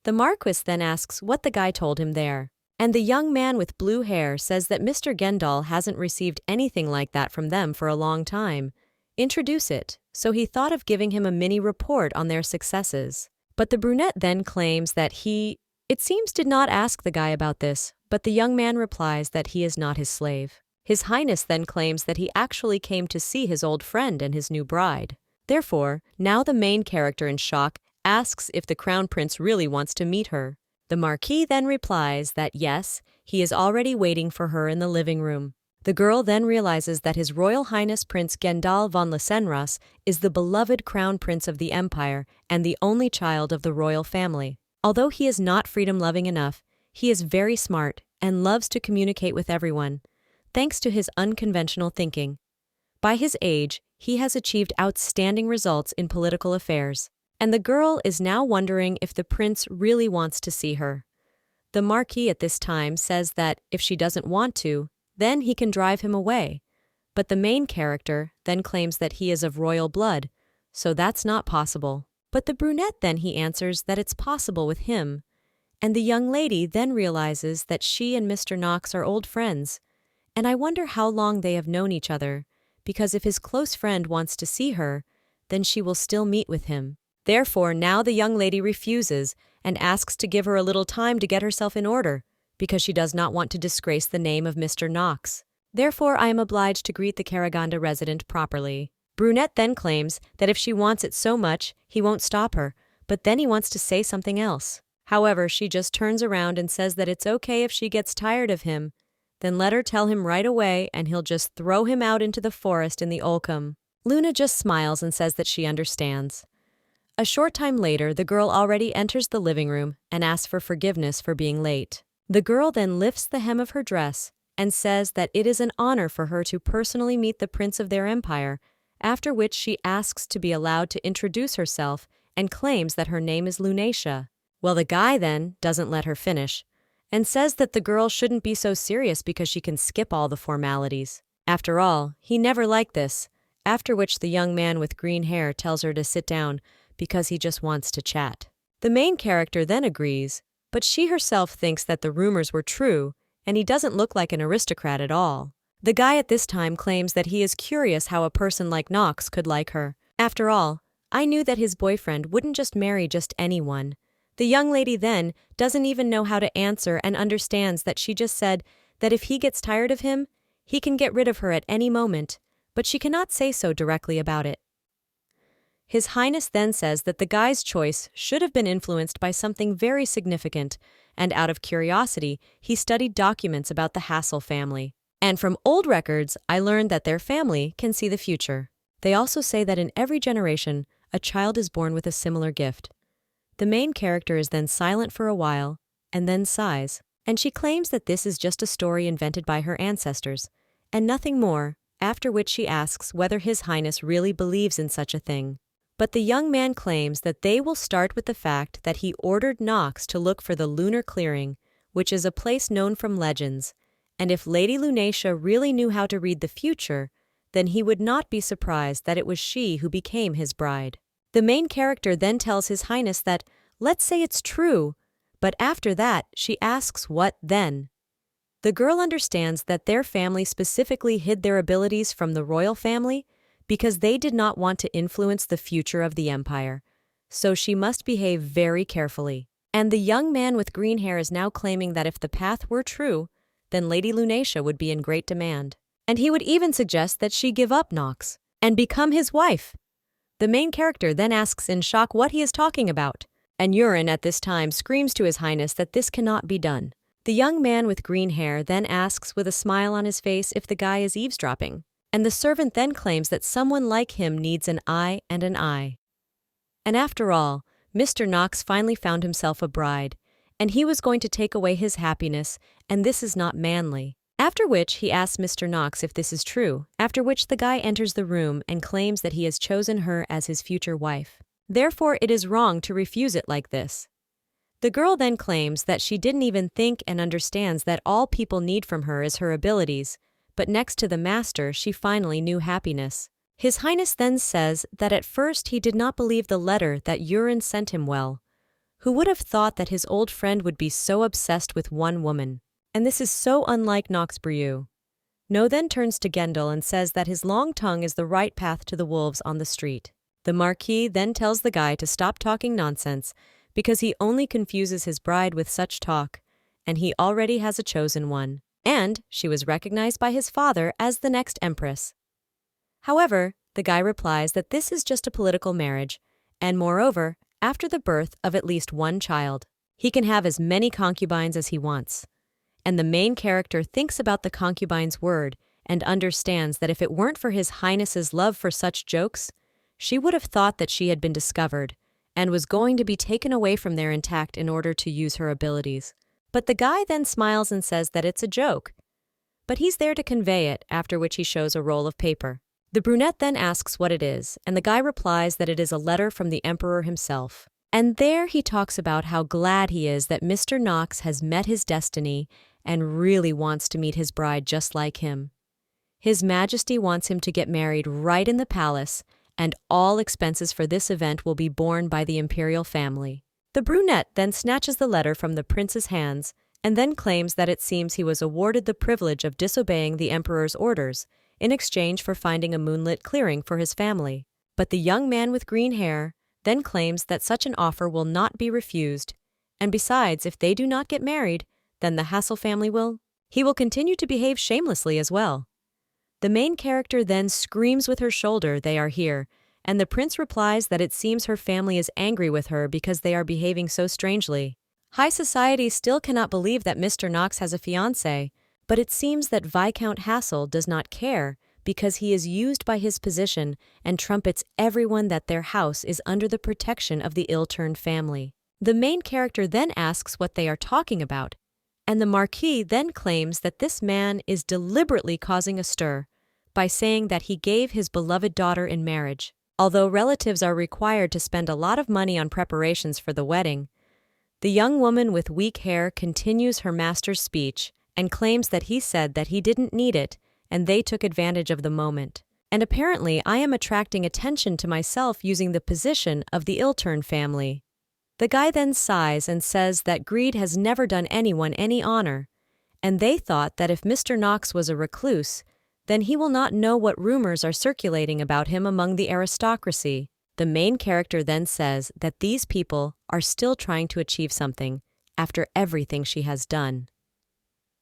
The Marquis then asks what the guy told him there, and the young man with blue hair says that Mr. Gendal hasn't received anything like that from them for a long time. Introduce it, so he thought of giving him a mini report on their successes. But the brunette then claims that he, it seems, did not ask the guy about this, but the young man replies that he is not his slave. His Highness then claims that he actually came to see his old friend and his new bride. Therefore, now the main character in shock asks if the Crown Prince really wants to meet her. The Marquis then replies that yes, he is already waiting for her in the living room. The girl then realizes that His Royal Highness Prince Gendal von Lesenras is the beloved Crown Prince of the Empire and the only child of the royal family. Although he is not freedom-loving enough, he is very smart and loves to communicate with everyone, thanks to his unconventional thinking. By his age, he has achieved outstanding results in political affairs. and the girl is now wondering if the prince really wants to see her. The Marquee at this time says that if she doesn't want to, then he can drive him away. But the main character then claims that he is of royal blood, so that's not possible. But the brunette then he answers that it's possible with him. And the young lady then realizes that she and Mr. Knox are old friends. And I wonder how long they have known each other, because if his close friend wants to see her, then she will still meet with him. Therefore, now the young lady refuses and asks to give her a little time to get herself in order, because she does not want to disgrace the name of Mr. Knox. Therefore, I am obliged to greet the Karaganda resident properly. Brunette then claims that if she wants it so much, he won't stop her, but then he wants to say something else. However, she just turns around and says that it's okay if she gets tired of him. Then let her tell him right away and he'll just throw him out into the forest in the Olcombe. Luna just smiles and says that she understands. A short time later, the girl already enters the living room and asks for forgiveness for being late. The girl then lifts the hem of her dress and says that it is an honor for her to personally meet the prince of their empire, after which she asks to be allowed to introduce herself and claims that her name is Lunacia. Well, the guy then doesn't let her finish and says that the girl shouldn't be so serious because she can skip all the formalities. After all, he never liked this, after which the young man with green hair tells her to sit down because he just wants to chat. The main character then agrees, but she herself thinks that the rumors were true and he doesn't look like an aristocrat at all. The guy at this time claims that he is curious how a person like Knox could like her. After all, I knew that his boyfriend wouldn't just marry just anyone. The young lady then doesn't even know how to answer and understands that she just said that if he gets tired of him, he can get rid of her at any moment, but she cannot say so directly about it. His Highness then says that the guy's choice should have been influenced by something very significant, and out of curiosity, he studied documents about the Hassel family. And from old records, I learned that their family can see the future. They also say that in every generation, a child is born with a similar gift. The main character is then silent for a while, and then sighs, and she claims that this is just a story invented by her ancestors, and nothing more, after which she asks whether His Highness really believes in such a thing. But the young man claims that they will start with the fact that he ordered Knox to look for the lunar clearing, which is a place known from legends, and if Lady Lunacia really knew how to read the future, then he would not be surprised that it was she who became his bride. The main character then tells His Highness that, let's say it's true, but after that, she asks what then. The girl understands that their family specifically hid their abilities from the royal family because they did not want to influence the future of the empire, so she must behave very carefully. And the young man with green hair is now claiming that if the path were true, then Lady Lunacia would be in great demand. And he would even suggest that she give up Knox and become his wife. The main character then asks in shock what he is talking about, and Urin at this time screams to His Highness that this cannot be done. The young man with green hair then asks with a smile on his face if the guy is eavesdropping, and the servant then claims that someone like him needs an eye and an eye. And after all, Mr. Knox finally found himself a bride, and he was going to take away his happiness, and this is not manly. After which he asks Mr. Knox if this is true, after which the guy enters the room and claims that he has chosen her as his future wife. Therefore, it is wrong to refuse it like this. The girl then claims that she didn't even think and understands that all people need from her is her abilities, but next to the master, she finally knew happiness. His Highness then says that at first he did not believe the letter that Urin sent him well. Who would have thought that his old friend would be so obsessed with one woman? And this is so unlike Knox Brew. No then turns to Gendel and says that his long tongue is the right path to the wolves on the street. The Marquis then tells the guy to stop talking nonsense because he only confuses his bride with such talk, and he already has a chosen one. And she was recognized by his father as the next Empress. However, the guy replies that this is just a political marriage, and moreover, after the birth of at least one child, he can have as many concubines as he wants. And the main character thinks about the concubine's word and understands that if it weren't for His Highness's love for such jokes, she would have thought that she had been discovered and was going to be taken away from there intact in order to use her abilities. But the guy then smiles and says that it's a joke, but he's there to convey it, after which he shows a roll of paper. The brunette then asks what it is, and the guy replies that it is a letter from the emperor himself. And there he talks about how glad he is that Mr. Knox has met his destiny and really wants to meet his bride just like him. His Majesty wants him to get married right in the palace, and all expenses for this event will be borne by the imperial family. The brunette then snatches the letter from the prince's hands and then claims that it seems he was awarded the privilege of disobeying the emperor's orders in exchange for finding a moonlit clearing for his family. But the young man with green hair then claims that such an offer will not be refused, and besides, if they do not get married, then the Hassel family will. He will continue to behave shamelessly as well. The main character then screams with her shoulder, "They are here," and the prince replies that it seems her family is angry with her because they are behaving so strangely. High society still cannot believe that Mr. Knox has a fiancée, but it seems that Viscount Hassel does not care because he is used by his position and trumpets everyone that their house is under the protection of the ill-turned family. The main character then asks what they are talking about, and the Marquee then claims that this man is deliberately causing a stir by saying that he gave his beloved daughter in marriage. Although relatives are required to spend a lot of money on preparations for the wedding, the young woman with weak hair continues her master's speech and claims that he said that he didn't need it and they took advantage of the moment. And apparently I am attracting attention to myself using the position of the Ilter family. The guy then sighs and says that greed has never done anyone any honor, and they thought that if Mr. Knox was a recluse, then he will not know what rumors are circulating about him among the aristocracy. The main character then says that these people are still trying to achieve something after everything she has done.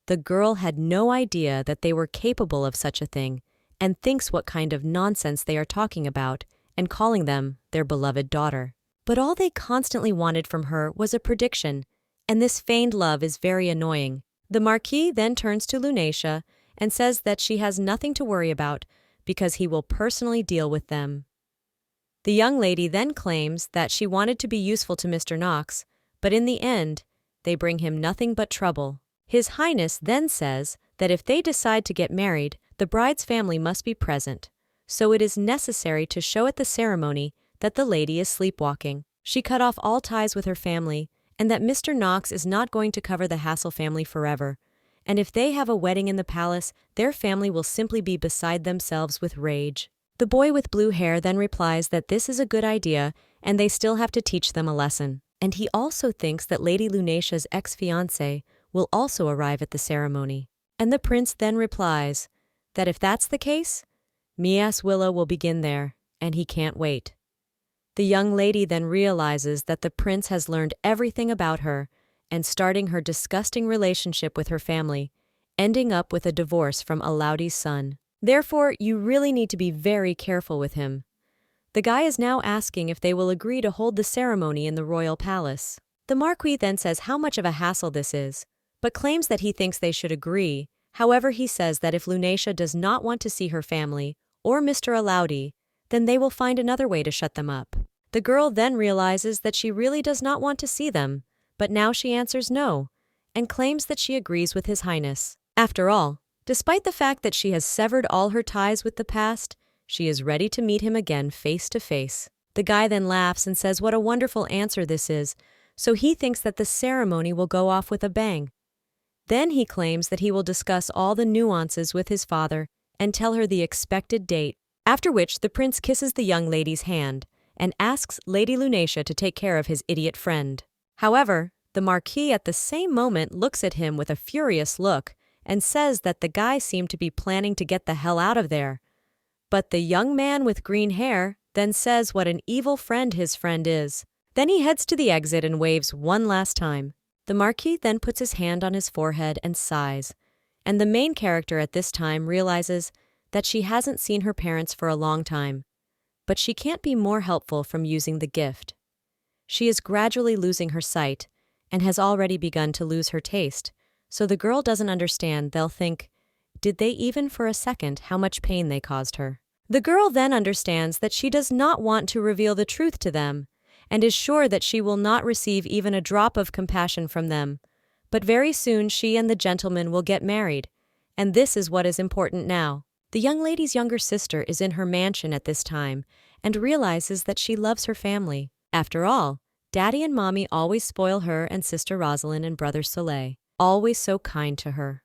The girl had no idea that they were capable of such a thing and thinks what kind of nonsense they are talking about and calling them their beloved daughter. But all they constantly wanted from her was a prediction, and this feigned love is very annoying. The Marquis then turns to Lunacia and says that she has nothing to worry about because he will personally deal with them. The young lady then claims that she wanted to be useful to Mr. Knox, but in the end, they bring him nothing but trouble. His Highness then says that if they decide to get married, the bride's family must be present, so it is necessary to show at the ceremony that the lady is sleepwalking. She cut off all ties with her family, and that Mr. Knox is not going to cover the Hassel family forever, and if they have a wedding in the palace, their family will simply be beside themselves with rage. The boy with blue hair then replies that this is a good idea and they still have to teach them a lesson. And he also thinks that Lady Lunacia's ex-fiancé will also arrive at the ceremony. And the prince then replies that if that's the case, Mias Willow will begin there, and he can't wait. The young lady then realizes that the prince has learned everything about her and starting her disgusting relationship with her family, ending up with a divorce from Alaudi's son. Therefore, you really need to be very careful with him. The guy is now asking if they will agree to hold the ceremony in the royal palace. The Marquis then says how much of a hassle this is, but claims that he thinks they should agree. However, he says that if Lunacia does not want to see her family or Mr. Alaudi, then they will find another way to shut them up. The girl then realizes that she really does not want to see them, but now she answers no, and claims that she agrees with His Highness. After all, despite the fact that she has severed all her ties with the past, she is ready to meet him again face to face. The guy then laughs and says what a wonderful answer this is, so he thinks that the ceremony will go off with a bang. Then he claims that he will discuss all the nuances with his father and tell her the expected date, after which the prince kisses the young lady's hand and asks Lady Lunacia to take care of his idiot friend. However, the Marquis at the same moment looks at him with a furious look and says that the guy seemed to be planning to get the hell out of there. But the young man with green hair then says what an evil friend his friend is. Then he heads to the exit and waves one last time. The Marquis then puts his hand on his forehead and sighs, and the main character at this time realizes that she hasn't seen her parents for a long time, but she can't be more helpful from using the gift. She is gradually losing her sight and has already begun to lose her taste, so the girl doesn't understand. They'll think, did they even for a second how much pain they caused her? The girl then understands that she does not want to reveal the truth to them, and is sure that she will not receive even a drop of compassion from them. But very soon she and the gentleman will get married, and this is what is important now. The young lady's younger sister is in her mansion at this time and realizes that she loves her family. After all, Daddy and Mommy always spoil her and sister Rosalyn and brother Soleil, always so kind to her.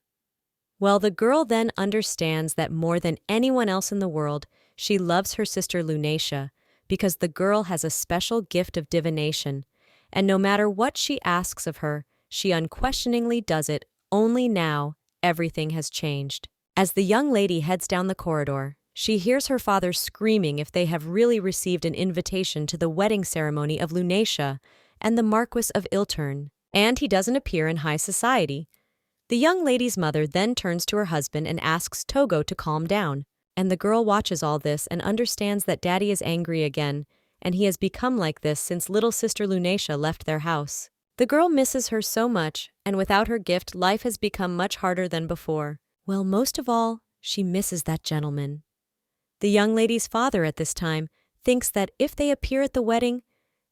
Well, the girl then understands that more than anyone else in the world, she loves her sister Lunacia because the girl has a special gift of divination, and no matter what she asks of her, she unquestioningly does it. Only now, everything has changed. As the young lady heads down the corridor, she hears her father screaming if they have really received an invitation to the wedding ceremony of Lunacia and the Marquis of Ilter, and he doesn't appear in high society. The young lady's mother then turns to her husband and asks Togo to calm down, and the girl watches all this and understands that Daddy is angry again, and he has become like this since little sister Lunacia left their house. The girl misses her so much, and without her gift, life has become much harder than before. Well, most of all, she misses that gentleman. The young lady's father at this time thinks that if they appear at the wedding,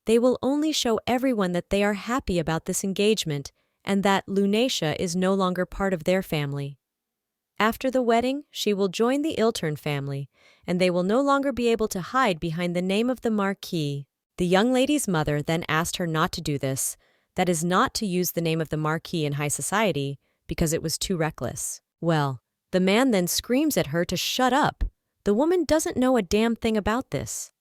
they will only show everyone that they are happy about this engagement and that Lunacia is no longer part of their family. After the wedding, she will join the Ilter family, and they will no longer be able to hide behind the name of the Marquee. The young lady's mother then asked her not to do this, that is, not to use the name of the Marquee in high society, because it was too reckless. Well, the man then screams at her to shut up. The woman doesn't know a damn thing about this.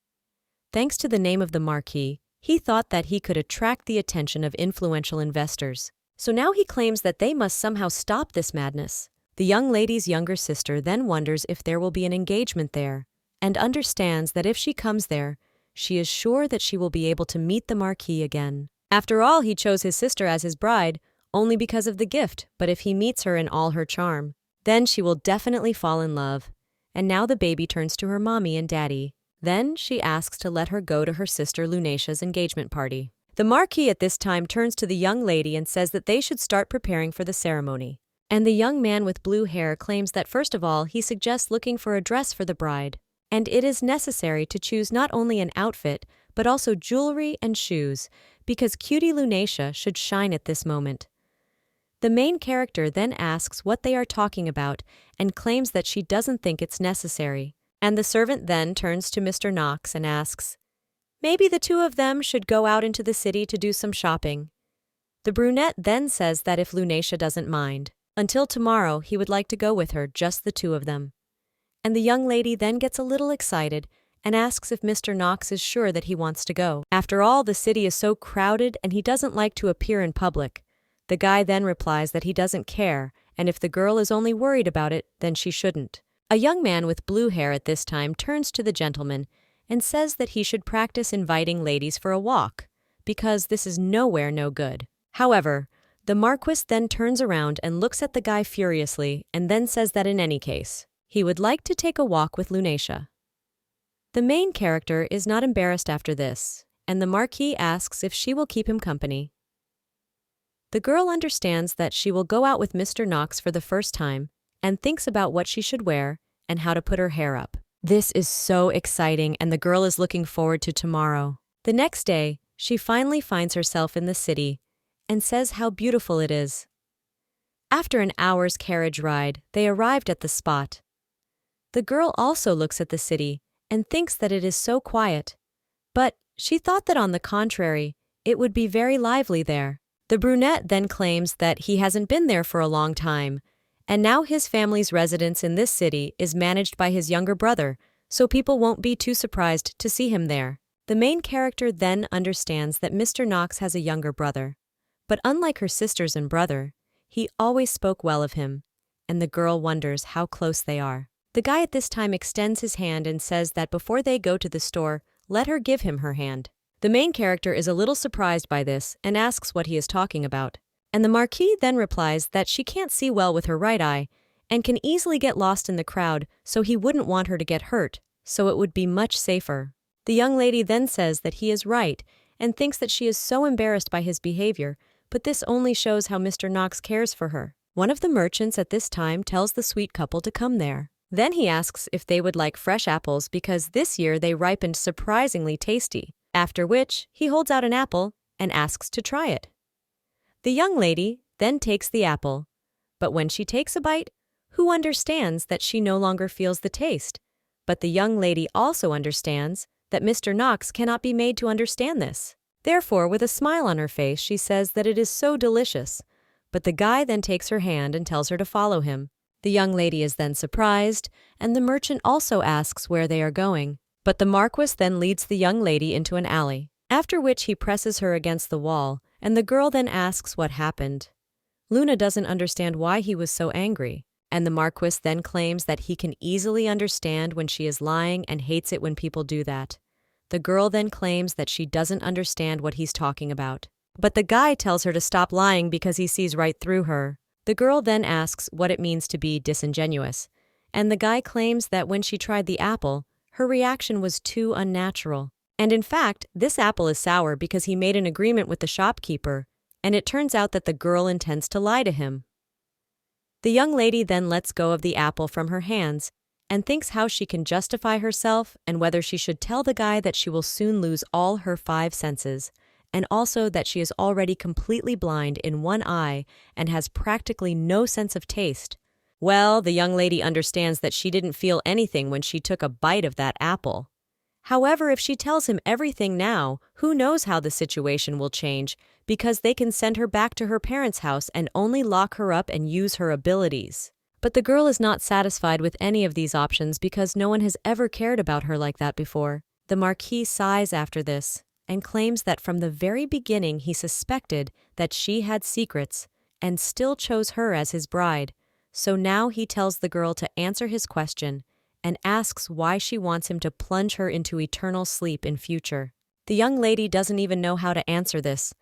Thanks to the name of the Marquee, he thought that he could attract the attention of influential investors. So now he claims that they must somehow stop this madness. The young lady's younger sister then wonders if there will be an engagement there, and understands that if she comes there, she is sure that she will be able to meet the Marquis again. After all, he chose his sister as his bride, only because of the gift, but if he meets her in all her charm, then she will definitely fall in love. And now the baby turns to her mommy and daddy. Then she asks to let her go to her sister Lunacia's engagement party. The Marquis at this time turns to the young lady and says that they should start preparing for the ceremony. And the young man with blue hair claims that first of all, he suggests looking for a dress for the bride. And it is necessary to choose not only an outfit, but also jewelry and shoes, because cutie Lunacia should shine at this moment. The main character then asks what they are talking about and claims that she doesn't think it's necessary. And the servant then turns to Mr. Knox and asks, maybe the two of them should go out into the city to do some shopping. The brunette then says that if Lunacia doesn't mind, until tomorrow he would like to go with her, just the two of them. And the young lady then gets a little excited and asks if Mr. Knox is sure that he wants to go. After all, the city is so crowded and he doesn't like to appear in public. The guy then replies that he doesn't care, and if the girl is only worried about it, then she shouldn't. A young man with blue hair at this time turns to the gentleman and says that he should practice inviting ladies for a walk, because this is nowhere no good. However, the Marquis then turns around and looks at the guy furiously and then says that in any case, he would like to take a walk with Lunacia. The main character is not embarrassed after this, and the Marquis asks if she will keep him company. The girl understands that she will go out with Mr. Knox for the first time and thinks about what she should wear and how to put her hair up. This is so exciting, and the girl is looking forward to tomorrow. The next day, she finally finds herself in the city and says how beautiful it is. After an hour's carriage ride, they arrived at the spot. The girl also looks at the city and thinks that it is so quiet, but she thought that on the contrary, it would be very lively there. The brunette then claims that he hasn't been there for a long time, and now his family's residence in this city is managed by his younger brother, so people won't be too surprised to see him there. The main character then understands that Mr. Knox has a younger brother, but unlike her sisters and brother, he always spoke well of him, and the girl wonders how close they are. The guy at this time extends his hand and says that before they go to the store, let her give him her hand. The main character is a little surprised by this and asks what he is talking about. And the Marquis then replies that she can't see well with her right eye and can easily get lost in the crowd, so he wouldn't want her to get hurt, so it would be much safer. The young lady then says that he is right and thinks that she is so embarrassed by his behavior, but this only shows how Mr. Knox cares for her. One of the merchants at this time tells the sweet couple to come there. Then he asks if they would like fresh apples because this year they ripened surprisingly tasty, after which he holds out an apple and asks to try it. The young lady then takes the apple, but when she takes a bite, who understands that she no longer feels the taste. But the young lady also understands that Mr. Knox cannot be made to understand this. Therefore, with a smile on her face, she says that it is so delicious. But the guy then takes her hand and tells her to follow him. The young lady is then surprised, and the merchant also asks where they are going. But the Marquis then leads the young lady into an alley, after which he presses her against the wall, and the girl then asks what happened. Luna doesn't understand why he was so angry, and the Marquis then claims that he can easily understand when she is lying and hates it when people do that. The girl then claims that she doesn't understand what he's talking about. But the guy tells her to stop lying because he sees right through her. The girl then asks what it means to be disingenuous, and the guy claims that when she tried the apple, her reaction was too unnatural. And in fact, this apple is sour because he made an agreement with the shopkeeper, and it turns out that the girl intends to lie to him. The young lady then lets go of the apple from her hands and thinks how she can justify herself and whether she should tell the guy that she will soon lose all her 5 senses, and also that she is already completely blind in one eye and has practically no sense of taste. Well, the young lady understands that she didn't feel anything when she took a bite of that apple. However, if she tells him everything now, who knows how the situation will change, because they can send her back to her parents' house and only lock her up and use her abilities. But the girl is not satisfied with any of these options because no one has ever cared about her like that before. The Marquis sighs after this and claims that from the very beginning he suspected that she had secrets and still chose her as his bride. So now he tells the girl to answer his question and asks why she wants him to plunge her into eternal sleep in future. The young lady doesn't even know how to answer this.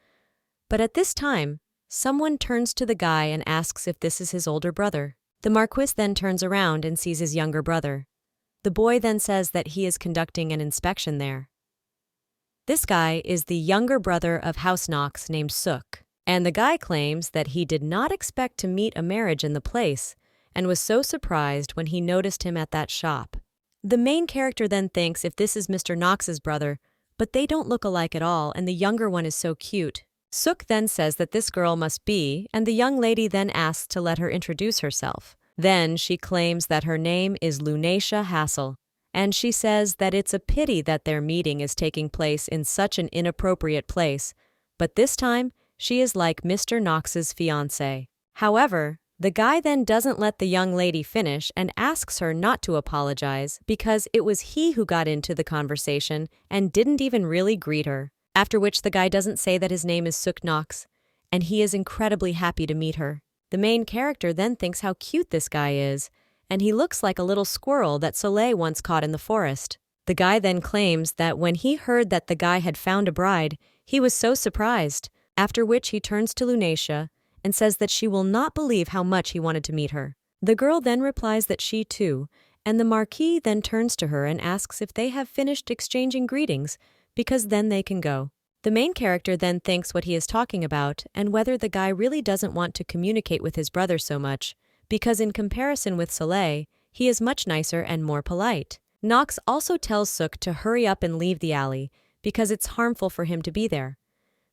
But at this time, someone turns to the guy and asks if this is his older brother. The Marquis then turns around and sees his younger brother. The boy then says that he is conducting an inspection there. This guy is the younger brother of House Knox named Sook, and the guy claims that he did not expect to meet a marriage in the place and was so surprised when he noticed him at that shop. The main character then thinks if this is Mr. Knox's brother, but they don't look alike at all, and the younger one is so cute. Sook then says that this girl must be, and the young lady then asks to let her introduce herself. Then she claims that her name is Luna Hassel, and she says that it's a pity that their meeting is taking place in such an inappropriate place, but this time she is like Mr. Knox's fiancé. However, the guy then doesn't let the young lady finish and asks her not to apologize because it was he who got into the conversation and didn't even really greet her. After which the guy doesn't say that his name is Sook Knox, and he is incredibly happy to meet her. The main character then thinks how cute this guy is, and he looks like a little squirrel that Soleil once caught in the forest. The guy then claims that when he heard that the guy had found a bride, he was so surprised, after which he turns to Lunacia and says that she will not believe how much he wanted to meet her. The girl then replies that she too, and the Marquis then turns to her and asks if they have finished exchanging greetings, because then they can go. The main character then thinks what he is talking about and whether the guy really doesn't want to communicate with his brother so much, because in comparison with Soleil, he is much nicer and more polite. Knox also tells Sook to hurry up and leave the alley, because it's harmful for him to be there.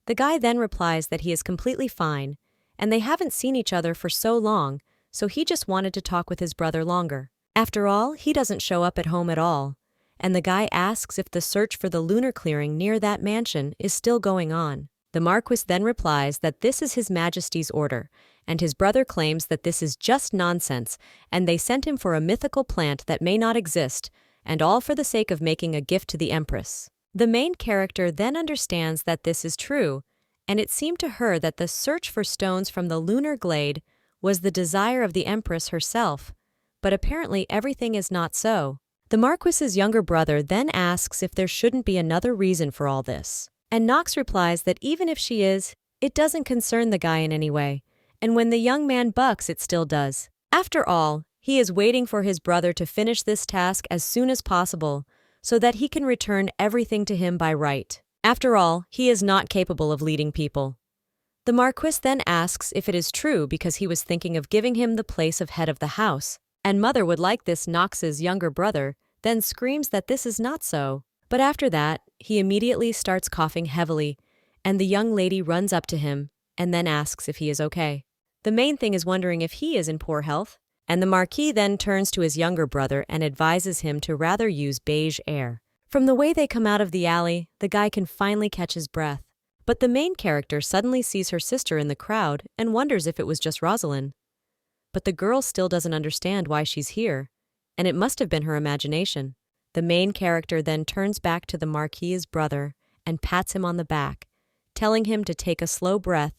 The guy then replies that he is completely fine, and they haven't seen each other for so long, so he just wanted to talk with his brother longer. After all, he doesn't show up at home at all, and the guy asks if the search for the lunar clearing near that mansion is still going on. The Marquis then replies that this is His Majesty's order, and his brother claims that this is just nonsense, and they sent him for a mythical plant that may not exist, and all for the sake of making a gift to the Empress. The main character then understands that this is true, and it seemed to her that the search for stones from the lunar glade was the desire of the Empress herself, but apparently everything is not so. The Marquis's younger brother then asks if there shouldn't be another reason for all this. And Knox replies that even if she is, it doesn't concern the guy in any way, and when the young man bucks, it still does. After all, he is waiting for his brother to finish this task as soon as possible, so that he can return everything to him by right. After all, he is not capable of leading people. The Marquis then asks if it is true because he was thinking of giving him the place of head of the house, and Mother would like this. Knox's younger brother then screams that this is not so. But after that, he immediately starts coughing heavily, and the young lady runs up to him and then asks if he is okay. The main thing is wondering if he is in poor health, And the Marquee then turns to his younger brother and advises him to rather use beige air. From the way they come out of the alley, the guy can finally catch his breath. But the main character suddenly sees her sister in the crowd and wonders if it was just Rosalyn. But the girl still doesn't understand why she's here, and it must have been her imagination. The main character then turns back to the Marquee's brother and pats him on the back, telling him to take a slow breath.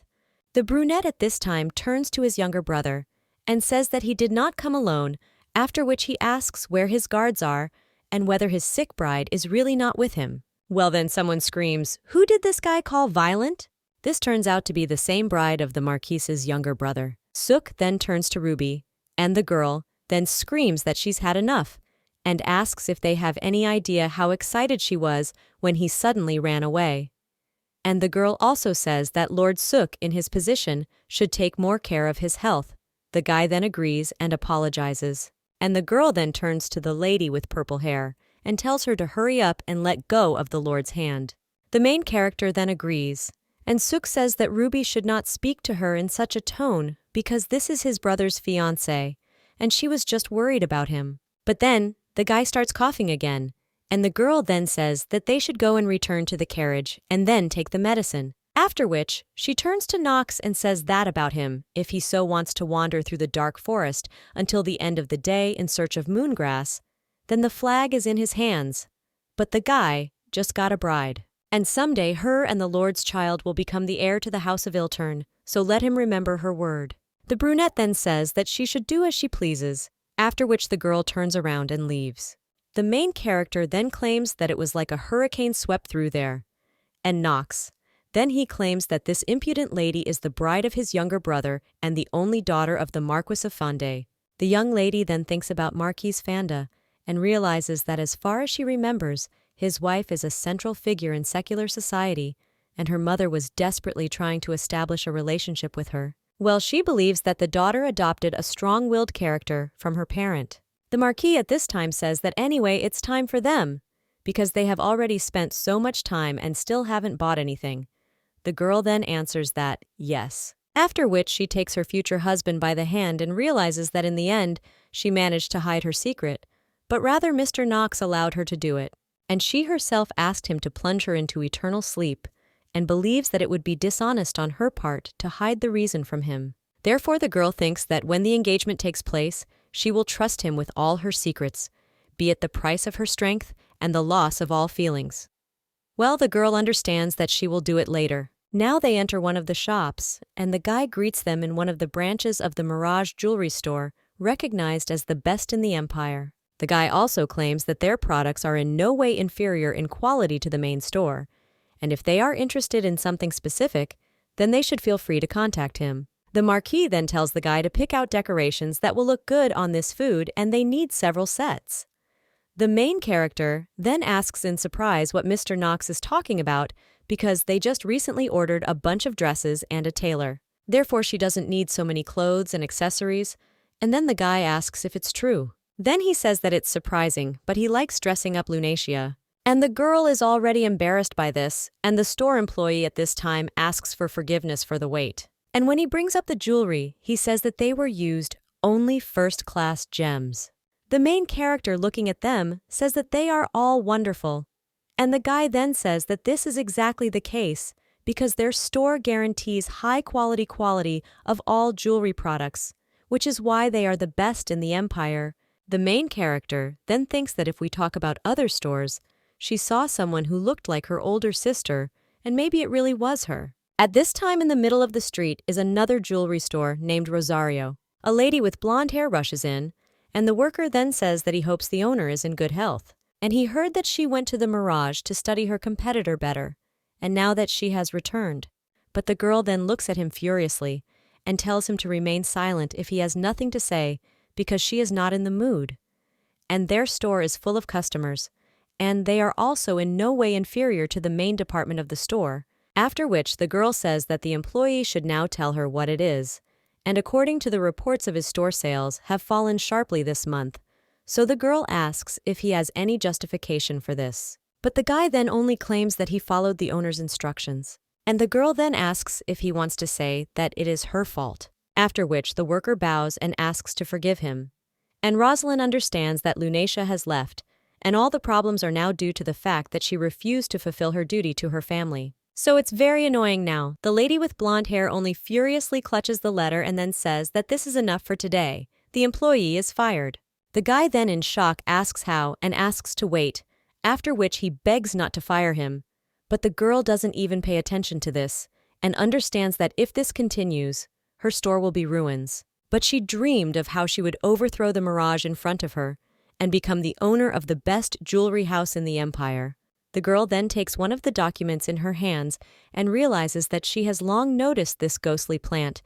The brunette at this time turns to his younger brother and says that he did not come alone, after which he asks where his guards are and whether his sick bride is really not with him. Well, then someone screams, "Who did this guy call violent?" This turns out to be the same bride of the Marquise's younger brother. Sook then turns to Ruby, and the girl then screams that she's had enough and asks if they have any idea how excited she was when he suddenly ran away. And the girl also says that Lord Sook in his position should take more care of his health. The guy then agrees and apologizes. And the girl then turns to the lady with purple hair and tells her to hurry up and let go of the Lord's hand. The main character then agrees, and Sook says that Ruby should not speak to her in such a tone because this is his brother's fiancée, and she was just worried about him. But then, the guy starts coughing again, and the girl then says that they should go and return to the carriage and then take the medicine. After which, she turns to Knox and says that about him, if he so wants to wander through the dark forest until the end of the day in search of moongrass, then the flag is in his hands. But the guy just got a bride. And someday her and the Lord's child will become the heir to the house of Iltern, so let him remember her word. The brunette then says that she should do as she pleases, after which the girl turns around and leaves. The main character then claims that it was like a hurricane swept through there. And Knox. Then he claims that this impudent lady is the bride of his younger brother and the only daughter of the Marquis of Fande. The young lady then thinks about Marquis Fanda and realizes that as far as she remembers, his wife is a central figure in secular society, and her mother was desperately trying to establish a relationship with her. Well, she believes that the daughter adopted a strong-willed character from her parent. The Marquis at this time says that anyway it's time for them, because they have already spent so much time and still haven't bought anything. The girl then answers that, yes. After which she takes her future husband by the hand and realizes that in the end, she managed to hide her secret, but rather Mr. Knox allowed her to do it, and she herself asked him to plunge her into eternal sleep, and believes that it would be dishonest on her part to hide the reason from him. Therefore the girl thinks that when the engagement takes place, she will trust him with all her secrets, be it the price of her strength and the loss of all feelings. Well, the girl understands that she will do it later. Now they enter one of the shops, and the guy greets them in one of the branches of the Mirage jewelry store, recognized as the best in the empire. The guy also claims that their products are in no way inferior in quality to the main store, and if they are interested in something specific, then they should feel free to contact him. The Marquis then tells the guy to pick out decorations that will look good on this food, and they need several sets. The main character then asks in surprise what Mr. Knox is talking about because they just recently ordered a bunch of dresses and a tailor. Therefore, she doesn't need so many clothes and accessories, and then the guy asks if it's true. Then he says that it's surprising, but he likes dressing up Lunacia. And the girl is already embarrassed by this, and the store employee at this time asks for forgiveness for the wait. And when he brings up the jewelry, he says that they were used only first-class gems. The main character looking at them says that they are all wonderful. And the guy then says that this is exactly the case because their store guarantees high quality of all jewelry products, which is why they are the best in the empire. The main character then thinks that if we talk about other stores, she saw someone who looked like her older sister, and maybe it really was her. At this time in the middle of the street is another jewelry store named Rosario. A lady with blonde hair rushes in, and the worker then says that he hopes the owner is in good health. And he heard that she went to the Mirage to study her competitor better, and now that she has returned. But the girl then looks at him furiously and tells him to remain silent if he has nothing to say because she is not in the mood. And their store is full of customers, and they are also in no way inferior to the main department of the store, after which the girl says that the employee should now tell her what it is, and according to the reports of his store sales have fallen sharply this month, so the girl asks if he has any justification for this. But the guy then only claims that he followed the owner's instructions, and the girl then asks if he wants to say that it is her fault. after which the worker bows and asks to forgive him. And Rosalyn understands that Lunacia has left, and all the problems are now due to the fact that she refused to fulfill her duty to her family. So it's very annoying now. The lady with blonde hair only furiously clutches the letter and then says that this is enough for today. The employee is fired. The guy then in shock asks how and asks to wait, after which he begs not to fire him. But the girl doesn't even pay attention to this and understands that if this continues, her store will be ruins. But she dreamed of how she would overthrow the mirage in front of her and become the owner of the best jewelry house in the empire. The girl then takes one of the documents in her hands and realizes that she has long noticed this ghostly plant,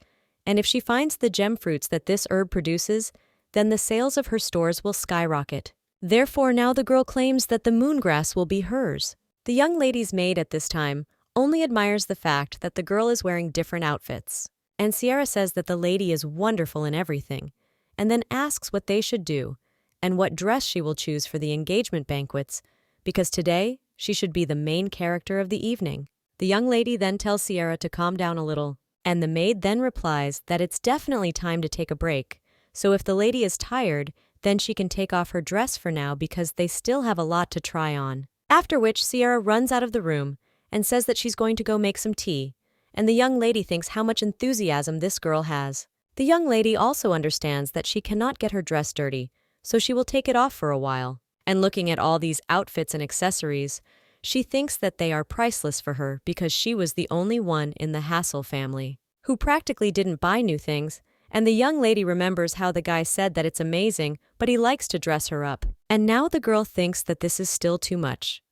and if she finds the gem fruits that this herb produces, then the sales of her stores will skyrocket. Therefore, now the girl claims that the moongrass will be hers. The young lady's maid at this time only admires the fact that the girl is wearing different outfits, and Sierra says that the lady is wonderful in everything, and then asks what they should do and what dress she will choose for the engagement banquets, because today she should be the main character of the evening. The young lady then tells Sierra to calm down a little, and the maid then replies that it's definitely time to take a break, so if the lady is tired, then she can take off her dress for now because they still have a lot to try on. After which Sierra runs out of the room and says that she's going to go make some tea, and the young lady thinks how much enthusiasm this girl has. The young lady also understands that she cannot get her dress dirty, so she will take it off for a while. And looking at all these outfits and accessories, she thinks that they are priceless for her because she was the only one in the Hassel family who practically didn't buy new things, and the young lady remembers how the guy said that it's amazing, but he likes to dress her up. And now the girl thinks that this is still too much.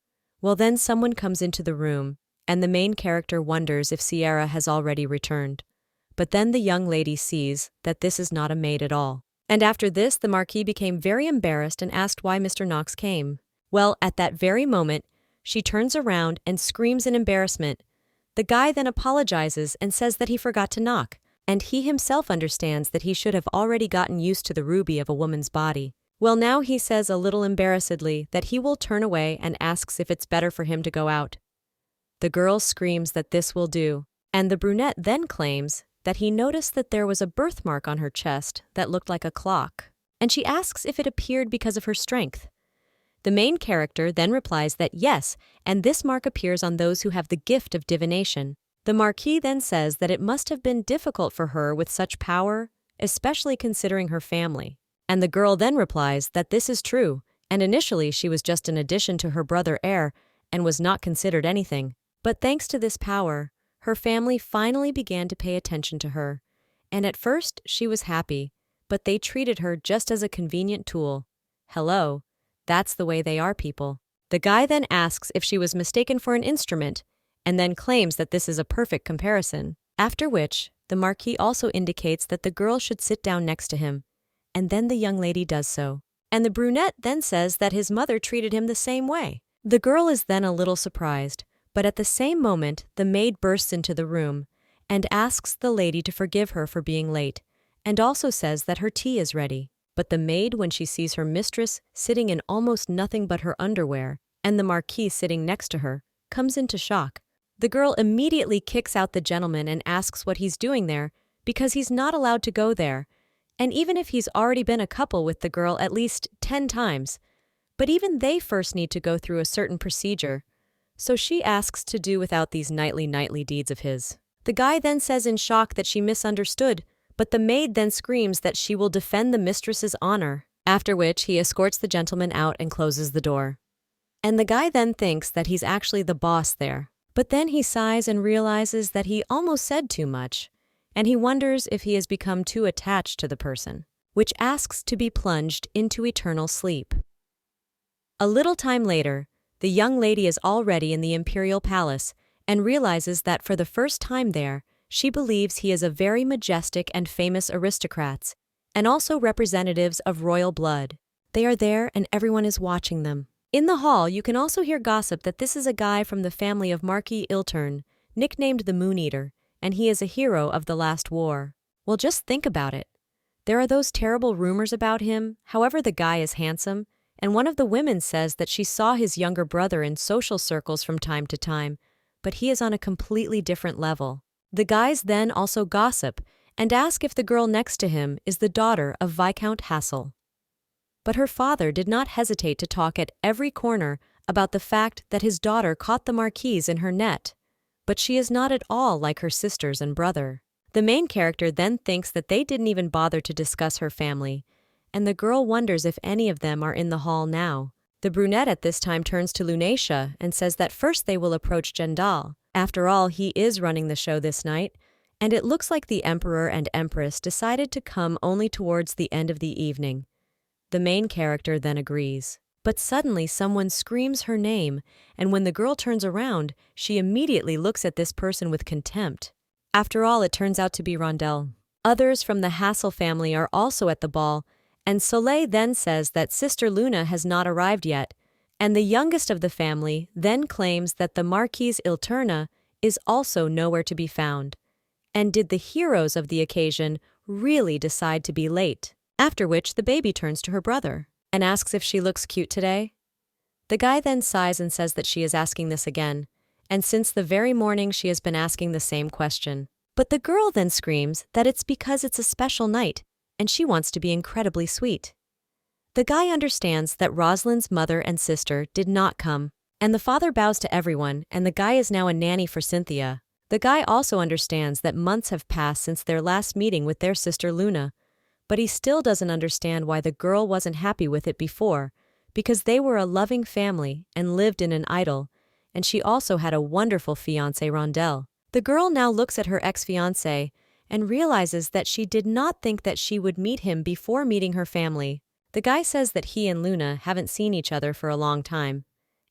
Well, then someone comes into the room, and the main character wonders if Sierra has already returned. But then the young lady sees that this is not a maid at all. And after this, the Marquee became very embarrassed and asked why Mr. Knox came. Well, at that very moment, she turns around and screams in embarrassment. The guy then apologizes and says that he forgot to knock, and he himself understands that he should have already gotten used to the ruby of a woman's body. Well, now he says a little embarrassedly that he will turn away and asks if it's better for him to go out. The girl screams that this will do, and the brunette then claims that he noticed that there was a birthmark on her chest that looked like a clock, and she asks if it appeared because of her strength. The main character then replies that yes, and this mark appears on those who have the gift of divination. The Marquis then says that it must have been difficult for her with such power, especially considering her family. And the girl then replies that this is true, and initially she was just an addition to her brother heir and was not considered anything. But thanks to this power, her family finally began to pay attention to her, and at first she was happy, but they treated her just as a convenient tool. Hello, that's the way they are, people. The guy then asks if she was mistaken for an instrument, and then claims that this is a perfect comparison, after which the Marquis also indicates that the girl should sit down next to him, and then the young lady does so. And the brunette then says that his mother treated him the same way. The girl is then a little surprised, but at the same moment, the maid bursts into the room and asks the lady to forgive her for being late, and also says that her tea is ready. But the maid, when she sees her mistress sitting in almost nothing but her underwear, and the Marquis sitting next to her, comes into shock. The girl immediately kicks out the gentleman and asks what he's doing there, because he's not allowed to go there, and even if he's already been a couple with the girl at least 10 times, but even they first need to go through a certain procedure. So she asks to do without these nightly deeds of his. The guy then says in shock that she misunderstood, but the maid then screams that she will defend the mistress's honor, after which he escorts the gentleman out and closes the door. And the guy then thinks that he's actually the boss there, but then he sighs and realizes that he almost said too much, and he wonders if he has become too attached to the person, which asks to be plunged into eternal sleep. A little time later, the young lady is already in the imperial palace and realizes that for the first time there, she believes he is a very majestic and famous aristocrats, and also representatives of royal blood. They are there and everyone is watching them. In the hall, you can also hear gossip that this is a guy from the family of Marquee Ilter, nicknamed the Moon Eater, and he is a hero of the last war. Well, just think about it. There are those terrible rumors about him, however the guy is handsome, and one of the women says that she saw his younger brother in social circles from time to time, but he is on a completely different level. The guys then also gossip and asks if the girl next to him is the daughter of Viscount Hassel. But her father did not hesitate to talk at every corner about the fact that his daughter caught the Marquise in her net, but she is not at all like her sisters and brother. The main character then thinks that they didn't even bother to discuss her family, and the girl wonders if any of them are in the hall now. The brunette at this time turns to Lunacia and says that first they will approach Rondell. After all, he is running the show this night, and it looks like the Emperor and Empress decided to come only towards the end of the evening. The main character then agrees. But suddenly someone screams her name, and when the girl turns around, she immediately looks at this person with contempt. After all, it turns out to be Rondell. Others from the Hassel family are also at the ball, and Soleil then says that Sister Luna has not arrived yet, and the youngest of the family then claims that the Marquise Ilter is also nowhere to be found. And did the heroes of the occasion really decide to be late? After which the baby turns to her brother and asks if she looks cute today. The guy then sighs and says that she is asking this again, and since the very morning she has been asking the same question. But the girl then screams that it's because it's a special night, and she wants to be incredibly sweet. The guy understands that Rosalyn's mother and sister did not come, and the father bows to everyone, and the guy is now a nanny for Cynthia. The guy also understands that months have passed since their last meeting with their sister Luna, but he still doesn't understand why the girl wasn't happy with it before, because they were a loving family and lived in an idyll, and she also had a wonderful fiancé Rondell. The girl now looks at her ex-fiancé and realizes that she did not think that she would meet him before meeting her family. The guy says that he and Luna haven't seen each other for a long time,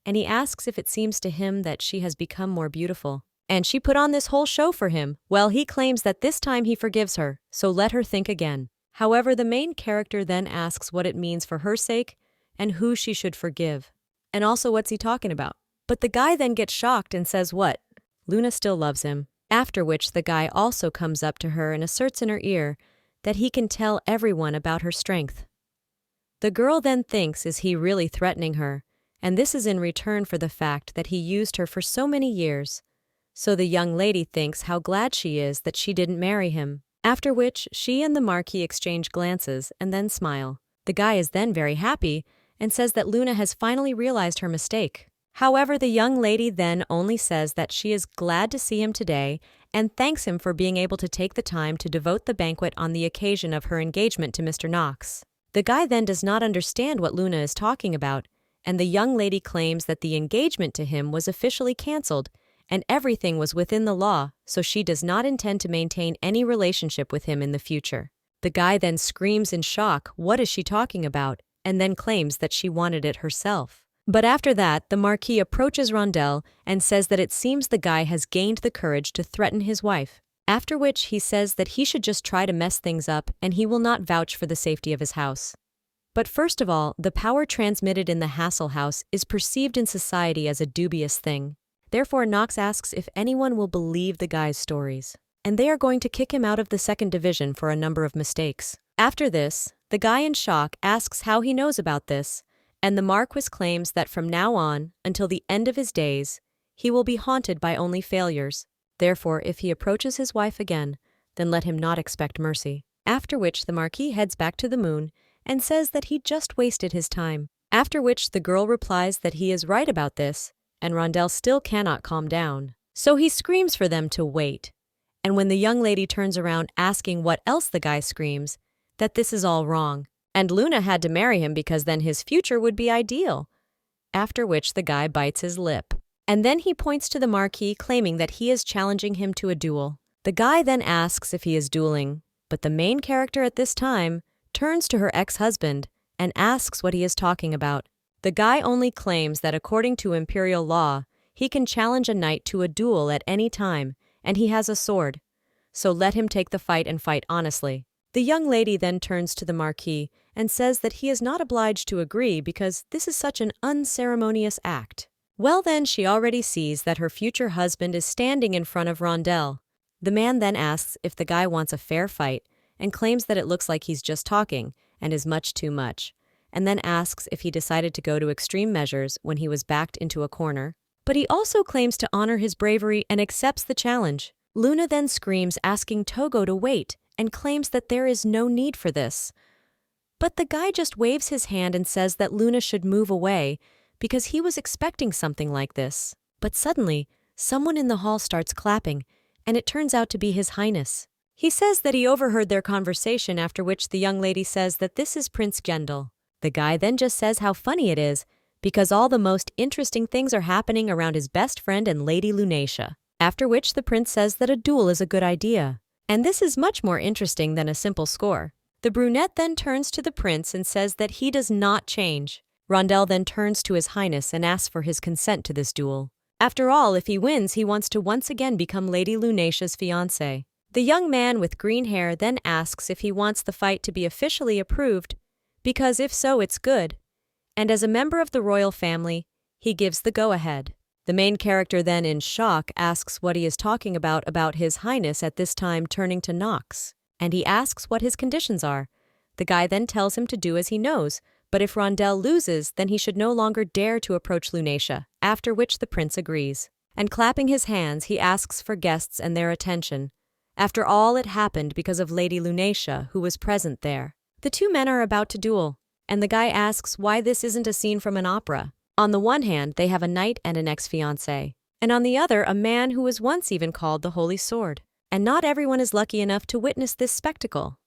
and he asks if it seems to him that she has become more beautiful. And she put on this whole show for him. Well, he claims that this time he forgives her, so let her think again. However, the main character then asks what it means for her sake and who she should forgive. And also, what's he talking about? But the guy then gets shocked and says what? Luna still loves him. After which the guy also comes up to her and asserts in her ear that he can tell everyone about her strength. The girl then thinks, is he really threatening her? And this is in return for the fact that he used her for so many years. So the young lady thinks how glad she is that she didn't marry him. After which, she and the Marquis exchange glances and then smile. The guy is then very happy and says that Luna has finally realized her mistake. However, the young lady then only says that she is glad to see him today and thanks him for being able to take the time to devote the banquet on the occasion of her engagement to Mr. Knox. The guy then does not understand what Luna is talking about, and the young lady claims that the engagement to him was officially cancelled and everything was within the law, so she does not intend to maintain any relationship with him in the future. The guy then screams in shock, what is she talking about, and then claims that she wanted it herself. But after that, the Marquis approaches Rondell and says that it seems the guy has gained the courage to threaten his wife, after which he says that he should just try to mess things up and he will not vouch for the safety of his house. But first of all, the power transmitted in the Hassel house is perceived in society as a dubious thing. Therefore, Knox asks if anyone will believe the guy's stories, and they are going to kick him out of the second division for a number of mistakes. After this, the guy in shock asks how he knows about this, and the Marquis claims that from now on, until the end of his days, he will be haunted by only failures. Therefore, if he approaches his wife again, then let him not expect mercy. After which the Marquis heads back to the moon and says that he just wasted his time. After which the girl replies that he is right about this, and Rondell still cannot calm down. So he screams for them to wait. And when the young lady turns around asking what else the guy screams, that this is all wrong, and Luna had to marry him because then his future would be ideal. After which the guy bites his lip. And then he points to the Marquis claiming that he is challenging him to a duel. The guy then asks if he is dueling, but the main character at this time turns to her ex-husband and asks what he is talking about. The guy only claims that according to imperial law, he can challenge a knight to a duel at any time, and he has a sword. So let him take the fight and fight honestly. The young lady then turns to the Marquis and says that he is not obliged to agree because this is such an unceremonious act. Well then, she already sees that her future husband is standing in front of Rondell. The man then asks if the guy wants a fair fight and claims that it looks like he's just talking and is much too much, and then asks if he decided to go to extreme measures when he was backed into a corner. But he also claims to honor his bravery and accepts the challenge. Luna then screams asking Togo to wait and claims that there is no need for this. But the guy just waves his hand and says that Luna should move away because he was expecting something like this. But suddenly, someone in the hall starts clapping, and it turns out to be His Highness. He says that he overheard their conversation, after which the young lady says that this is Prince Gendel. The guy then just says how funny it is, because all the most interesting things are happening around his best friend and Lady Lunatia. After which the prince says that a duel is a good idea. And this is much more interesting than a simple score. The brunette then turns to the prince and says that he does not change. Rondell then turns to His Highness and asks for his consent to this duel. After all, if he wins, he wants to once again become Lady Lunatia's fiancé. The young man with green hair then asks if he wants the fight to be officially approved, because if so, it's good. And as a member of the royal family, he gives the go-ahead. The main character then, in shock, asks what he is talking about His Highness, at this time turning to Knox. And he asks what his conditions are. The guy then tells him to do as he knows, but if Rondell loses, then he should no longer dare to approach Lunatia, after which the prince agrees. And clapping his hands, he asks for guests and their attention. After all, it happened because of Lady Lunatia, who was present there. The two men are about to duel, and the guy asks why this isn't a scene from an opera. On the one hand, they have a knight and an ex-fiancé, and on the other, a man who was once even called the Holy Sword. And not everyone is lucky enough to witness this spectacle.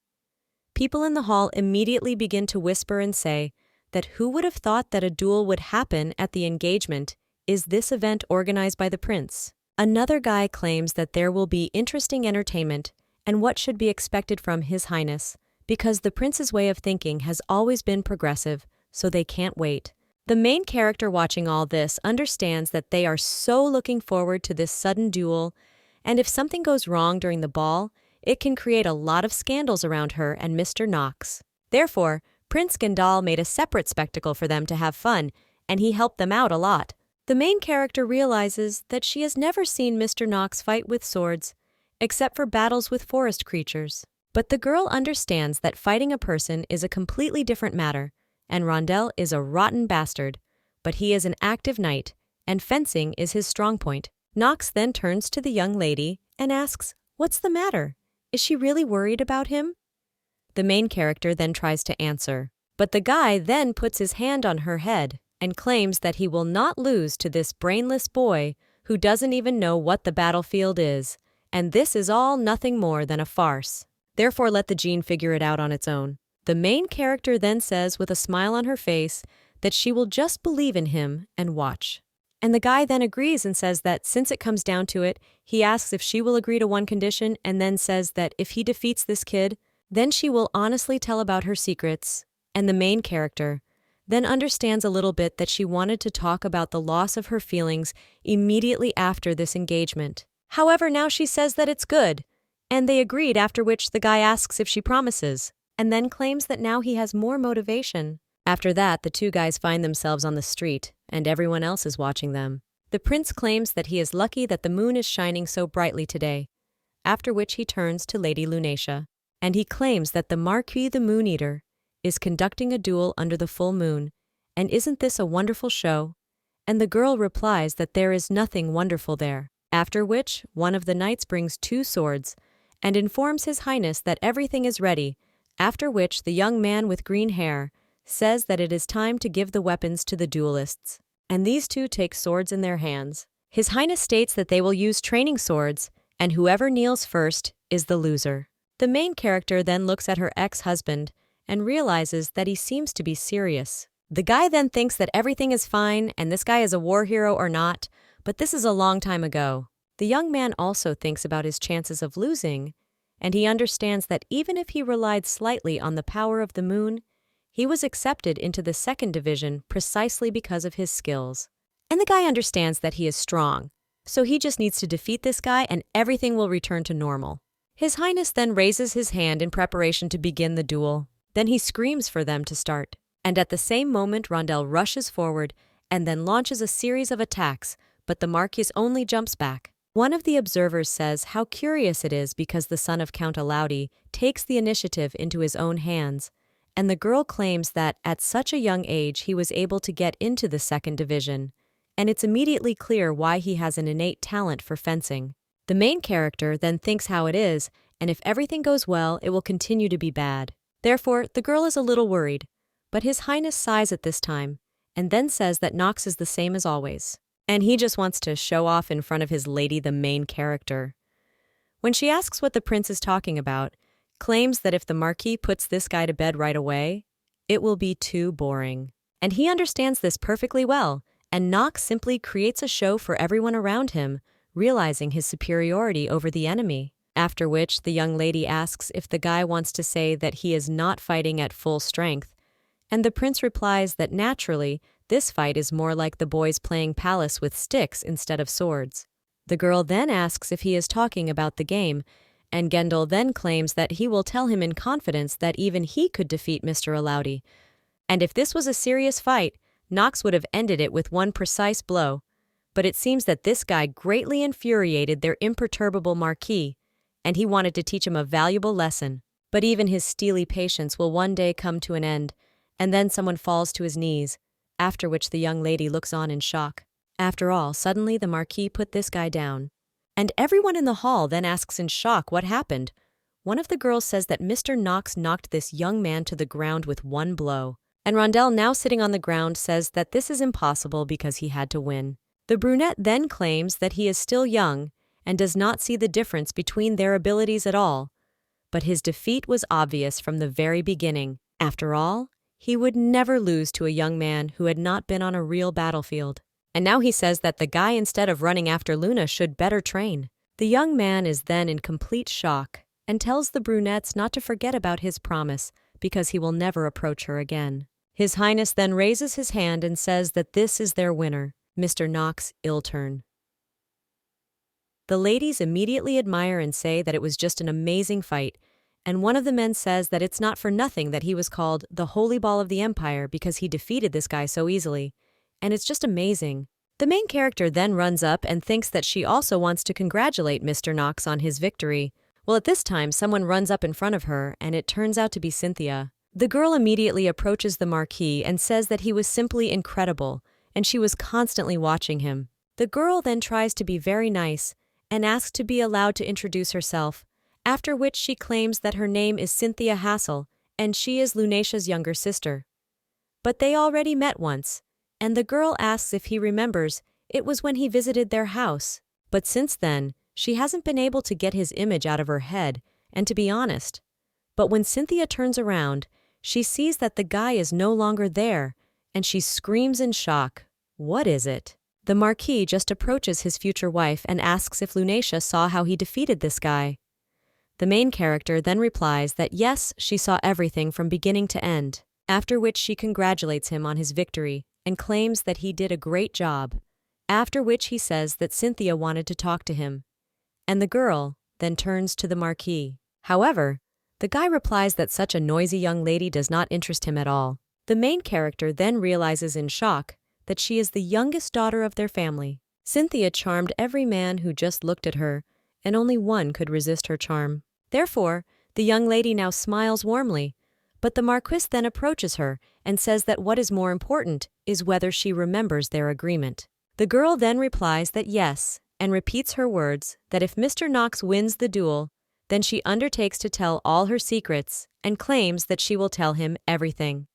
People in the hall immediately begin to whisper and say that who would have thought that a duel would happen at the engagement? Is this event organized by the prince? Another guy claims that there will be interesting entertainment and what should be expected from His Highness, because the prince's way of thinking has always been progressive, so they can't wait. The main character watching all this understands that they are so looking forward to this sudden duel, and if something goes wrong during the ball, it can create a lot of scandals around her and Mr. Knox. Therefore, Prince Gendel made a separate spectacle for them to have fun, and he helped them out a lot. The main character realizes that she has never seen Mr. Knox fight with swords, except for battles with forest creatures. But the girl understands that fighting a person is a completely different matter, and Rondell is a rotten bastard, but he is an active knight, and fencing is his strong point. Knox then turns to the young lady and asks, "What's the matter? Is she really worried about him?" The main character then tries to answer, but the guy then puts his hand on her head and claims that he will not lose to this brainless boy who doesn't even know what the battlefield is, and this is all nothing more than a farce. Therefore, let the gene figure it out on its own. The main character then says with a smile on her face that she will just believe in him and watch. And the guy then agrees and says that since it comes down to it, he asks if she will agree to one condition and then says that if he defeats this kid, then she will honestly tell about her secrets. And the main character then understands a little bit that she wanted to talk about the loss of her feelings immediately after this engagement. However, now she says that it's good, and they agreed, after which the guy asks if she promises, and then claims that now he has more motivation. After that, the two guys find themselves on the street, and everyone else is watching them. The prince claims that he is lucky that the moon is shining so brightly today, after which he turns to Lady Lunatia, and he claims that the Marquee the Moon Eater is conducting a duel under the full moon, and isn't this a wonderful show? And the girl replies that there is nothing wonderful there, after which one of the knights brings 2 swords and informs His Highness that everything is ready, after which the young man with green hair says that it is time to give the weapons to the duelists, and these 2 take swords in their hands. His Highness states that they will use training swords, and whoever kneels first is the loser. The main character then looks at her ex-husband and realizes that he seems to be serious. The guy then thinks that everything is fine and this guy is a war hero or not, but this is a long time ago. The young man also thinks about his chances of losing, and he understands that even if he relied slightly on the power of the moon, he was accepted into the 2nd division precisely because of his skills. And the guy understands that he is strong, so he just needs to defeat this guy and everything will return to normal. His Highness then raises his hand in preparation to begin the duel. Then he screams for them to start. And at the same moment, Rondell rushes forward and then launches a series of attacks, but the Marquis only jumps back. One of the observers says how curious it is because the son of Count Alaudi takes the initiative into his own hands, and the girl claims that at such a young age he was able to get into the 2nd division, and it's immediately clear why he has an innate talent for fencing. The main character then thinks how it is and if everything goes well, it will continue to be bad. Therefore, the girl is a little worried, but His Highness sighs at this time, and then says that Knox is the same as always. And he just wants to show off in front of his lady, the main character. When she asks what the prince is talking about, claims that if the Marquee puts this guy to bed right away, it will be too boring. And he understands this perfectly well, and Knox simply creates a show for everyone around him, realizing his superiority over the enemy. After which, the young lady asks if the guy wants to say that he is not fighting at full strength, and the prince replies that naturally, this fight is more like the boys playing palace with sticks instead of swords. The girl then asks if he is talking about the game, and Gendel then claims that he will tell him in confidence that even he could defeat Mr. Alaudi. And if this was a serious fight, Knox would have ended it with one precise blow. But it seems that this guy greatly infuriated their imperturbable Marquee, and he wanted to teach him a valuable lesson. But even his steely patience will one day come to an end, and then someone falls to his knees, after which the young lady looks on in shock. After all, suddenly the Marquee put this guy down. And everyone in the hall then asks in shock what happened. One of the girls says that Mr. Knox knocked this young man to the ground with one blow. And Rondell, now sitting on the ground, says that this is impossible because he had to win. The brunette then claims that he is still young and does not see the difference between their abilities at all. But his defeat was obvious from the very beginning. After all, he would never lose to a young man who had not been on a real battlefield. And now he says that the guy, instead of running after Luna, should better train. The young man is then in complete shock and tells the brunettes not to forget about his promise because he will never approach her again. His Highness then raises his hand and says that this is their winner, Mr. Knox Ilter. The ladies immediately admire and say that it was just an amazing fight, and one of the men says that it's not for nothing that he was called the Holy Ball of the Empire because he defeated this guy so easily, and it's just amazing. The main character then runs up and thinks that she also wants to congratulate Mr. Knox on his victory. Well, at this time, someone runs up in front of her, and it turns out to be Cynthia. The girl immediately approaches the Marquee and says that he was simply incredible, and she was constantly watching him. The girl then tries to be very nice and asks to be allowed to introduce herself, after which she claims that her name is Cynthia Hassel, and she is Lunatia's younger sister. But they already met once, and the girl asks if he remembers it was when he visited their house. But since then, she hasn't been able to get his image out of her head, and to be honest. But when Cynthia turns around, she sees that the guy is no longer there, and she screams in shock. What is it? The Marquis just approaches his future wife and asks if Lunatia saw how he defeated this guy. The main character then replies that yes, she saw everything from beginning to end, after which she congratulates him on his victory and claims that he did a great job, after which he says that Cynthia wanted to talk to him. And the girl then turns to the Marquis. However, the guy replies that such a noisy young lady does not interest him at all. The main character then realizes in shock that she is the youngest daughter of their family. Cynthia charmed every man who just looked at her, and only one could resist her charm. Therefore, the young lady now smiles warmly, but the Marquis then approaches her and says that what is more important is whether she remembers their agreement. The girl then replies that yes, and repeats her words that if Mr. Knox wins the duel, then she undertakes to tell all her secrets and claims that she will tell him everything.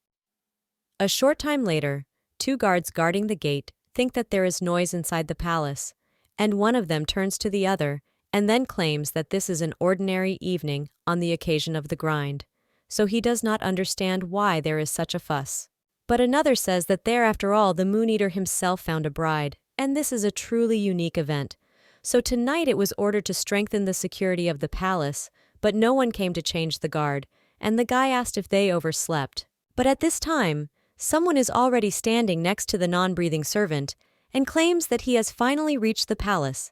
A short time later, 2 guards guarding the gate think that there is noise inside the palace, and one of them turns to the other and then claims that this is an ordinary evening on the occasion of the grind, so he does not understand why there is such a fuss. But another says that there, after all, the Moon Eater himself found a bride, and this is a truly unique event. So tonight it was ordered to strengthen the security of the palace, but no one came to change the guard, and the guy asked if they overslept. But at this time, someone is already standing next to the non-breathing servant and claims that he has finally reached the palace.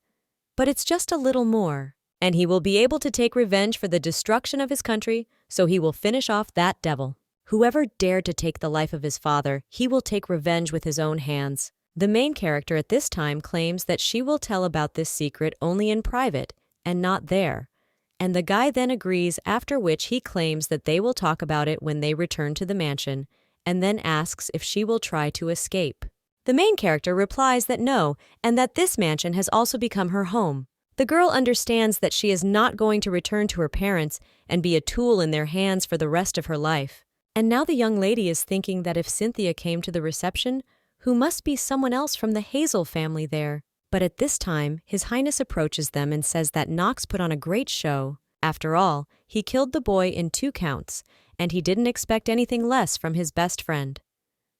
But it's just a little more, and he will be able to take revenge for the destruction of his country, so he will finish off that devil. Whoever dared to take the life of his father, he will take revenge with his own hands. The main character at this time claims that she will tell about this secret only in private and not there, and the guy then agrees, after which he claims that they will talk about it when they return to the mansion, and then asks if she will try to escape. The main character replies that no, and that this mansion has also become her home. The girl understands that she is not going to return to her parents and be a tool in their hands for the rest of her life. And now the young lady is thinking that if Cynthia came to the reception, who must be someone else from the Hassel family there. But at this time, His Highness approaches them and says that Knox put on a great show. After all, he killed the boy in 2 counts, and he didn't expect anything less from his best friend.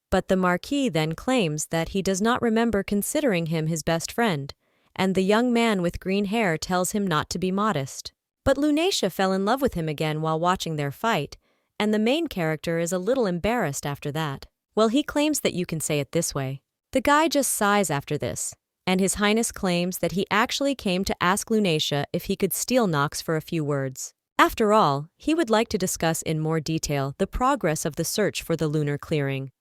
But the Marquis then claims that he does not remember considering him his best friend, and the young man with green hair tells him not to be modest. But Lunacia fell in love with him again while watching their fight, and the main character is a little embarrassed after that. Well, he claims that you can say it this way. The guy just sighs after this, and His Highness claims that he actually came to ask Lunacia if he could steal Knox for a few words. After all, he would like to discuss in more detail the progress of the search for the lunar clearing.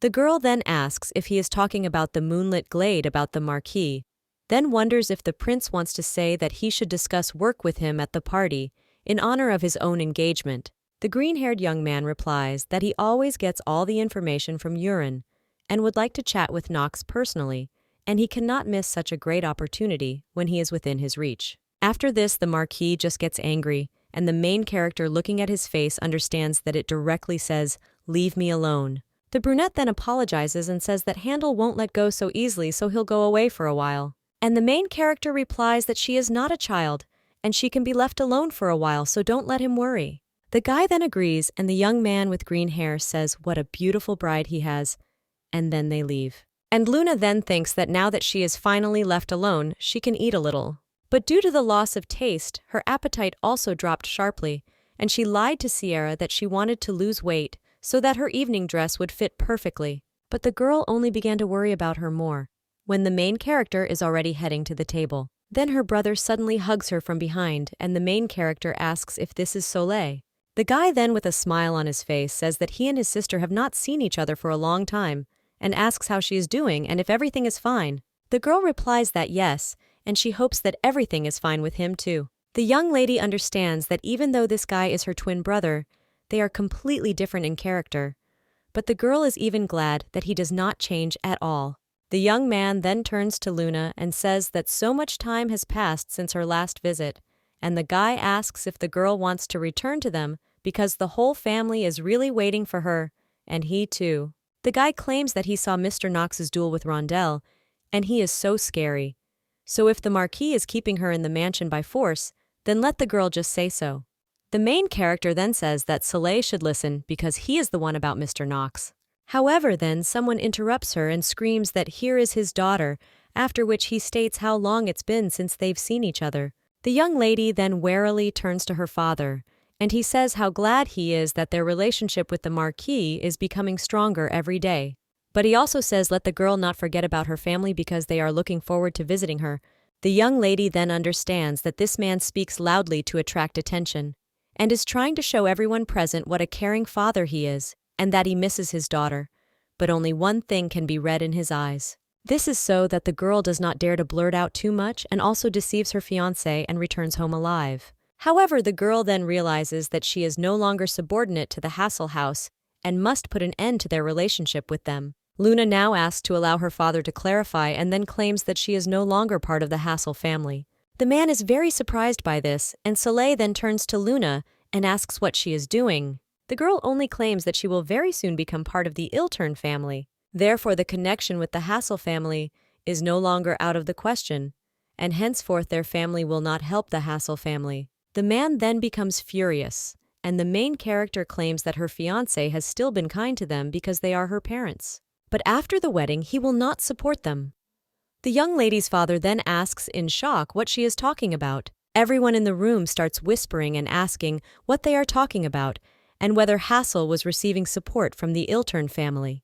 The girl then asks if he is talking about the moonlit glade about the Marquee, then wonders if the prince wants to say that he should discuss work with him at the party, in honor of his own engagement. The green-haired young man replies that he always gets all the information from urine, and would like to chat with Knox personally, and he cannot miss such a great opportunity when he is within his reach. After this, the Marquis just gets angry, and the main character looking at his face understands that it directly says, "Leave me alone." The brunette then apologizes and says that Handel won't let go so easily, so he'll go away for a while. And the main character replies that she is not a child, and she can be left alone for a while, so don't let him worry. The guy then agrees, and the young man with green hair says what a beautiful bride he has, and then they leave. And Luna then thinks that now that she is finally left alone, she can eat a little. But due to the loss of taste, her appetite also dropped sharply, and she lied to Sierra that she wanted to lose weight so that her evening dress would fit perfectly. But the girl only began to worry about her more when the main character is already heading to the table. Then her brother suddenly hugs her from behind, and the main character asks if this is Soleil. The guy then, with a smile on his face, says that he and his sister have not seen each other for a long time, and asks how she is doing and if everything is fine. The girl replies that yes, and she hopes that everything is fine with him too. The young lady understands that even though this guy is her twin brother, they are completely different in character, but the girl is even glad that he does not change at all. The young man then turns to Luna and says that so much time has passed since her last visit, and the guy asks if the girl wants to return to them because the whole family is really waiting for her, and he too. The guy claims that he saw Mr. Knox's duel with Rondell, and he is so scary. So if the Marquis is keeping her in the mansion by force, then let the girl just say so. The main character then says that Soleil should listen because he is the one about Mr. Knox. However, then someone interrupts her and screams that here is his daughter, after which he states how long it's been since they've seen each other. The young lady then warily turns to her father, and he says how glad he is that their relationship with the Marquis is becoming stronger every day. But he also says let the girl not forget about her family because they are looking forward to visiting her. The young lady then understands that this man speaks loudly to attract attention, and is trying to show everyone present what a caring father he is, and that he misses his daughter. But only one thing can be read in his eyes. This is so that the girl does not dare to blurt out too much and also deceives her fiancé and returns home alive. However, the girl then realizes that she is no longer subordinate to the Hassel house and must put an end to their relationship with them. Luna now asks to allow her father to clarify and then claims that she is no longer part of the Hassel family. The man is very surprised by this, and Soleil then turns to Luna and asks what she is doing. The girl only claims that she will very soon become part of the Ilter family. Therefore, the connection with the Hassel family is no longer out of the question, and henceforth their family will not help the Hassel family. The man then becomes furious, and the main character claims that her fiancé has still been kind to them because they are her parents. But after the wedding, he will not support them. The young lady's father then asks in shock what she is talking about. Everyone in the room starts whispering and asking what they are talking about, and whether Hassel was receiving support from the Ilter family.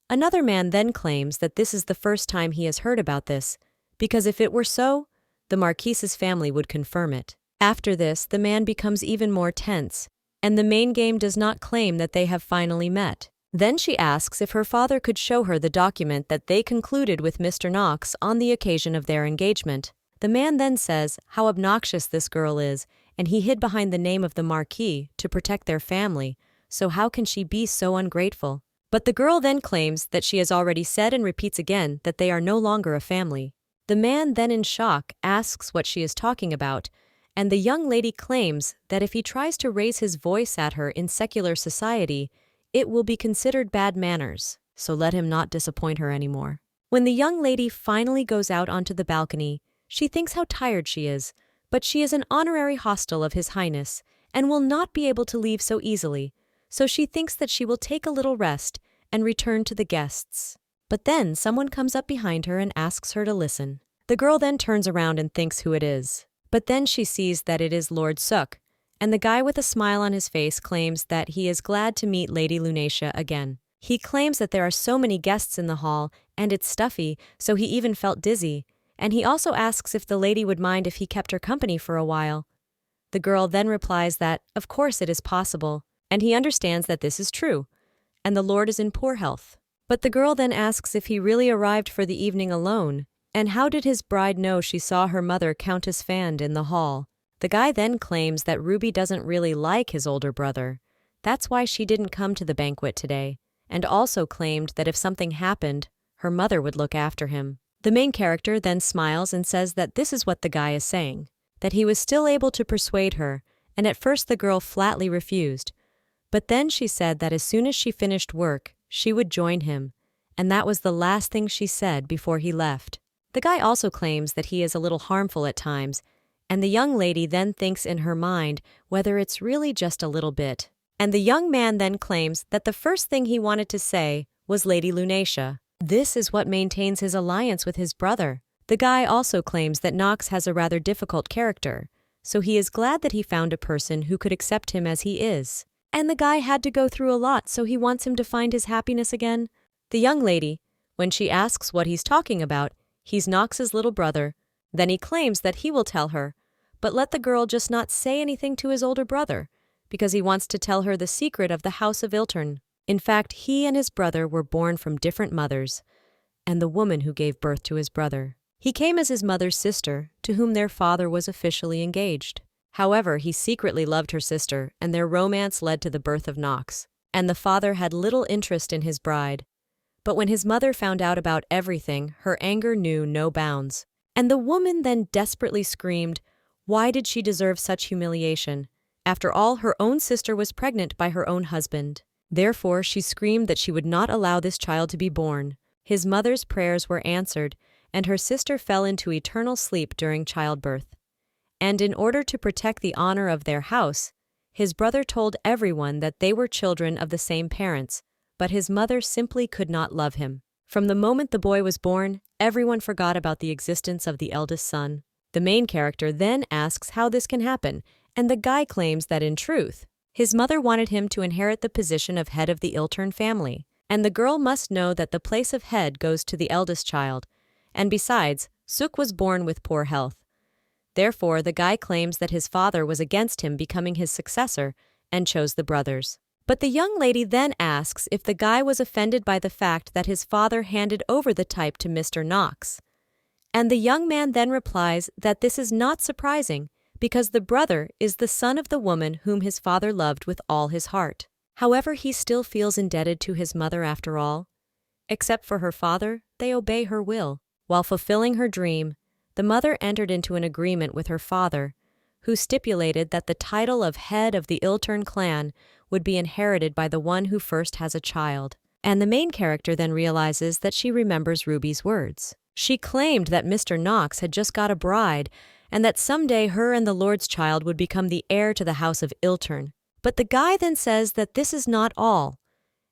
Another man then claims that this is the first time he has heard about this, because if it were so, the Marquise's family would confirm it. After this, the man becomes even more tense, and the main game does not claim that they have finally met. Then she asks if her father could show her the document that they concluded with Mr. Knox on the occasion of their engagement. The man then says how obnoxious this girl is, and he hid behind the name of the Marquis to protect their family, so how can she be so ungrateful? But the girl then claims that she has already said and repeats again that they are no longer a family. The man then in shock asks what she is talking about, and the young lady claims that if he tries to raise his voice at her in secular society, it will be considered bad manners, so let him not disappoint her anymore. When the young lady finally goes out onto the balcony, she thinks how tired she is, but she is an honorary hostel of His Highness and will not be able to leave so easily, so she thinks that she will take a little rest and return to the guests. But then someone comes up behind her and asks her to listen. The girl then turns around and thinks who it is. But then she sees that it is Lord Sook, and the guy with a smile on his face claims that he is glad to meet Lady Lunacia again. He claims that there are so many guests in the hall, and it's stuffy, so he even felt dizzy, and he also asks if the lady would mind if he kept her company for a while. The girl then replies that, of course it is possible, and he understands that this is true, and the lord is in poor health. But the girl then asks if he really arrived for the evening alone, and how did his bride know she saw her mother, Countess Fand, in the hall? The guy then claims that Ruby doesn't really like his older brother. That's why she didn't come to the banquet today, and also claimed that if something happened, her mother would look after him. The main character then smiles and says that this is what the guy is saying, that he was still able to persuade her, and at first the girl flatly refused. But then she said that as soon as she finished work, she would join him, and that was the last thing she said before he left. The guy also claims that he is a little harmful at times, and the young lady then thinks in her mind whether it's really just a little bit. And the young man then claims that the first thing he wanted to say was Lady Lunacia. This is what maintains his alliance with his brother. The guy also claims that Knox has a rather difficult character, so he is glad that he found a person who could accept him as he is. And the guy had to go through a lot, so he wants him to find his happiness again. The young lady, when she asks what he's talking about, he's Knox's little brother. Then he claims that he will tell her, but let the girl just not say anything to his older brother, because he wants to tell her the secret of the House of Ilter. In fact, he and his brother were born from different mothers, and the woman who gave birth to his brother. He came as his mother's sister, to whom their father was officially engaged. However, he secretly loved her sister, and their romance led to the birth of Knox, and the father had little interest in his bride. But when his mother found out about everything, her anger knew no bounds. And the woman then desperately screamed, why did she deserve such humiliation? After all, her own sister was pregnant by her own husband. Therefore, she screamed that she would not allow this child to be born. His mother's prayers were answered, and her sister fell into eternal sleep during childbirth. And in order to protect the honor of their house, his brother told everyone that they were children of the same parents, but his mother simply could not love him. From the moment the boy was born, everyone forgot about the existence of the eldest son. The main character then asks how this can happen, and the guy claims that in truth, his mother wanted him to inherit the position of head of the Ilter family, and the girl must know that the place of head goes to the eldest child, and besides, Sook was born with poor health. Therefore, the guy claims that his father was against him becoming his successor and chose the brothers. But the young lady then asks if the guy was offended by the fact that his father handed over the type to Mr. Knox. And the young man then replies that this is not surprising because the brother is the son of the woman whom his father loved with all his heart. However, he still feels indebted to his mother after all. Except for her father, they obey her will. While fulfilling her dream, the mother entered into an agreement with her father, who stipulated that the title of head of the Ilter clan would be inherited by the one who first has a child. And the main character then realizes that she remembers Ruby's words. She claimed that Mr. Knox had just got a bride, and that someday her and the Lord's child would become the heir to the House of Ilter. But the guy then says that this is not all,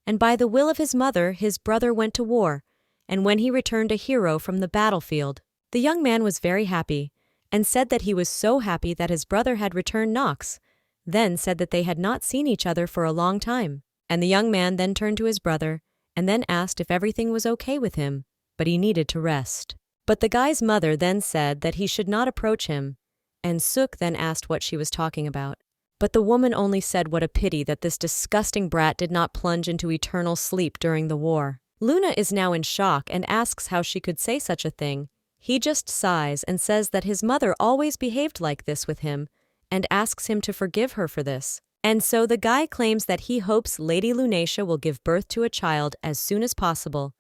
and by the will of his mother, his brother went to war, and when he returned a hero from the battlefield, the young man was very happy, and said that he was so happy that his brother had returned Knox, then said that they had not seen each other for a long time. And the young man then turned to his brother, and then asked if everything was okay with him, but he needed to rest. But the guy's mother then said that he should not approach him, and Sook then asked what she was talking about. But the woman only said what a pity that this disgusting brat did not plunge into eternal sleep during the war. Luna is now in shock and asks how she could say such a thing. He just sighs and says that his mother always behaved like this with him, and asks him to forgive her for this. And so the guy claims that he hopes Lady Lunacia will give birth to a child as soon as possible,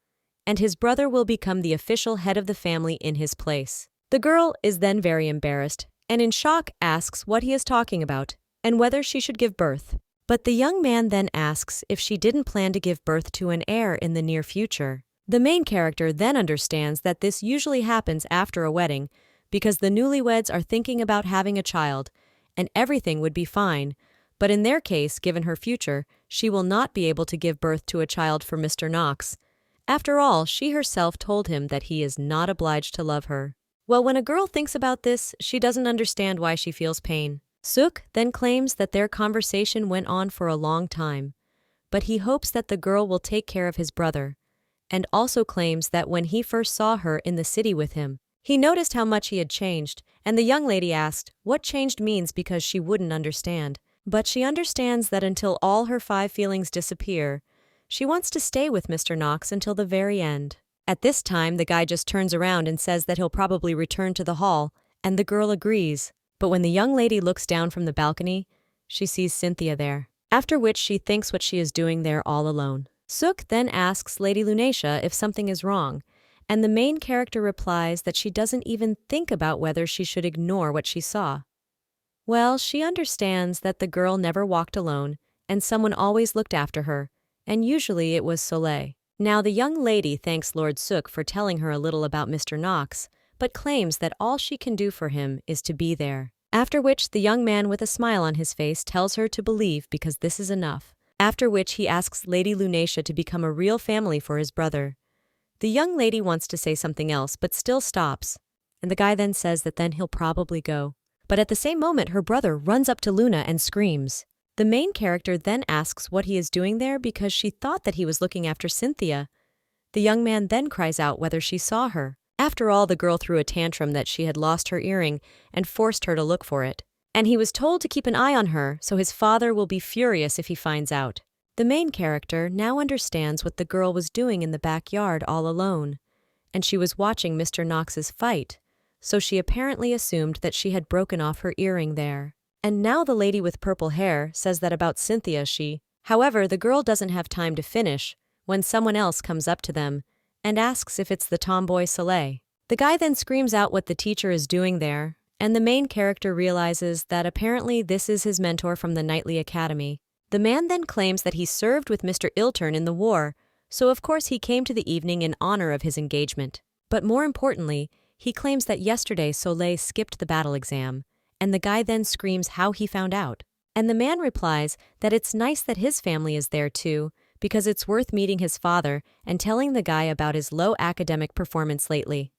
and his brother will become the official head of the family in his place. The girl is then very embarrassed and in shock asks what he is talking about and whether she should give birth. But the young man then asks if she didn't plan to give birth to an heir in the near future. The main character then understands that this usually happens after a wedding because the newlyweds are thinking about having a child and everything would be fine, but in their case, given her future, she will not be able to give birth to a child for Mr. Knox. After all, she herself told him that he is not obliged to love her. Well, when a girl thinks about this, she doesn't understand why she feels pain. Suk then claims that their conversation went on for a long time, but he hopes that the girl will take care of his brother, and also claims that when he first saw her in the city with him, he noticed how much he had changed, and the young lady asked what changed means because she wouldn't understand. But she understands that until all her 5 feelings disappear, she wants to stay with Mr. Knox until the very end. At this time, the guy just turns around and says that he'll probably return to the hall, and the girl agrees. But when the young lady looks down from the balcony, she sees Cynthia there, after which she thinks what she is doing there all alone. Suk then asks Lady Lunacia if something is wrong, and the main character replies that she doesn't even think about whether she should ignore what she saw. Well, she understands that the girl never walked alone, and someone always looked after her, and usually it was Soleil. Now the young lady thanks Lord Suk for telling her a little about Mr. Knox, but claims that all she can do for him is to be there. After which the young man with a smile on his face tells her to believe because this is enough. After which he asks Lady Lunacia to become a real family for his brother. The young lady wants to say something else but still stops, and the guy then says that then he'll probably go. But at the same moment, her brother runs up to Luna and screams. The main character then asks what he is doing there because she thought that he was looking after Cynthia. The young man then cries out whether she saw her. After all, the girl threw a tantrum that she had lost her earring and forced her to look for it. And he was told to keep an eye on her, so his father will be furious if he finds out. The main character now understands what the girl was doing in the backyard all alone, and she was watching Mr. Knox's fight. So she apparently assumed that she had broken off her earring there. And now the lady with purple hair says that about Cynthia However, the girl doesn't have time to finish when someone else comes up to them and asks if it's the tomboy Soleil. The guy then screams out what the teacher is doing there, and the main character realizes that apparently this is his mentor from the Knightly Academy. The man then claims that he served with Mr. Ilter in the war, so of course he came to the evening in honor of his engagement. But more importantly, he claims that yesterday Soleil skipped the battle exam, and the guy then screams how he found out. And the man replies that it's nice that his family is there too, because it's worth meeting his father and telling the guy about his low academic performance lately.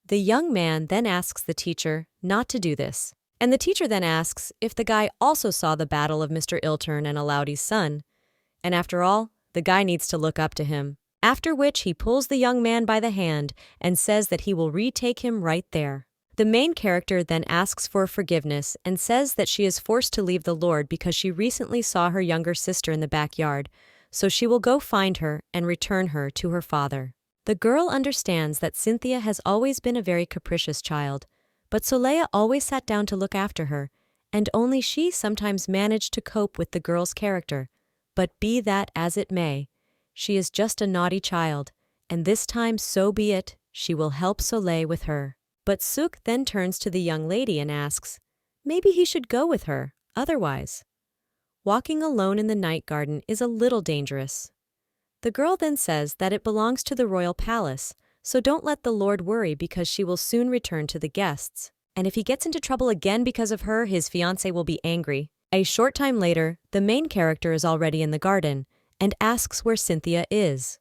The young man then asks the teacher not to do this, and the teacher then asks if the guy also saw the battle of Mr. Iltern and Alaudi's son. And after all, the guy needs to look up to him. After which he pulls the young man by the hand and says that he will retake him right there. The main character then asks for forgiveness and says that she is forced to leave the Lord because she recently saw her younger sister in the backyard, so she will go find her and return her to her father. The girl understands that Cynthia has always been a very capricious child, but Soleil always sat down to look after her, and only she sometimes managed to cope with the girl's character. But be that as it may, she is just a naughty child, and this time so be it, she will help Soleil with her. But Suk then turns to the young lady and asks, maybe he should go with her, otherwise. Walking alone in the night garden is a little dangerous. The girl then says that it belongs to the royal palace, so don't let the Lord worry because she will soon return to the guests. And if he gets into trouble again because of her, his fiancé will be angry. A short time later, the main character is already in the garden and asks where Cynthia is,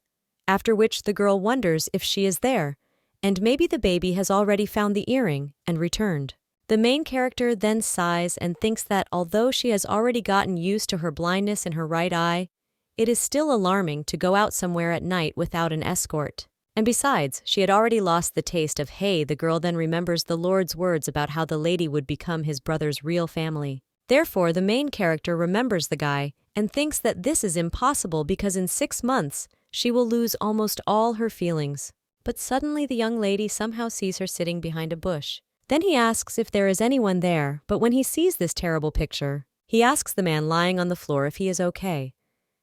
after which the girl wonders if she is there, and maybe the baby has already found the earring and returned. The main character then sighs and thinks that although she has already gotten used to her blindness in her right eye, it is still alarming to go out somewhere at night without an escort. And besides, she had already lost the taste of hay. The girl then remembers the Lord's words about how the lady would become his brother's real family. Therefore, the main character remembers the guy and thinks that this is impossible because in 6 months, she will lose almost all her feelings. But suddenly the young lady somehow sees her sitting behind a bush. Then he asks if there is anyone there, but when he sees this terrible picture, he asks the man lying on the floor if he is okay.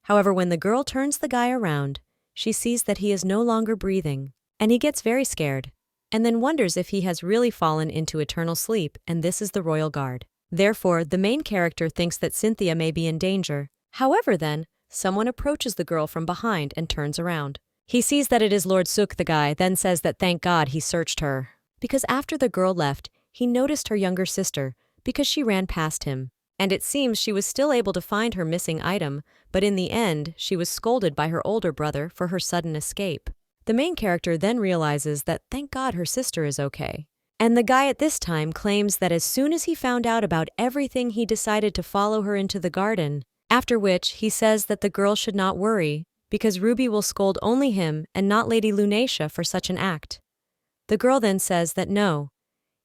However, when the girl turns the guy around, she sees that he is no longer breathing, and he gets very scared, and then wonders if he has really fallen into eternal sleep, and this is the royal guard. Therefore, the main character thinks that Cynthia may be in danger. However then, someone approaches the girl from behind and turns around. He sees that it is Lord Suk. The guy then says that thank God he searched her, because after the girl left, he noticed her younger sister because she ran past him. And it seems she was still able to find her missing item, but in the end, she was scolded by her older brother for her sudden escape. The main character then realizes that thank God her sister is okay. And the guy at this time claims that as soon as he found out about everything, he decided to follow her into the garden, after which he says that the girl should not worry, because Ruby will scold only him and not Lady Lunacia for such an act. The girl then says that no,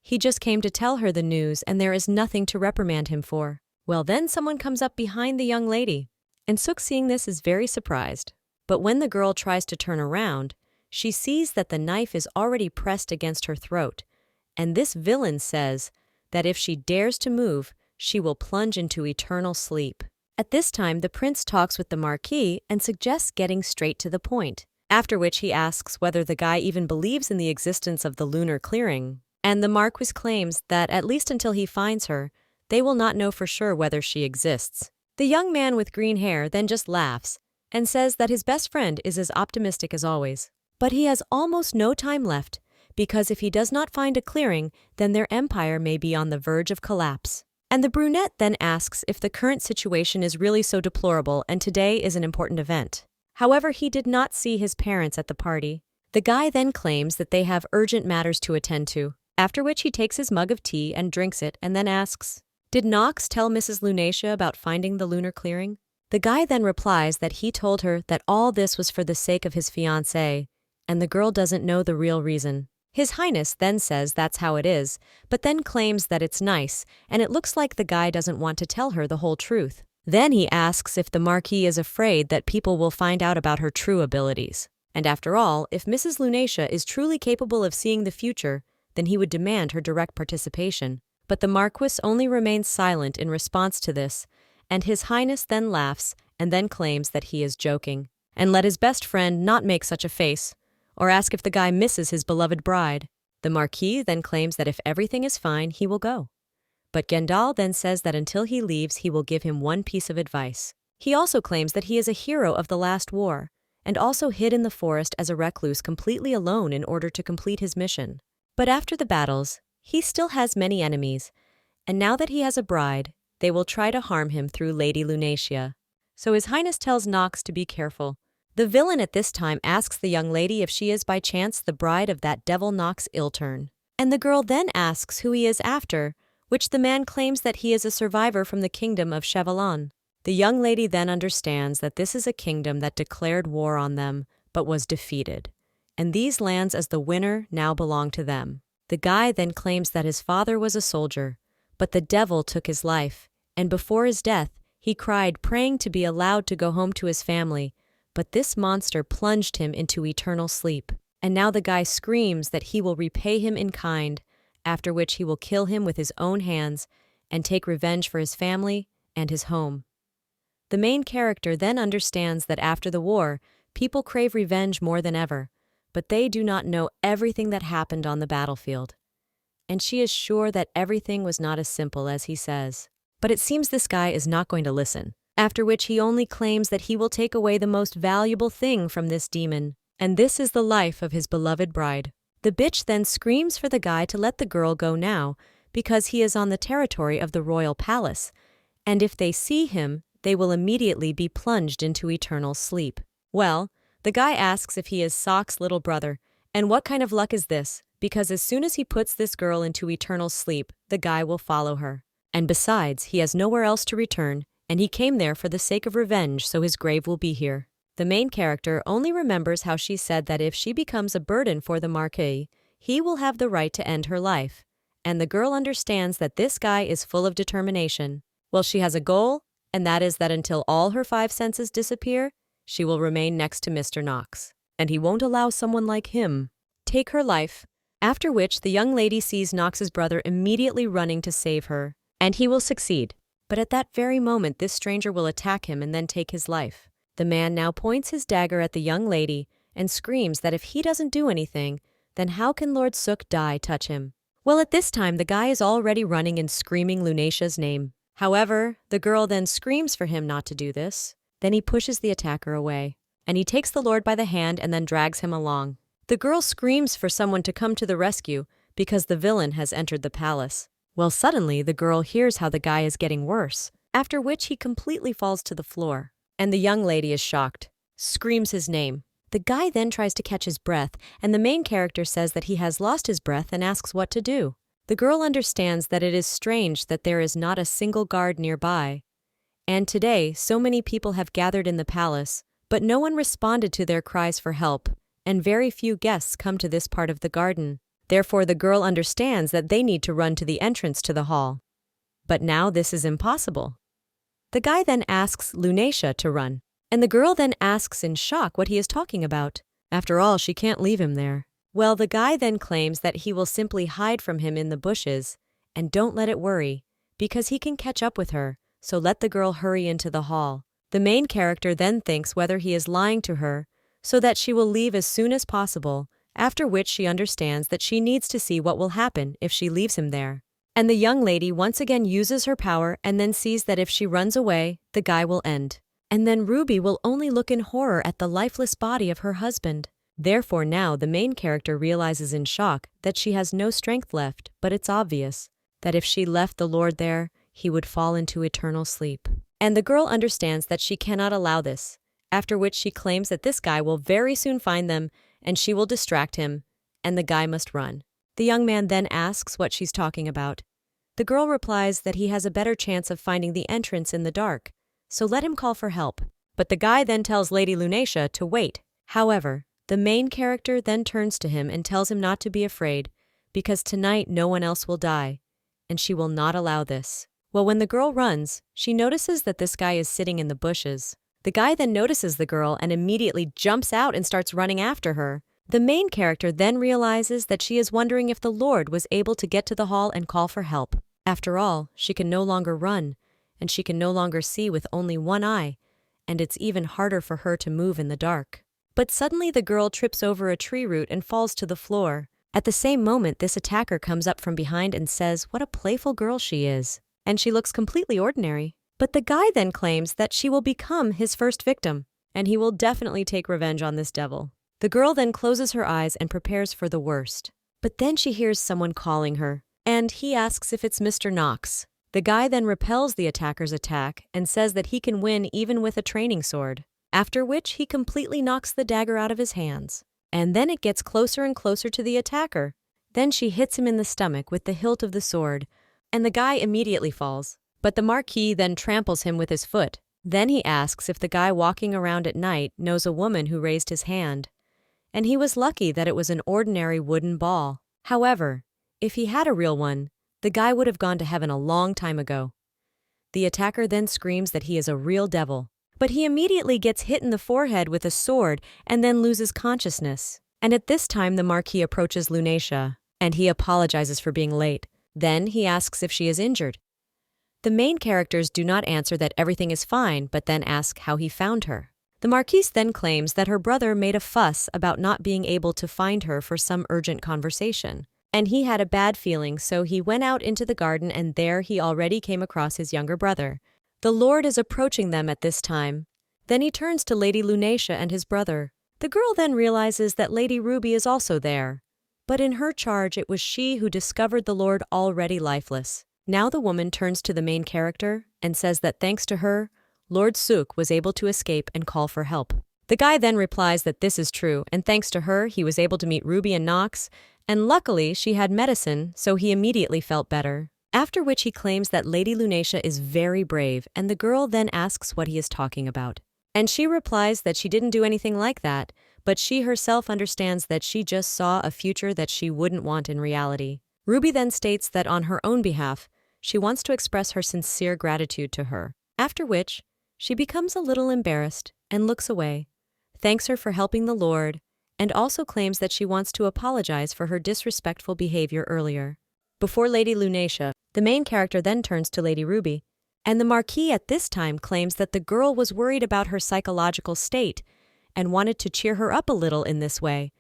he just came to tell her the news and there is nothing to reprimand him for. Well, then someone comes up behind the young lady, and Suk, seeing this, is very surprised. But when the girl tries to turn around, she sees that the knife is already pressed against her throat, and this villain says that if she dares to move, she will plunge into eternal sleep. At this time, the prince talks with the Marquee and suggests getting straight to the point, after which he asks whether the guy even believes in the existence of the lunar clearing. And the Marquis claims that at least until he finds her, they will not know for sure whether she exists. The young man with green hair then just laughs and says that his best friend is as optimistic as always. But he has almost no time left, because if he does not find a clearing, then their empire may be on the verge of collapse. And the brunette then asks if the current situation is really so deplorable and today is an important event. However, he did not see his parents at the party. The guy then claims that they have urgent matters to attend to, after which he takes his mug of tea and drinks it and then asks, "Did Knox tell Mrs. Lunacia about finding the lunar clearing?" The guy then replies that he told her that all this was for the sake of his fiancée, and the girl doesn't know the real reason. His Highness then says that's how it is, but then claims that it's nice, and it looks like the guy doesn't want to tell her the whole truth. Then he asks if the Marquis is afraid that people will find out about her true abilities. And after all, if Mrs. Lunacia is truly capable of seeing the future, then he would demand her direct participation. But the Marquis only remains silent in response to this, and His Highness then laughs and then claims that he is joking. And let his best friend not make such a face, or ask if the guy misses his beloved bride. The Marquis then claims that if everything is fine, he will go. But Gendal then says that until he leaves, he will give him one piece of advice. He also claims that he is a hero of the last war, and also hid in the forest as a recluse completely alone in order to complete his mission. But after the battles, he still has many enemies, and now that he has a bride, they will try to harm him through Lady Lunacia. So His Highness tells Knox to be careful. The villain at this time asks the young lady if she is by chance the bride of that devil Knox Ilter. And the girl then asks who he is after, which the man claims that he is a survivor from the kingdom of Chevalon. The young lady then understands that this is a kingdom that declared war on them, but was defeated, and these lands as the winner now belong to them. The guy then claims that his father was a soldier, but the devil took his life, and before his death, he cried praying to be allowed to go home to his family, but this monster plunged him into eternal sleep. And now the guy screams that he will repay him in kind, after which he will kill him with his own hands and take revenge for his family and his home. The main character then understands that after the war, people crave revenge more than ever, but they do not know everything that happened on the battlefield. And she is sure that everything was not as simple as he says. But it seems this guy is not going to listen, after which he only claims that he will take away the most valuable thing from this demon, and this is the life of his beloved bride. The bitch then screams for the guy to let the girl go now, because he is on the territory of the royal palace, and if they see him, they will immediately be plunged into eternal sleep. Well, the guy asks if he is Sock's little brother, and what kind of luck is this, because as soon as he puts this girl into eternal sleep, the guy will follow her. And besides, he has nowhere else to return, and he came there for the sake of revenge, so his grave will be here. The main character only remembers how she said that if she becomes a burden for the Marquis, he will have the right to end her life. And the girl understands that this guy is full of determination. Well, she has a goal, and that is that until all her 5 senses disappear, she will remain next to Mr. Knox. And he won't allow someone like him take her life. After which, the young lady sees Knox's brother immediately running to save her, and he will succeed. But at that very moment, this stranger will attack him and then take his life. The man now points his dagger at the young lady and screams that if he doesn't do anything, then how can Lord Sook Dai touch him? Well, at this time, the guy is already running and screaming Lunasia's name. However, the girl then screams for him not to do this. Then he pushes the attacker away, and he takes the Lord by the hand and then drags him along. The girl screams for someone to come to the rescue because the villain has entered the palace. Well, suddenly, the girl hears how the guy is getting worse, after which he completely falls to the floor. And the young lady is shocked, screams his name. The guy then tries to catch his breath, and the main character says that he has lost his breath and asks what to do. The girl understands that it is strange that there is not a single guard nearby. And today, so many people have gathered in the palace, but no one responded to their cries for help, and very few guests come to this part of the garden. Therefore, the girl understands that they need to run to the entrance to the hall. But now this is impossible. The guy then asks Lunasia to run, and the girl then asks in shock what he is talking about. After all, she can't leave him there. Well, the guy then claims that he will simply hide from him in the bushes, and don't let it worry, because he can catch up with her, so let the girl hurry into the hall. The main character then thinks whether he is lying to her, so that she will leave as soon as possible, after which she understands that she needs to see what will happen if she leaves him there. And the young lady once again uses her power and then sees that if she runs away, the guy will end. And then Ruby will only look in horror at the lifeless body of her husband. Therefore now the main character realizes in shock that she has no strength left, but it's obvious that if she left the Lord there, he would fall into eternal sleep. And the girl understands that she cannot allow this, after which she claims that this guy will very soon find them and she will distract him, and the guy must run. The young man then asks what she's talking about. The girl replies that he has a better chance of finding the entrance in the dark, so let him call for help. But the guy then tells Lady Lunasia to wait. However, the main character then turns to him and tells him not to be afraid, because tonight no one else will die, and she will not allow this. Well, when the girl runs, she notices that this guy is sitting in the bushes. The guy then notices the girl and immediately jumps out and starts running after her. The main character then realizes that she is wondering if the Lord was able to get to the hall and call for help. After all, she can no longer run, and she can no longer see with only one eye, and it's even harder for her to move in the dark. But suddenly the girl trips over a tree root and falls to the floor. At the same moment, this attacker comes up from behind and says what a playful girl she is, and she looks completely ordinary. But the guy then claims that she will become his first victim, and he will definitely take revenge on this devil. The girl then closes her eyes and prepares for the worst. But then she hears someone calling her, and he asks if it's Mr. Knox. The guy then repels the attacker's attack and says that he can win even with a training sword, after which he completely knocks the dagger out of his hands. And then it gets closer and closer to the attacker. Then she hits him in the stomach with the hilt of the sword, and the guy immediately falls. But the Marquee then tramples him with his foot. Then he asks if the guy walking around at night knows a woman who raised his hand, and he was lucky that it was an ordinary wooden ball. However, if he had a real one, the guy would have gone to heaven a long time ago. The attacker then screams that he is a real devil, but he immediately gets hit in the forehead with a sword and then loses consciousness. And at this time the Marquis approaches Lunasia, and he apologizes for being late. Then he asks if she is injured. The main characters do not answer that everything is fine, but then ask how he found her. The Marquise then claims that her brother made a fuss about not being able to find her for some urgent conversation, and he had a bad feeling, so he went out into the garden, and there he already came across his younger brother. The Lord is approaching them at this time. Then he turns to Lady Lunasia and his brother. The girl then realizes that Lady Ruby is also there, but in her charge it was she who discovered the Lord already lifeless. Now the woman turns to the main character and says that thanks to her, Lord Sook was able to escape and call for help. The guy then replies that this is true, and thanks to her, he was able to meet Ruby and Knox, and luckily she had medicine, so he immediately felt better. After which he claims that Lady Lunasia is very brave, and the girl then asks what he is talking about. And she replies that she didn't do anything like that, but she herself understands that she just saw a future that she wouldn't want in reality. Ruby then states that on her own behalf, she wants to express her sincere gratitude to her, after which she becomes a little embarrassed and looks away, thanks her for helping the Lord, and also claims that she wants to apologize for her disrespectful behavior earlier. Before Lady Lunasia, the main character then turns to Lady Ruby And the Marquee at this time claims that the girl was worried about her psychological state and wanted to cheer her up a little in this way.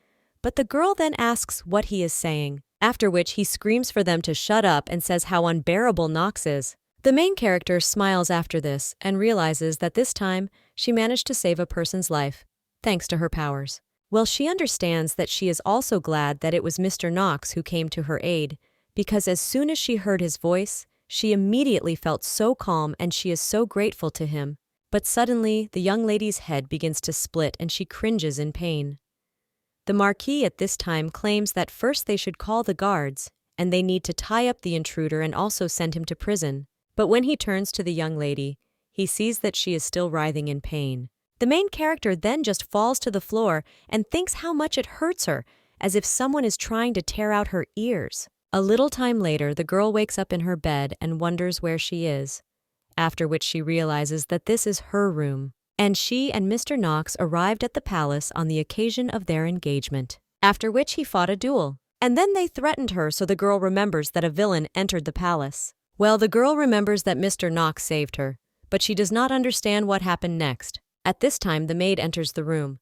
But the girl then asks what he is saying, after which he screams for them to shut up and says how unbearable Knox is. The main character smiles after this and realizes that this time she managed to save a person's life, thanks to her powers. Well, she understands that she is also glad that it was Mr. Knox who came to her aid, because as soon as she heard his voice, she immediately felt so calm and she is so grateful to him. But suddenly, the young lady's head begins to split and she cringes in pain. The Marquee at this time claims that first they should call the guards, and they need to tie up the intruder and also send him to prison. But when he turns to the young lady, he sees that she is still writhing in pain. The main character then just falls to the floor and thinks how much it hurts her, as if someone is trying to tear out her ears. A little time later, the girl wakes up in her bed and wonders where she is, after which she realizes that this is her room, and she and Mr. Knox arrived at the palace on the occasion of their engagement, after which he fought a duel. And then they threatened her, so the girl remembers that a villain entered the palace. Well, the girl remembers that Mr. Knox saved her, but she does not understand what happened next. At this time, the maid enters the room.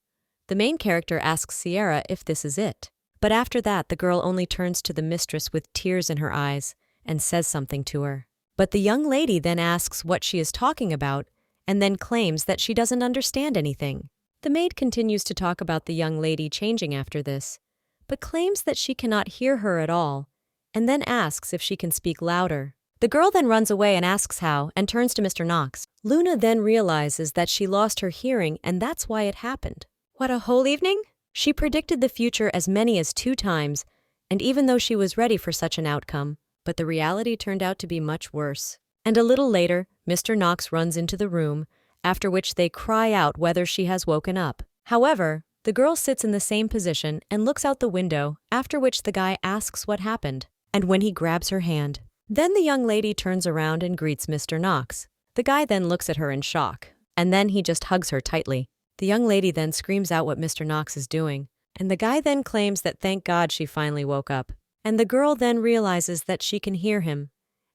The main character asks Sierra if this is it. But after that, the girl only turns to the mistress with tears in her eyes and says something to her. But the young lady then asks what she is talking about and then claims that she doesn't understand anything. The maid continues to talk about the young lady changing after this, but claims that she cannot hear her at all, and then asks if she can speak louder. The girl then runs away and asks how, and turns to Mr. Knox. Luna then realizes that she lost her hearing and that's why it happened. What a whole evening? She predicted the future as many as 2 times, and even though she was ready for such an outcome, but the reality turned out to be much worse. And a little later, Mr. Knox runs into the room, after which they cry out whether she has woken up. However, the girl sits in the same position and looks out the window, after which the guy asks what happened, and when he grabs her hand. Then the young lady turns around and greets Mr. Knox. The guy then looks at her in shock, and then he just hugs her tightly. The young lady then screams out what Mr. Knox is doing, and the guy then claims that thank God she finally woke up. And the girl then realizes that she can hear him,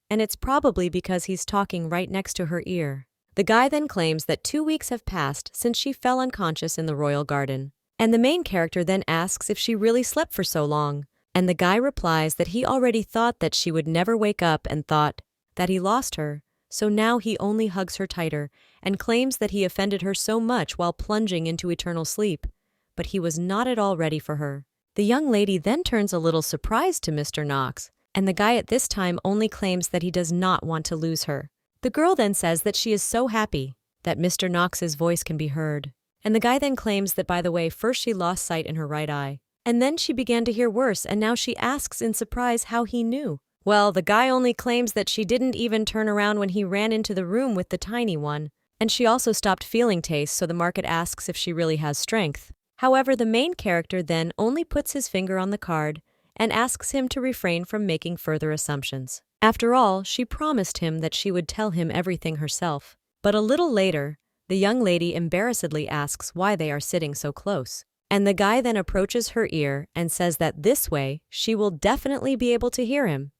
and it's probably because he's talking right next to her ear. The guy then claims that 2 weeks have passed since she fell unconscious in the royal garden, and the main character then asks if she really slept for so long. And the guy replies that he already thought that she would never wake up and thought that he lost her, so now he only hugs her tighter and claims that he offended her so much while plunging into eternal sleep, but he was not at all ready for her. The young lady then turns a little surprised to Mr. Knox, and the guy at this time only claims that he does not want to lose her. The girl then says that she is so happy that Mr. Knox's voice can be heard, and the guy then claims that by the way, first she lost sight in her right eye, and then she began to hear worse, and now she asks in surprise how he knew. Well, the guy only claims that she didn't even turn around when he ran into the room with the tiny one, and she also stopped feeling taste, so the market asks if she really has strength. However, the main character then only puts his finger on the card and asks him to refrain from making further assumptions. After all, she promised him that she would tell him everything herself. But a little later, the young lady embarrassedly asks why they are sitting so close. And the guy then approaches her ear and says that this way she will definitely be able to hear him.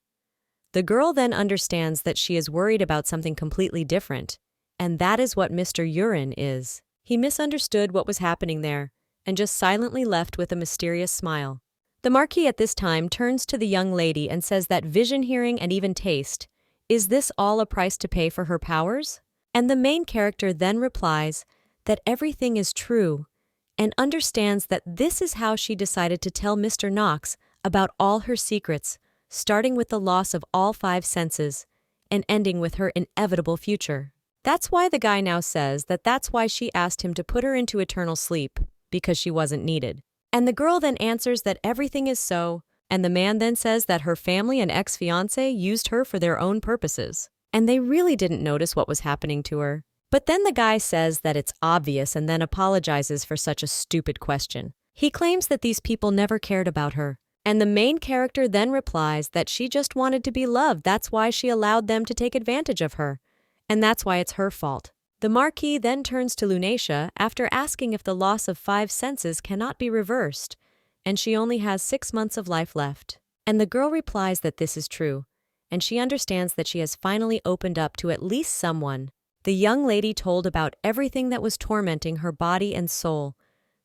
The girl then understands that she is worried about something completely different, and that is what Mr. Urine is. He misunderstood what was happening there and just silently left with a mysterious smile. The Marquee at this time turns to the young lady and says that vision, hearing, and even taste, is this all a price to pay for her powers? And the main character then replies that everything is true, and understands that this is how she decided to tell Mr. Knox about all her secrets, starting with the loss of all 5 senses and ending with her inevitable future. That's why the guy now says that that's why she asked him to put her into eternal sleep, because she wasn't needed. And the girl then answers that everything is so, and the man then says that her family and ex-fiancé used her for their own purposes, and they really didn't notice what was happening to her. But then the guy says that it's obvious and then apologizes for such a stupid question. He claims that these people never cared about her, and the main character then replies that she just wanted to be loved, that's why she allowed them to take advantage of her, and that's why it's her fault. The Marquee then turns to Lunacia after asking if the loss of 5 senses cannot be reversed, and she only has 6 months of life left. And the girl replies that this is true, and she understands that she has finally opened up to at least someone. The young lady told about everything that was tormenting her body and soul,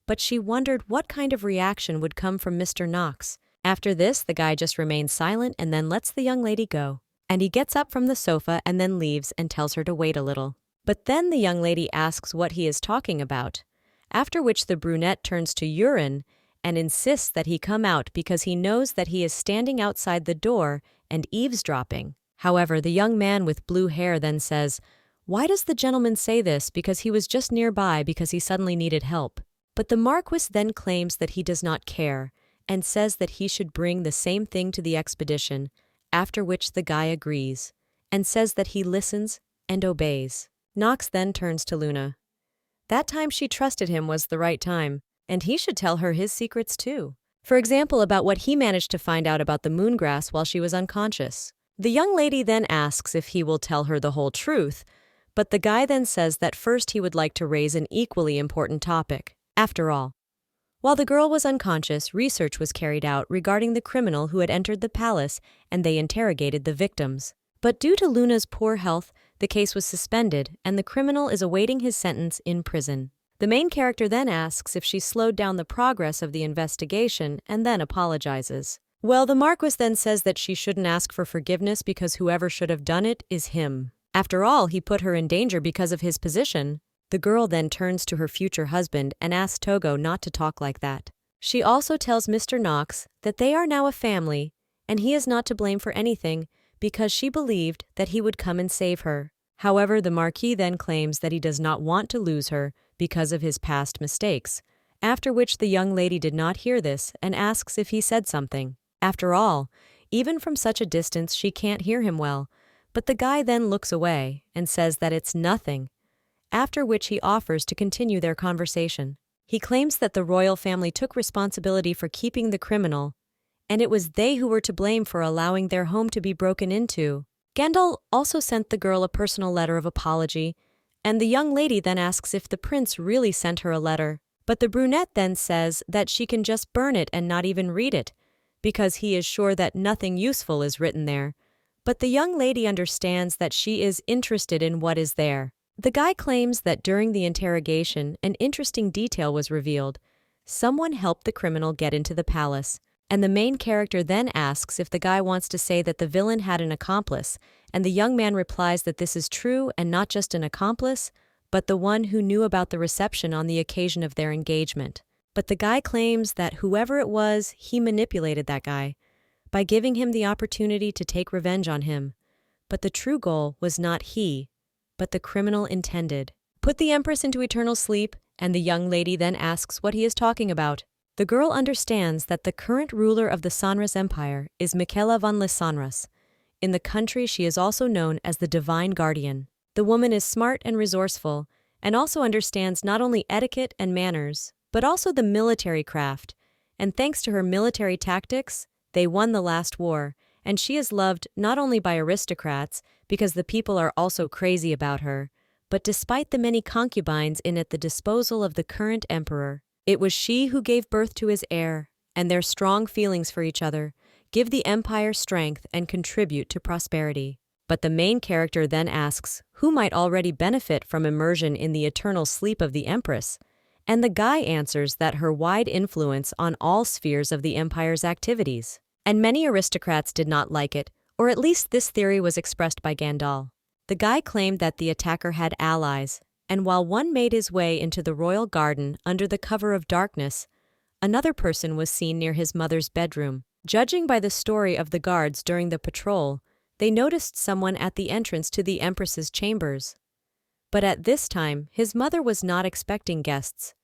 but she wondered what kind of reaction would come from Mr. Knox. After this, the guy just remains silent and then lets the young lady go. And he gets up from the sofa and then leaves and tells her to wait a little. But then the young lady asks what he is talking about, after which the brunette turns to urine and insists that he come out because he knows that he is standing outside the door and eavesdropping. However, the young man with blue hair then says, "Why does the gentleman say this? Because he was just nearby because he suddenly needed help." But the Marquis then claims that he does not care and says that he should bring the same thing to the expedition, after which the guy agrees and says that he listens and obeys. Knox then turns to Luna. That time she trusted him was the right time, and he should tell her his secrets too. For example, about what he managed to find out about the moongrass while she was unconscious. The young lady then asks if he will tell her the whole truth, but the guy then says that first he would like to raise an equally important topic. After all, while the girl was unconscious, research was carried out regarding the criminal who had entered the palace, and they interrogated the victims. But due to Luna's poor health, the case was suspended, and the criminal is awaiting his sentence in prison. The main character then asks if she slowed down the progress of the investigation and then apologizes. Well, the Marquis then says that she shouldn't ask for forgiveness because whoever should have done it is him. After all, he put her in danger because of his position. The girl then turns to her future husband and asks Togo not to talk like that. She also tells Mr. Knox that they are now a family, and he is not to blame for anything because she believed that he would come and save her. However, the Marquis then claims that he does not want to lose her because of his past mistakes, after which the young lady did not hear this and asks if he said something. After all, even from such a distance she can't hear him well, but the guy then looks away and says that it's nothing, after which he offers to continue their conversation. He claims that the royal family took responsibility for keeping the criminal, and it was they who were to blame for allowing their home to be broken into. Rondell also sent the girl a personal letter of apology, and the young lady then asks if the prince really sent her a letter. But the brunette then says that she can just burn it and not even read it, because he is sure that nothing useful is written there. But the young lady understands that she is interested in what is there. The guy claims that during the interrogation, an interesting detail was revealed. Someone helped the criminal get into the palace, and the main character then asks if the guy wants to say that the villain had an accomplice, and the young man replies that this is true and not just an accomplice, but the one who knew about the reception on the occasion of their engagement. But the guy claims that whoever it was, he manipulated that guy by giving him the opportunity to take revenge on him. But the true goal was not he, but the criminal intended. Put the Empress into eternal sleep, and the young lady then asks what he is talking about. The girl understands that the current ruler of the Sonras Empire is Michaela von Lissonras. In the country, she is also known as the Divine Guardian. The woman is smart and resourceful, and also understands not only etiquette and manners, but also the military craft. And thanks to her military tactics, they won the last war, and she is loved not only by aristocrats, because the people are also crazy about her, but despite the many concubines at the disposal of the current emperor. It was she who gave birth to his heir, and their strong feelings for each other give the empire strength and contribute to prosperity. But the main character then asks who might already benefit from immersion in the eternal sleep of the Empress, and the guy answers that her wide influence on all spheres of the empire's activities. And many aristocrats did not like it, or at least this theory was expressed by Rondell. The guy claimed that the attacker had allies, and while one made his way into the royal garden under the cover of darkness, another person was seen near his mother's bedroom. Judging by the story of the guards during the patrol, they noticed someone at the entrance to the Empress's chambers. But at this time, his mother was not expecting guests,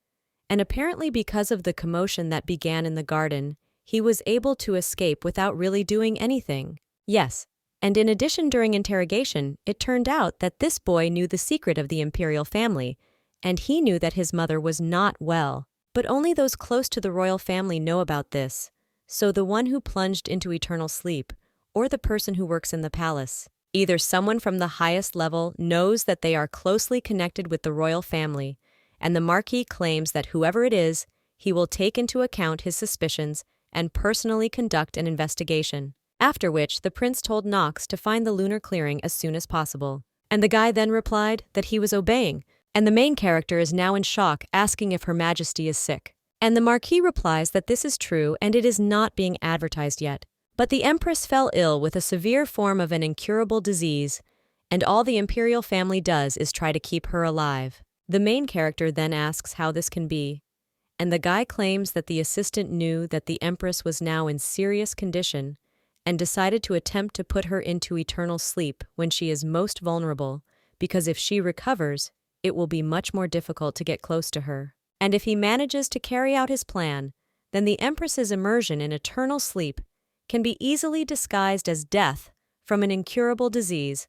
and apparently because of the commotion that began in the garden, he was able to escape without really doing anything. Yes, and in addition, during interrogation, it turned out that this boy knew the secret of the imperial family, and he knew that his mother was not well. But only those close to the royal family know about this, so the one who plunged into eternal sleep, or the person who works in the palace. Either someone from the highest level knows that they are closely connected with the royal family, and the Marquis claims that whoever it is, he will take into account his suspicions and personally conduct an investigation. After which, the prince told Knox to find the lunar clearing as soon as possible. And the guy then replied that he was obeying, and the main character is now in shock, asking if Her Majesty is sick. And the Marquee replies that this is true and it is not being advertised yet. But the Empress fell ill with a severe form of an incurable disease, and all the imperial family does is try to keep her alive. The main character then asks how this can be, and the guy claims that the assistant knew that the Empress was now in serious condition and decided to attempt to put her into eternal sleep when she is most vulnerable, because if she recovers, it will be much more difficult to get close to her. And if he manages to carry out his plan, then the Empress's immersion in eternal sleep can be easily disguised as death from an incurable disease,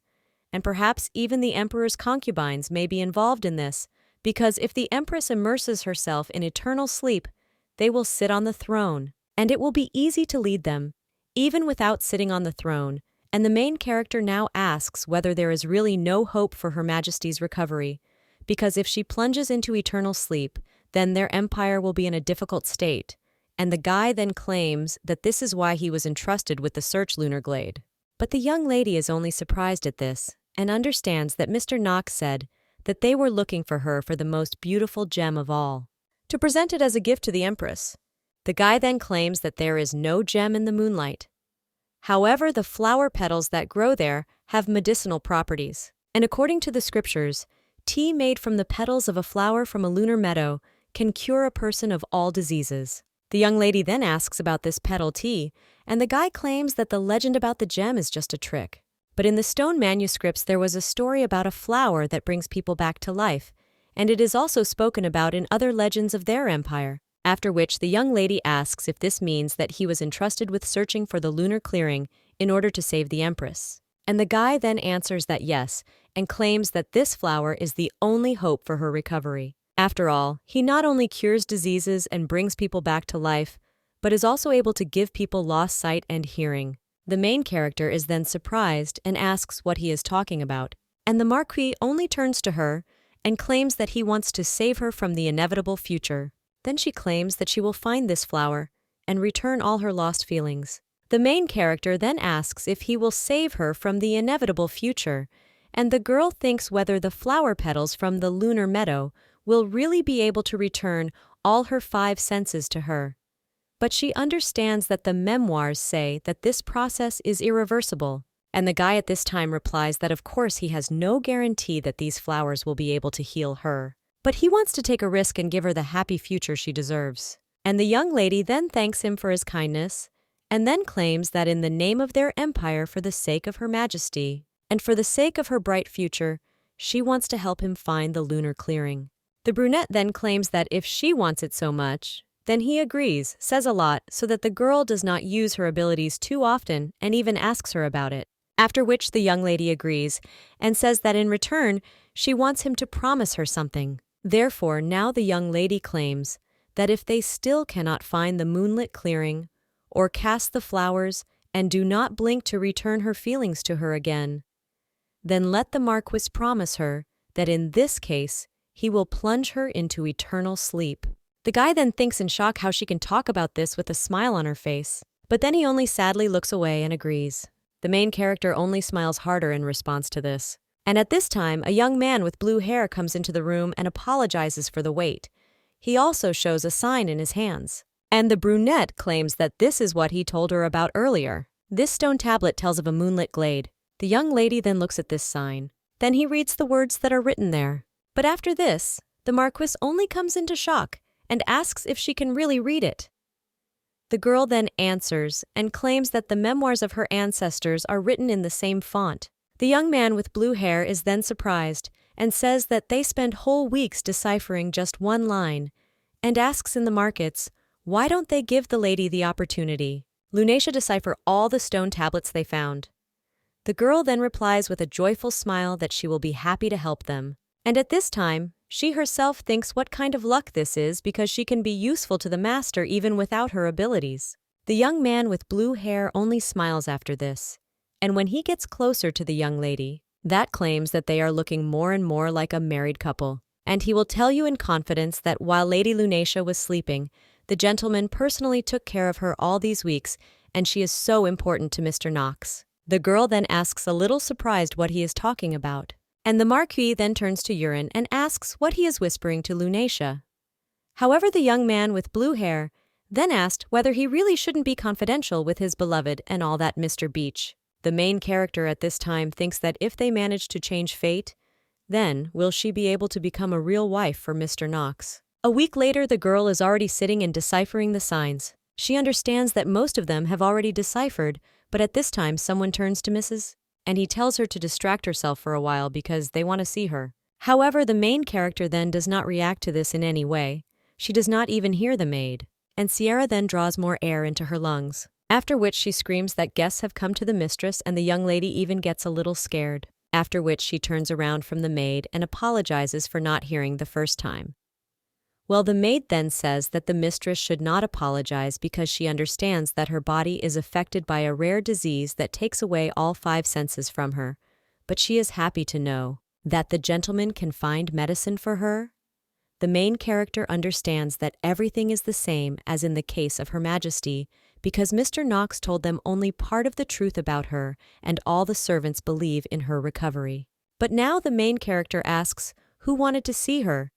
and perhaps even the Emperor's concubines may be involved in this, because if the Empress immerses herself in eternal sleep, they will sit on the throne, and it will be easy to lead them, even without sitting on the throne, and the main character now asks whether there is really no hope for Her Majesty's recovery, because if she plunges into eternal sleep, then their empire will be in a difficult state, and the guy then claims that this is why he was entrusted with the search lunar glade. But the young lady is only surprised at this, and understands that Mr. Knox said that they were looking for her for the most beautiful gem of all, to present it as a gift to the Empress. The guy then claims that there is no gem in the moonlight. However, the flower petals that grow there have medicinal properties, and according to the scriptures, tea made from the petals of a flower from a lunar meadow can cure a person of all diseases. The young lady then asks about this petal tea, and the guy claims that the legend about the gem is just a trick. But in the stone manuscripts there was a story about a flower that brings people back to life, and it is also spoken about in other legends of their empire. After which the young lady asks if this means that he was entrusted with searching for the lunar clearing in order to save the Empress. And the guy then answers that yes, and claims that this flower is the only hope for her recovery. After all, he not only cures diseases and brings people back to life, but is also able to give people lost sight and hearing. The main character is then surprised and asks what he is talking about, and the Marquis only turns to her and claims that he wants to save her from the inevitable future. Then she claims that she will find this flower and return all her lost feelings. The main character then asks if he will save her from the inevitable future, and the girl thinks whether the flower petals from the lunar meadow will really be able to return all her 5 senses to her. But she understands that the memoirs say that this process is irreversible, and the guy at this time replies that of course he has no guarantee that these flowers will be able to heal her. But he wants to take a risk and give her the happy future she deserves. And the young lady then thanks him for his kindness, and then claims that in the name of their empire, for the sake of Her Majesty, and for the sake of her bright future, she wants to help him find the lunar clearing. The brunette then claims that if she wants it so much, then he agrees, says a lot, so that the girl does not use her abilities too often and even asks her about it. After which the young lady agrees and says that in return, she wants him to promise her something. Therefore, now the young lady claims that if they still cannot find the moonlit clearing, or cast the flowers and do not blink to return her feelings to her again, then let the Marquis promise her that in this case he will plunge her into eternal sleep. The guy then thinks in shock how she can talk about this with a smile on her face, but then he only sadly looks away and agrees. The main character only smiles harder in response to this. And at this time, a young man with blue hair comes into the room and apologizes for the wait. He also shows a sign in his hands. And the brunette claims that this is what he told her about earlier. This stone tablet tells of a moonlit glade. The young lady then looks at this sign. Then he reads the words that are written there. But after this, the Marquis only comes into shock and asks if she can really read it. The girl then answers and claims that the memoirs of her ancestors are written in the same font. The young man with blue hair is then surprised and says that they spend whole weeks deciphering just one line, and asks in the markets, why don't they give the lady the opportunity? Lunacia decipher all the stone tablets they found. The girl then replies with a joyful smile that she will be happy to help them. And at this time, she herself thinks what kind of luck this is because she can be useful to the master even without her abilities. The young man with blue hair only smiles after this. And when he gets closer to the young lady, that claims that they are looking more and more like a married couple. And he will tell you in confidence that while Lady Lunacia was sleeping, the gentleman personally took care of her all these weeks and she is so important to Mr. Knox. The girl then asks, a little surprised, what he is talking about. And the Marquee then turns to Urine and asks what he is whispering to Lunacia. However, the young man with blue hair then asked whether he really shouldn't be confidential with his beloved and all that. Mr. Beach, the main character at this time, thinks that if they manage to change fate, then will she be able to become a real wife for Mr. Knox. A week later, the girl is already sitting and deciphering the signs. She understands that most of them have already deciphered, but at this time someone turns to Mrs. and he tells her to distract herself for a while because they want to see her. However, the main character then does not react to this in any way. She does not even hear the maid, and Sierra then draws more air into her lungs, after which she screams that guests have come to the mistress, and the young lady even gets a little scared, after which she turns around from the maid and apologizes for not hearing the first time. Well, the maid then says that the mistress should not apologize because she understands that her body is affected by a rare disease that takes away all 5 senses from her, but she is happy to know that the gentleman can find medicine for her. The main character understands that everything is the same as in the case of Her Majesty because Mr. Knox told them only part of the truth about her, and all the servants believe in her recovery. But now the main character asks who wanted to see her,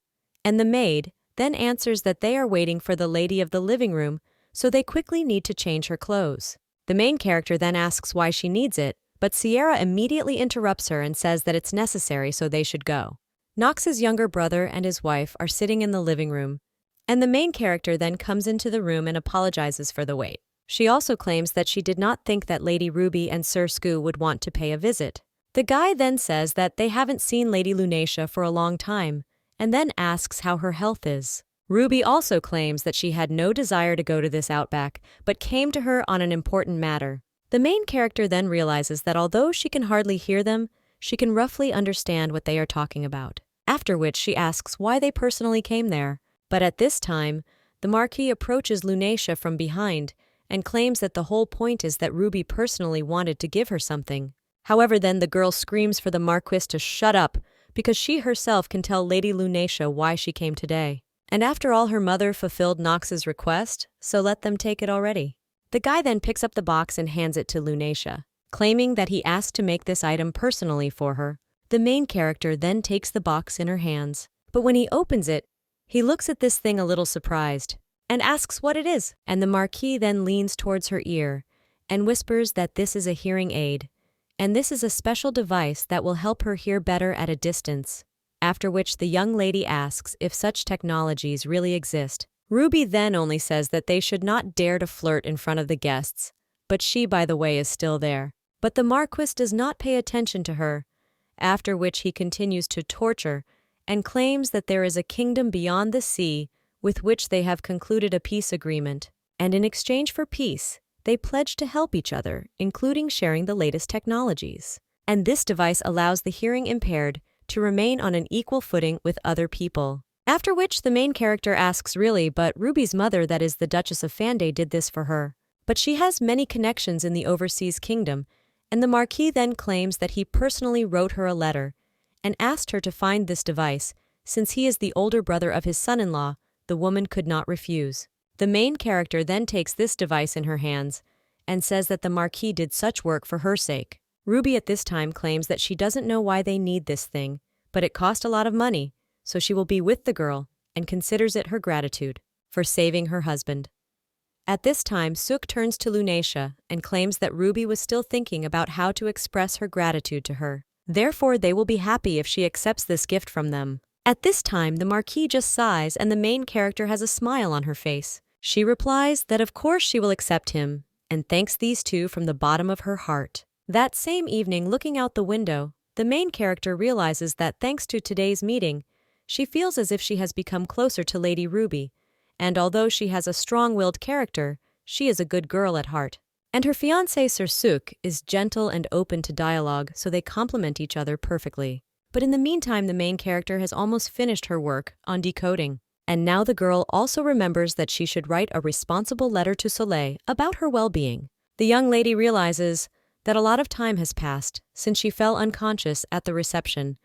and the maid then answers that they are waiting for the lady of the living room, so they quickly need to change her clothes. The main character then asks why she needs it, but Sierra immediately interrupts her and says that it's necessary, so they should go. Knox's younger brother and his wife are sitting in the living room, and the main character then comes into the room and apologizes for the wait. She also claims that she did not think that Lady Ruby and Sir Skoo would want to pay a visit. The guy then says that they haven't seen Lady Lunacia for a long time, and then asks how her health is. Ruby also claims that she had no desire to go to this outback, but came to her on an important matter. The main character then realizes that although she can hardly hear them, she can roughly understand what they are talking about, after which she asks why they personally came there. But at this time, the Marquee approaches Lunacia from behind and claims that the whole point is that Ruby personally wanted to give her something. However, then the girl screams for the Marquess to shut up because she herself can tell Lady Lunacia why she came today. And after all, her mother fulfilled Knox's request, so let them take it already. The guy then picks up the box and hands it to Lunacia, claiming that he asked to make this item personally for her. The main character then takes the box in her hands, but when he opens it, he looks at this thing a little surprised and asks what it is, and the Marquis then leans towards her ear and whispers that this is a hearing aid, and this is a special device that will help her hear better at a distance, after which the young lady asks if such technologies really exist. Ruby then only says that they should not dare to flirt in front of the guests, but she, by the way, is still there. But the Marquis does not pay attention to her, after which he continues to torture and claims that there is a kingdom beyond the sea with which they have concluded a peace agreement, and in exchange for peace, they pledge to help each other, including sharing the latest technologies. And this device allows the hearing impaired to remain on an equal footing with other people. After which the main character asks really, but Ruby's mother, that is the Duchess of Fanday, did this for her. But she has many connections in the overseas kingdom, and the Marquis then claims that he personally wrote her a letter and asked her to find this device. Since he is the older brother of his son-in-law, the woman could not refuse. The main character then takes this device in her hands and says that the Marquis did such work for her sake. Ruby at this time claims that she doesn't know why they need this thing, but it cost a lot of money, so she will be with the girl and considers it her gratitude for saving her husband. At this time, Sook turns to Lunacia and claims that Ruby was still thinking about how to express her gratitude to her. Therefore, they will be happy if she accepts this gift from them. At this time, the Marquis just sighs and the main character has a smile on her face. She replies that of course she will accept him and thanks these two from the bottom of her heart. That same evening, looking out the window, the main character realizes that thanks to today's meeting, she feels as if she has become closer to Lady Ruby, and although she has a strong-willed character, she is a good girl at heart. And her fiancé Sir Sook is gentle and open to dialogue, so they complement each other perfectly. But in the meantime, the main character has almost finished her work on decoding, and now the girl also remembers that she should write a responsible letter to Soleil about her well-being. The young lady realizes that a lot of time has passed since she fell unconscious at the reception,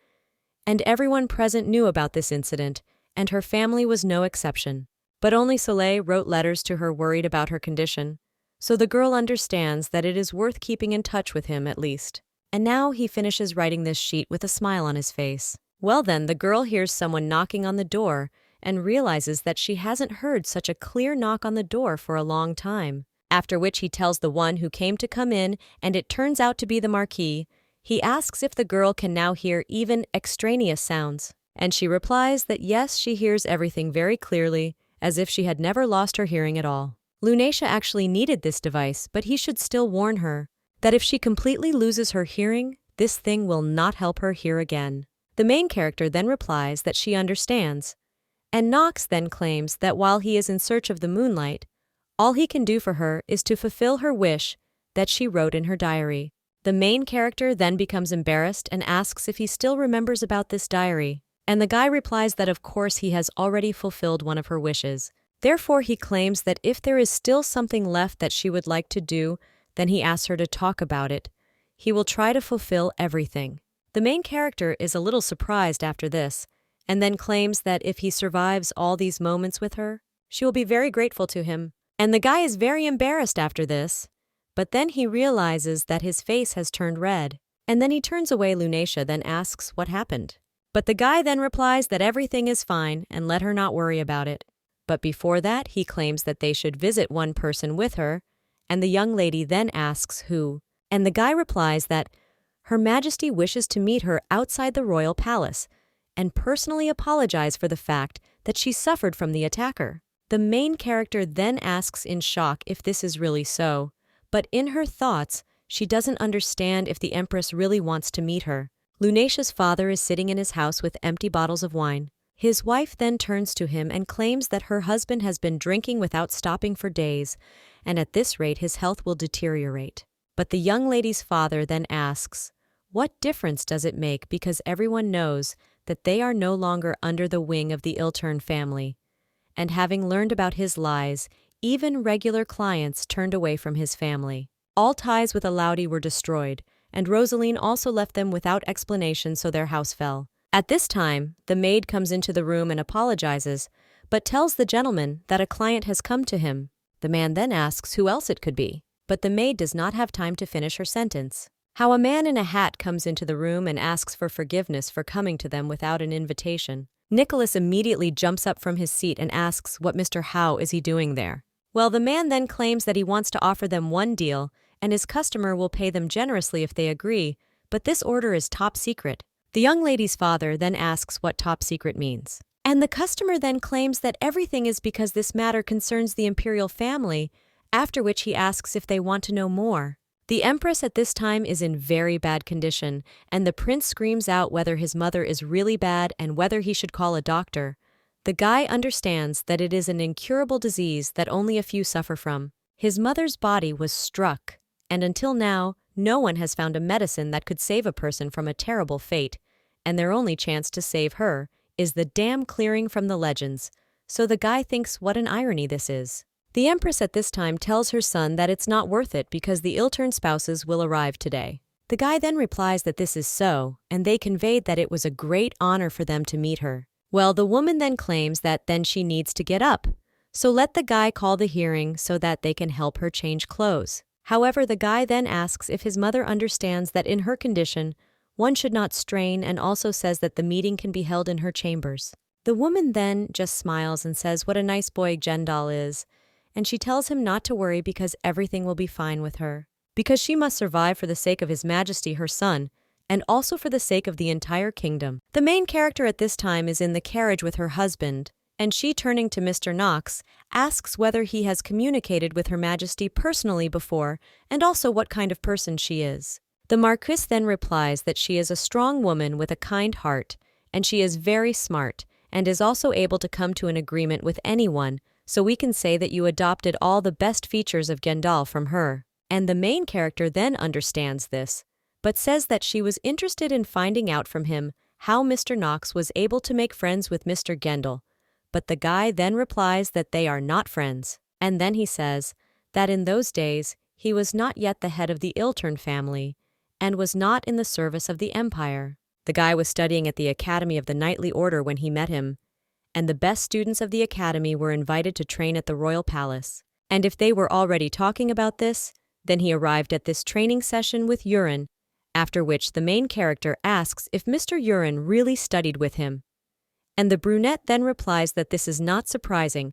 and everyone present knew about this incident, and her family was no exception. But only Soleil wrote letters to her worried about her condition, so the girl understands that it is worth keeping in touch with him at least. And now he finishes writing this sheet with a smile on his face. Well then, the girl hears someone knocking on the door and realizes that she hasn't heard such a clear knock on the door for a long time. After which he tells the one who came to come in, and it turns out to be the Marquee. He asks if the girl can now hear even extraneous sounds, and she replies that yes, she hears everything very clearly, as if she had never lost her hearing at all. Lunacia actually needed this device, but he should still warn her that if she completely loses her hearing, this thing will not help her hear again. The main character then replies that she understands, and Knox then claims that while he is in search of the moonlight, all he can do for her is to fulfill her wish that she wrote in her diary. The main character then becomes embarrassed and asks if he still remembers about this diary, and the guy replies that of course he has already fulfilled one of her wishes. Therefore he claims that if there is still something left that she would like to do, then he asks her to talk about it. He will try to fulfill everything. The main character is a little surprised after this, and then claims that if he survives all these moments with her, she will be very grateful to him. And the guy is very embarrassed after this, but then he realizes that his face has turned red, and then he turns away. Lunacia then asks what happened. But the guy then replies that everything is fine and let her not worry about it. But before that, he claims that they should visit one person with her, and the young lady then asks who, and the guy replies that Her Majesty wishes to meet her outside the royal palace and personally apologize for the fact that she suffered from the attacker. The main character then asks in shock if this is really so, but in her thoughts, she doesn't understand if the Empress really wants to meet her. Lunacia's father is sitting in his house with empty bottles of wine. His wife then turns to him and claims that her husband has been drinking without stopping for days, and at this rate his health will deteriorate. But the young lady's father then asks, what difference does it make because everyone knows that they are no longer under the wing of the Ilter family? And having learned about his lies, even regular clients turned away from his family. All ties with Ilter were destroyed, and Rosalyn also left them without explanation, so their house fell. At this time, the maid comes into the room and apologizes, but tells the gentleman that a client has come to him. The man then asks who else it could be, but the maid does not have time to finish her sentence. How a man in a hat comes into the room and asks for forgiveness for coming to them without an invitation. Nicholas immediately jumps up from his seat and asks what Mr. Howe is he doing there. Well, the man then claims that he wants to offer them one deal, and his customer will pay them generously if they agree, but this order is top secret. The young lady's father then asks what top secret means. And the customer then claims that everything is because this matter concerns the imperial family, after which he asks if they want to know more. The Empress at this time is in very bad condition, and the prince screams out whether his mother is really bad and whether he should call a doctor. The guy understands that it is an incurable disease that only a few suffer from. His mother's body was struck, and until now, no one has found a medicine that could save a person from a terrible fate, and their only chance to save her is the dam clearing from the legends. So the guy thinks what an irony this is. The Empress at this time tells her son that it's not worth it because the Iltern spouses will arrive today. The guy then replies that this is so, and they conveyed that it was a great honor for them to meet her. Well, the woman then claims that then she needs to get up, so let the guy call the hearing so that they can help her change clothes. However, the guy then asks if his mother understands that in her condition, one should not strain, and also says that the meeting can be held in her chambers. The woman then just smiles and says what a nice boy Gendal is, and she tells him not to worry because everything will be fine with her. Because she must survive for the sake of His Majesty her son, and also for the sake of the entire kingdom. The main character at this time is in the carriage with her husband, and she, turning to Mr. Knox, asks whether he has communicated with Her Majesty personally before, and also what kind of person she is. The Marquise then replies that she is a strong woman with a kind heart, and she is very smart, and is also able to come to an agreement with anyone, so we can say that you adopted all the best features of Gendal from her. And the main character then understands this, but says that she was interested in finding out from him how Mr. Knox was able to make friends with Mr. Gendal. But the guy then replies that they are not friends, and then he says that in those days he was not yet the head of the Iltern family, and was not in the service of the Empire. The guy was studying at the Academy of the Knightly Order when he met him, and the best students of the academy were invited to train at the royal palace. And if they were already talking about this, then he arrived at this training session with Urine, after which the main character asks if Mr. Urine really studied with him. And the brunette then replies that this is not surprising,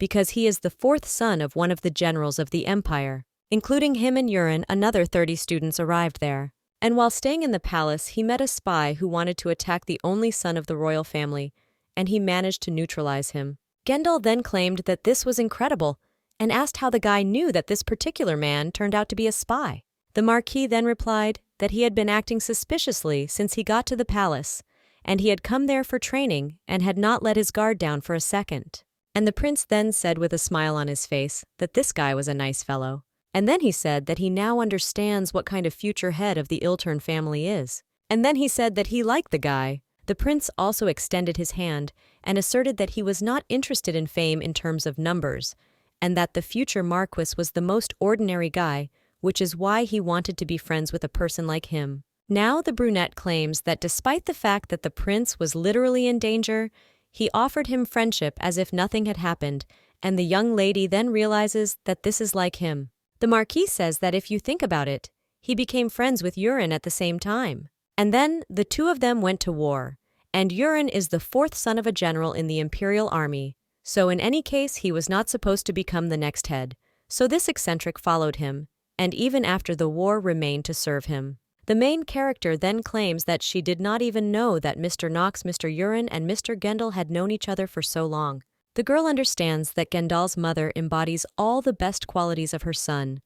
because he is the fourth son of one of the generals of the empire. Including him and Urine, another 30 students arrived there. And while staying in the palace, he met a spy who wanted to attack the only son of the royal family, and he managed to neutralize him. Gendel then claimed that this was incredible, and asked how the guy knew that this particular man turned out to be a spy. The Marquee then replied that he had been acting suspiciously since he got to the palace, and he had come there for training and had not let his guard down for a second. And the prince then said with a smile on his face that this guy was a nice fellow. And then he said that he now understands what kind of future head of the Ilter family is. And then he said that he liked the guy. The prince also extended his hand and asserted that he was not interested in fame in terms of numbers, and that the future Marquess was the most ordinary guy, which is why he wanted to be friends with a person like him. Now the brunette claims that despite the fact that the prince was literally in danger, he offered him friendship as if nothing had happened, and the young lady then realizes that this is like him. The Marquis says that if you think about it, he became friends with Urine at the same time. And then the two of them went to war, and Urine is the fourth son of a general in the imperial army, so in any case he was not supposed to become the next head, so this eccentric followed him, and even after the war remained to serve him. The main character then claims that she did not even know that Mr. Knox, Mr. Urine, and Mr. Gendel had known each other for so long. The girl understands that Gendel's mother embodies all the best qualities of her son,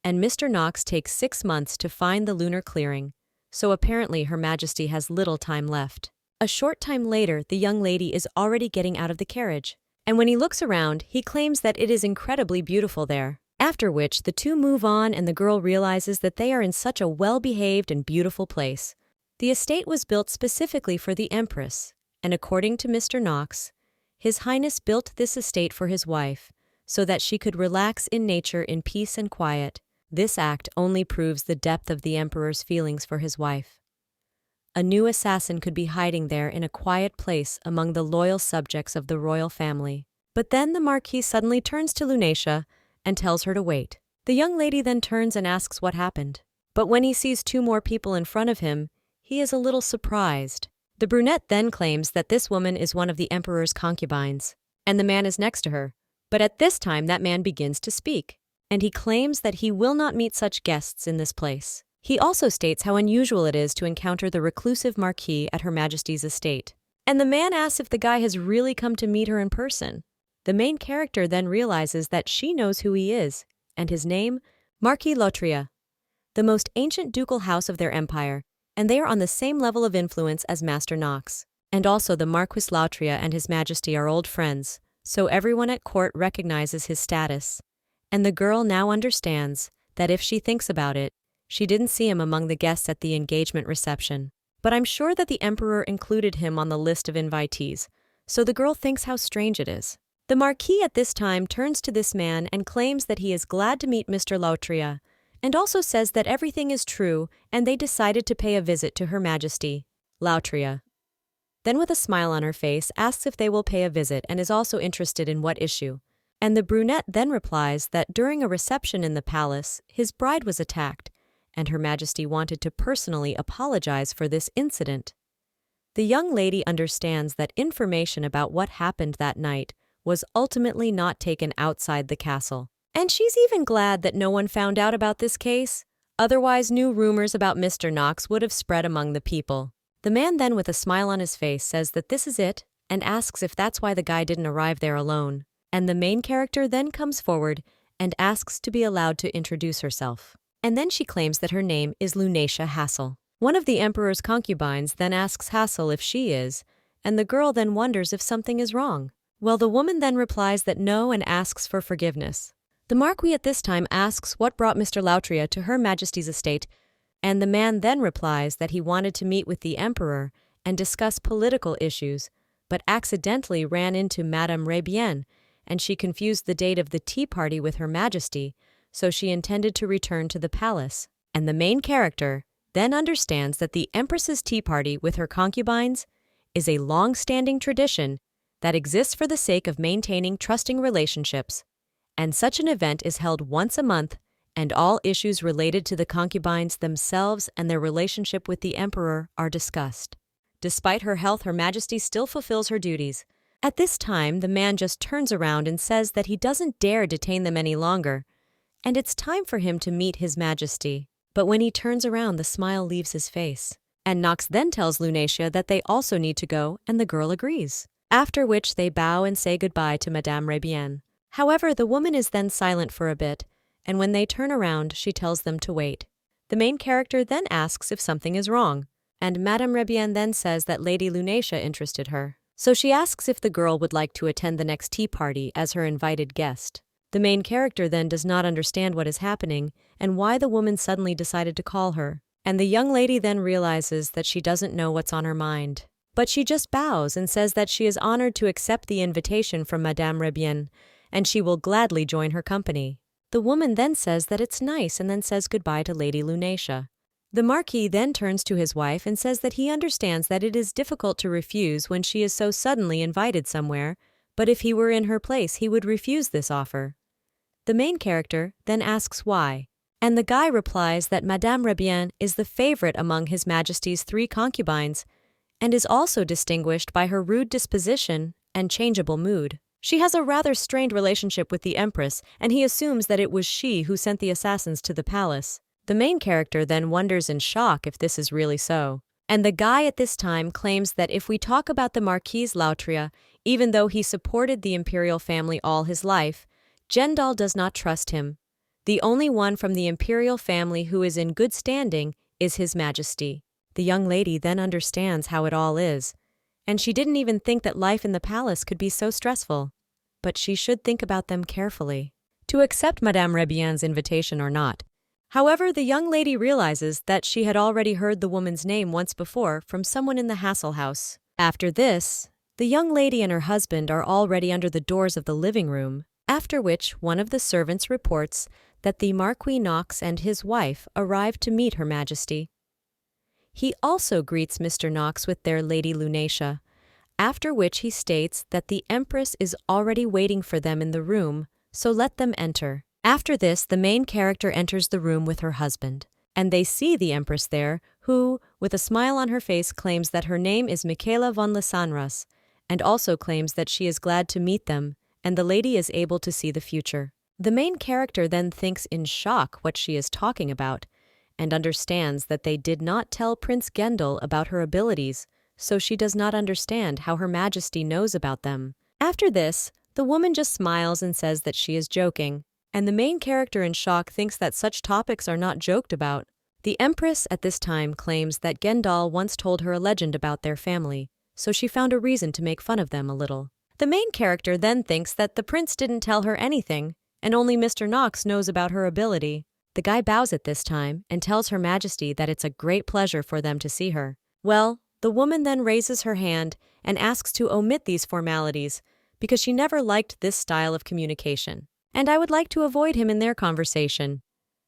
and Mr. Knox takes 6 months to find the lunar clearing, so apparently Her Majesty has little time left. A short time later, the young lady is already getting out of the carriage, and when he looks around, he claims that it is incredibly beautiful there. After which, the two move on and the girl realizes that they are in such a well-behaved and beautiful place. The estate was built specifically for the Empress, and according to Mr. Knox, His Highness built this estate for his wife, so that she could relax in nature in peace and quiet. This act only proves the depth of the Emperor's feelings for his wife. A new assassin could be hiding there in a quiet place among the loyal subjects of the royal family. But then the Marquis suddenly turns to Lunacia and tells her to wait. The young lady then turns and asks what happened. But when he sees 2 more people in front of him, he is a little surprised. The brunette then claims that this woman is one of the Emperor's concubines, and the man is next to her. But at this time that man begins to speak, and he claims that he will not meet such guests in this place. He also states how unusual it is to encounter the reclusive Marquis at Her Majesty's estate. And the man asks if the guy has really come to meet her in person. The main character then realizes that she knows who he is, and his name, Marquis Lautria, the most ancient ducal house of their empire, and they are on the same level of influence as Master Knox. And also the Marquis Lautria and His Majesty are old friends, so everyone at court recognizes his status. And the girl now understands that if she thinks about it, she didn't see him among the guests at the engagement reception. But I'm sure that the Emperor included him on the list of invitees, so the girl thinks how strange it is. The Marquis at this time turns to this man and claims that he is glad to meet Mr. Lautria, and also says that everything is true and they decided to pay a visit to Her Majesty. Lautria then with a smile on her face asks if they will pay a visit and is also interested in what issue. And the brunette then replies that during a reception in the palace, his bride was attacked, and Her Majesty wanted to personally apologize for this incident. The young lady understands that information about what happened that night was ultimately not taken outside the castle. And she's even glad that no one found out about this case, otherwise new rumors about Mr. Knox would have spread among the people. The man then with a smile on his face says that this is it, and asks if that's why the guy didn't arrive there alone. And the main character then comes forward and asks to be allowed to introduce herself. And then she claims that her name is Luna Hassel. One of the Emperor's concubines then asks Hassel if she is, and the girl then wonders if something is wrong. Well, the woman then replies that no and asks for forgiveness. The Marquis at this time asks what brought Mr. Lautria to Her Majesty's estate, and the man then replies that he wanted to meet with the Emperor and discuss political issues, but accidentally ran into Madame Rabienne, and she confused the date of the tea party with Her Majesty, so she intended to return to the palace. And the main character then understands that the Empress's tea party with her concubines is a long-standing tradition that exists for the sake of maintaining trusting relationships, and such an event is held once a month, and all issues related to the concubines themselves and their relationship with the emperor are discussed. Despite her health, Her Majesty still fulfills her duties. At this time, the man just turns around and says that he doesn't dare detain them any longer, and it's time for him to meet His Majesty. But when he turns around, the smile leaves his face. And Knox then tells Lunacia that they also need to go, and the girl agrees. After which they bow and say goodbye to Madame Rebienne. However, the woman is then silent for a bit, and when they turn around, she tells them to wait. The main character then asks if something is wrong, and Madame Rebienne then says that Lady Lunacia interested her. So she asks if the girl would like to attend the next tea party as her invited guest. The main character then does not understand what is happening and why the woman suddenly decided to call her, and the young lady then realizes that she doesn't know what's on her mind. But she just bows and says that she is honored to accept the invitation from Madame Rebienne, and she will gladly join her company. The woman then says that it's nice and then says goodbye to Lady Lunacia. The Marquis then turns to his wife and says that he understands that it is difficult to refuse when she is so suddenly invited somewhere, but if he were in her place he would refuse this offer. The main character then asks why, and the guy replies that Madame Rebienne is the favorite among His Majesty's 3 concubines and is also distinguished by her rude disposition and changeable mood. She has a rather strained relationship with the Empress, and he assumes that it was she who sent the assassins to the palace. The main character then wonders in shock if this is really so. And the guy at this time claims that if we talk about the Marquis Lautria, even though he supported the imperial family all his life, Gendal does not trust him. The only one from the imperial family who is in good standing is His Majesty. The young lady then understands how it all is, and she didn't even think that life in the palace could be so stressful. But she should think about them carefully, to accept Madame Rebienne's invitation or not. However, the young lady realizes that she had already heard the woman's name once before from someone in the Hassel house. After this, the young lady and her husband are already under the doors of the living room, after which one of the servants reports that the Marquis Knox and his wife arrived to meet Her Majesty. He also greets Mr. Knox with their Lady Lunacia, after which he states that the Empress is already waiting for them in the room, so let them enter. After this, the main character enters the room with her husband, and they see the Empress there, who, with a smile on her face, claims that her name is Michaela von Lysanras, and also claims that she is glad to meet them, and the lady is able to see the future. The main character then thinks in shock what she is talking about, and understands that they did not tell Prince Gendal about her abilities, so she does not understand how Her Majesty knows about them. After this, the woman just smiles and says that she is joking, and the main character in shock thinks that such topics are not joked about. The Empress at this time claims that Gendal once told her a legend about their family, so she found a reason to make fun of them a little. The main character then thinks that the prince didn't tell her anything, and only Mr. Knox knows about her ability. The guy bows at this time and tells Her Majesty that it's a great pleasure for them to see her. Well, the woman then raises her hand and asks to omit these formalities because she never liked this style of communication, and I would like to avoid him in their conversation.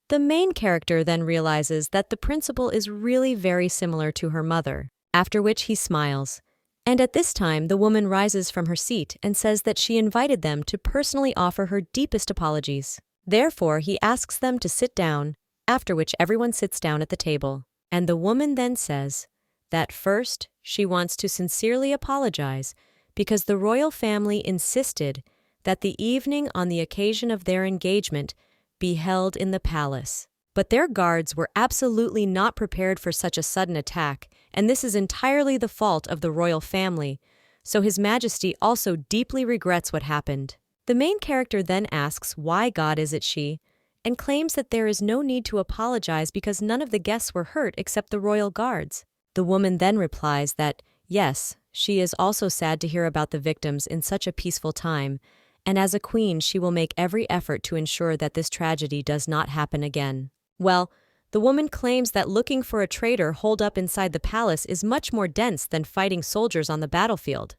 The main character then realizes that the principal is really very similar to her mother, after which he smiles. And at this time, the woman rises from her seat and says that she invited them to personally offer her deepest apologies. Therefore, he asks them to sit down, after which everyone sits down at the table. And the woman then says that first, she wants to sincerely apologize because the royal family insisted that the evening on the occasion of their engagement be held in the palace. But their guards were absolutely not prepared for such a sudden attack, and this is entirely the fault of the royal family, so His Majesty also deeply regrets what happened. The main character then asks why God is it she, and claims that there is no need to apologize because none of the guests were hurt except the royal guards. The woman then replies that, yes, she is also sad to hear about the victims in such a peaceful time, and as a queen she will make every effort to ensure that this tragedy does not happen again. Well, the woman claims that looking for a traitor holed up inside the palace is much more dense than fighting soldiers on the battlefield.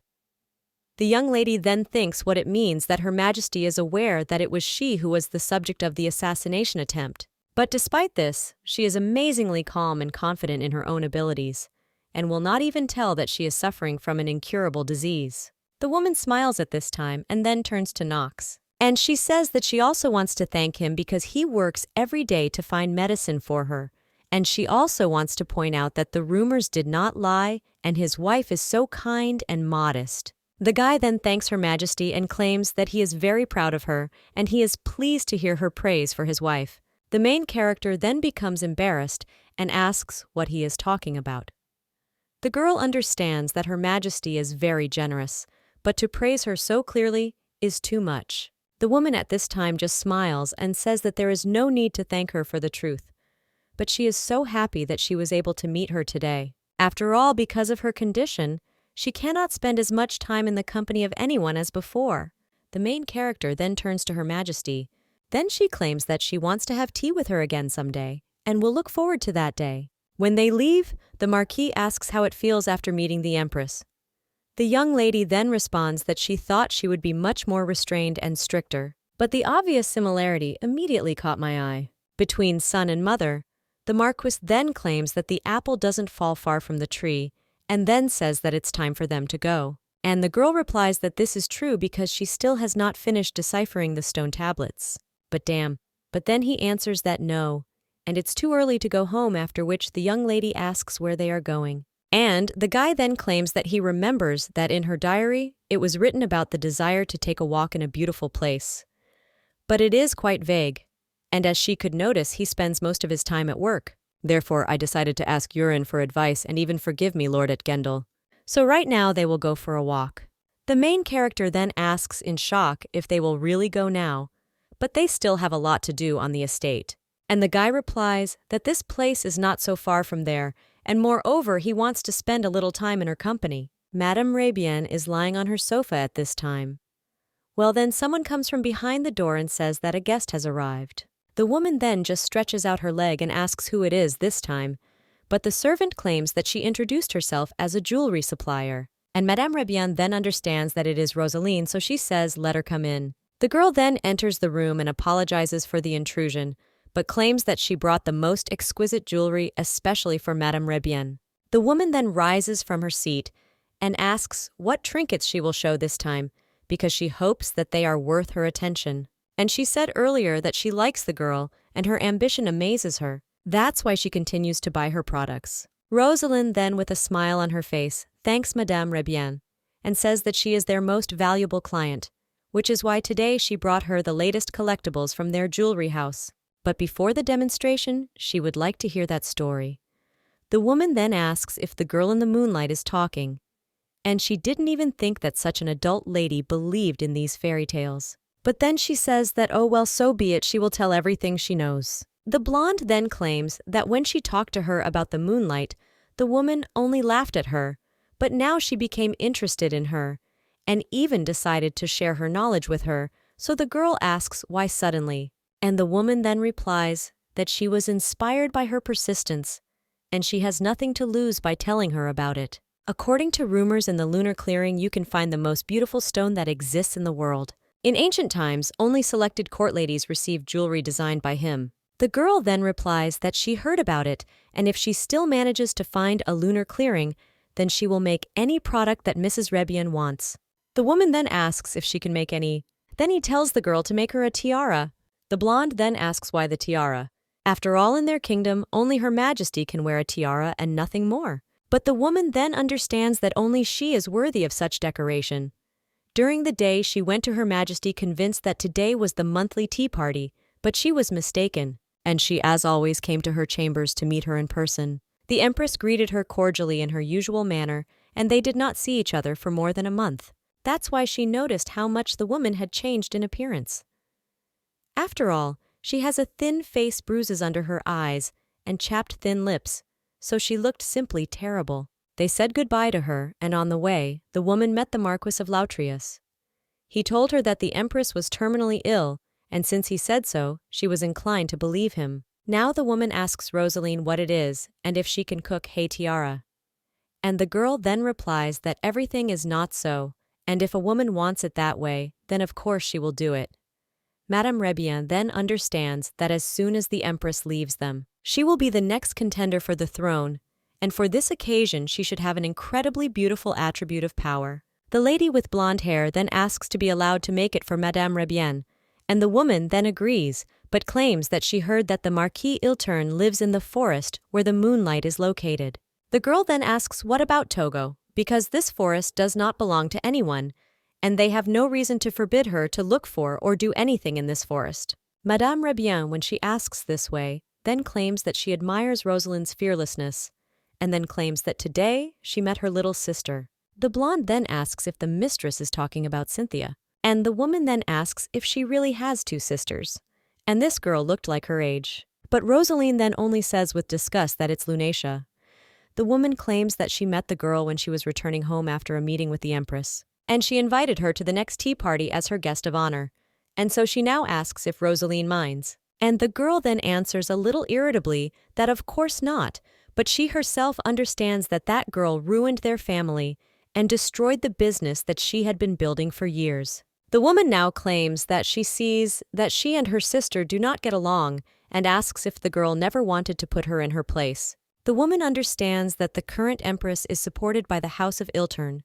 The young lady then thinks what it means that Her Majesty is aware that it was she who was the subject of the assassination attempt. But despite this, she is amazingly calm and confident in her own abilities, and will not even tell that she is suffering from an incurable disease. The woman smiles at this time and then turns to Knox. And she says that she also wants to thank him because he works every day to find medicine for her. And she also wants to point out that the rumors did not lie and his wife is so kind and modest. The guy then thanks Her Majesty and claims that he is very proud of her and he is pleased to hear her praise for his wife. The main character then becomes embarrassed and asks what he is talking about. The girl understands that Her Majesty is very generous, but to praise her so clearly is too much. The woman at this time just smiles and says that there is no need to thank her for the truth. But she is so happy that she was able to meet her today. After all, because of her condition, she cannot spend as much time in the company of anyone as before. The main character then turns to Her Majesty. Then she claims that she wants to have tea with her again someday, and will look forward to that day. When they leave, the Marquee asks how it feels after meeting the Empress. The young lady then responds that she thought she would be much more restrained and stricter. But the obvious similarity immediately caught my eye. Between son and mother, the Marquess then claims that the apple doesn't fall far from the tree, and then says that it's time for them to go. And the girl replies that this is true because she still has not finished deciphering the stone tablets. But then he answers that no, and it's too early to go home, after which the young lady asks where they are going. And the guy then claims that he remembers that in her diary, it was written about the desire to take a walk in a beautiful place. But it is quite vague, and as she could notice, he spends most of his time at work. Therefore, I decided to ask Urin for advice and even forgive me, Lord at Gendel. So right now they will go for a walk. The main character then asks in shock if they will really go now, but they still have a lot to do on the estate. And the guy replies that this place is not so far from there, and moreover he wants to spend a little time in her company. Madame Rabienne is lying on her sofa at this time. Well, then someone comes from behind the door and says that a guest has arrived. The woman then just stretches out her leg and asks who it is this time, but the servant claims that she introduced herself as a jewelry supplier. And Madame Rabienne then understands that it is Rosalyn, so she says let her come in. The girl then enters the room and apologizes for the intrusion, but claims that she brought the most exquisite jewelry especially for Madame Rabienne. The woman then rises from her seat and asks what trinkets she will show this time, because she hopes that they are worth her attention. And she said earlier that she likes the girl and her ambition amazes her. That's why she continues to buy her products. Rosalyn then, with a smile on her face, thanks Madame Rabienne and says that she is their most valuable client, which is why today she brought her the latest collectibles from their jewelry house. But before the demonstration, she would like to hear that story. The woman then asks if the girl in the moonlight is talking, and she didn't even think that such an adult lady believed in these fairy tales. But then she says that oh well, so be it, she will tell everything she knows. The blonde then claims that when she talked to her about the moonlight, the woman only laughed at her, but now she became interested in her, and even decided to share her knowledge with her, so the girl asks why suddenly. And the woman then replies that she was inspired by her persistence, and she has nothing to lose by telling her about it. According to rumors in the lunar clearing, you can find the most beautiful stone that exists in the world. In ancient times, only selected court ladies received jewelry designed by him. The girl then replies that she heard about it, and if she still manages to find a lunar clearing, then she will make any product that Mrs. Rabienne wants. The woman then asks if she can make any. Then he tells the girl to make her a tiara. The blonde then asks why the tiara. After all, in their kingdom, only Her Majesty can wear a tiara and nothing more. But the woman then understands that only she is worthy of such decoration. During the day, she went to Her Majesty convinced that today was the monthly tea party, but she was mistaken, and she as always came to her chambers to meet her in person. The Empress greeted her cordially in her usual manner, and they did not see each other for more than a month. That's why she noticed how much the woman had changed in appearance. After all, she has a thin face, bruises under her eyes, and chapped thin lips, so she looked simply terrible. They said goodbye to her, and on the way, the woman met the Marquis of Lautrius. He told her that the Empress was terminally ill, and since he said so, she was inclined to believe him. Now the woman asks Rosalyn what it is, and if she can cook hay tiara. And the girl then replies that everything is not so, and if a woman wants it that way, then of course she will do it. Madame Rabienne then understands that as soon as the Empress leaves them, she will be the next contender for the throne, and for this occasion she should have an incredibly beautiful attribute of power. The lady with blonde hair then asks to be allowed to make it for Madame Rebienne, and the woman then agrees, but claims that she heard that the Marquee Ilter lives in the forest where the moonlight is located. The girl then asks what about Togo, because this forest does not belong to anyone, and they have no reason to forbid her to look for or do anything in this forest. Madame Rebienne, when she asks this way, then claims that she admires Rosalyn's fearlessness, and then claims that today she met her little sister. The blonde then asks if the mistress is talking about Cynthia, and the woman then asks if she really has two sisters. And this girl looked like her age. But Rosalyn then only says with disgust that it's Lunacia. The woman claims that she met the girl when she was returning home after a meeting with the Empress, and she invited her to the next tea party as her guest of honor. And so she now asks if Rosalyn minds. And the girl then answers a little irritably that of course not, but she herself understands that that girl ruined their family and destroyed the business that she had been building for years. The woman now claims that she sees that she and her sister do not get along and asks if the girl never wanted to put her in her place. The woman understands that the current Empress is supported by the House of Ilter,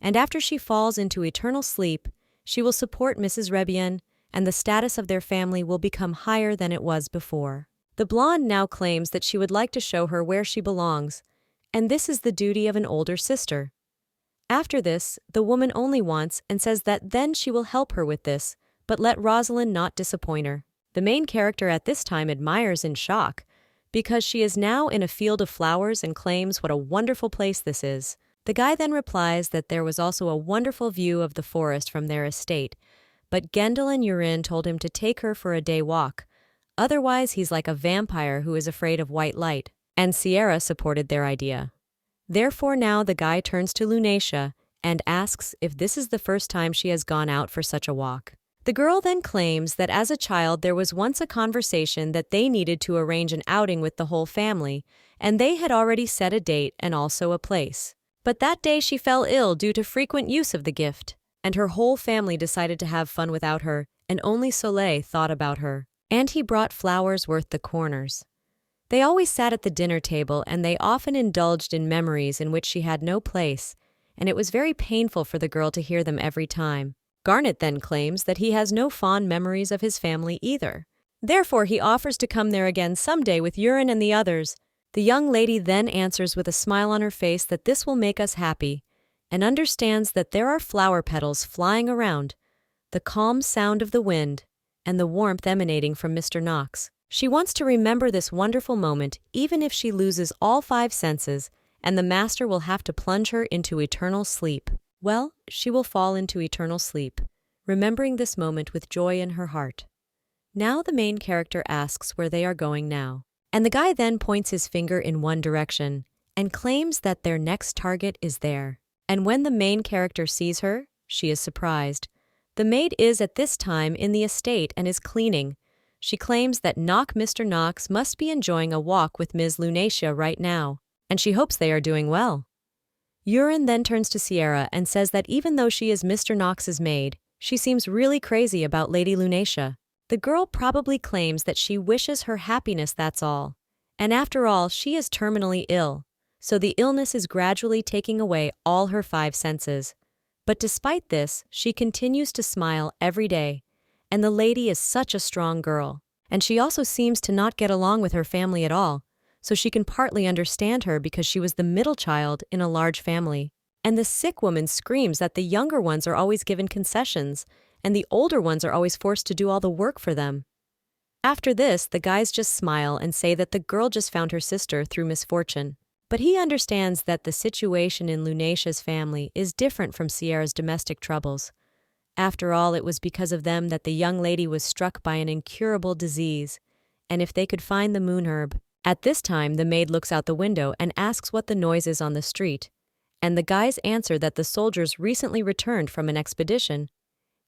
and after she falls into eternal sleep, she will support Mrs. Rebienne, and the status of their family will become higher than it was before. The blonde now claims that she would like to show her where she belongs, and this is the duty of an older sister. After this, the woman only wants and says that then she will help her with this, but let Rosalyn not disappoint her. The main character at this time admires in shock, because she is now in a field of flowers and claims what a wonderful place this is. The guy then replies that there was also a wonderful view of the forest from their estate, but Gendel and Urin told him to take her for a day walk, otherwise he's like a vampire who is afraid of white light, and Sierra supported their idea. Therefore now the guy turns to Lunacia and asks if this is the first time she has gone out for such a walk. The girl then claims that as a child there was once a conversation that they needed to arrange an outing with the whole family, and they had already set a date and also a place. But that day she fell ill due to frequent use of the gift, and her whole family decided to have fun without her, and only Soleil thought about her. And he brought flowers worth the corners. They always sat at the dinner table, and they often indulged in memories in which she had no place, and it was very painful for the girl to hear them every time. Garnet then claims that he has no fond memories of his family either. Therefore he offers to come there again someday with Urin and the others. The young lady then answers with a smile on her face that this will make us happy, and understands that there are flower petals flying around, the calm sound of the wind, and the warmth emanating from Mr. Knox. She wants to remember this wonderful moment even if she loses all 5 senses, and the master will have to plunge her into eternal sleep. Well, she will fall into eternal sleep, remembering this moment with joy in her heart. Now the main character asks where they are going now, and the guy then points his finger in one direction and claims that their next target is there. And when the main character sees her, she is surprised. The maid is at this time in the estate and is cleaning. She claims that Mr. Knox must be enjoying a walk with Ms. Lunacia right now, and she hopes they are doing well. Urin then turns to Sierra and says that even though she is Mr. Knox's maid, she seems really crazy about Lady Lunacia. The girl probably claims that she wishes her happiness, that's all. And after all, she is terminally ill, so the illness is gradually taking away all her 5 senses. But despite this, she continues to smile every day, and the lady is such a strong girl. And she also seems to not get along with her family at all, so she can partly understand her because she was the middle child in a large family. And the sick woman screams that the younger ones are always given concessions, and the older ones are always forced to do all the work for them. After this, the guys just smile and say that the girl just found her sister through misfortune. But he understands that the situation in Lunacia's family is different from Sierra's domestic troubles. After all, it was because of them that the young lady was struck by an incurable disease, and if they could find the moon herb. At this time, the maid looks out the window and asks what the noise is on the street, and the guys answer that the soldiers recently returned from an expedition,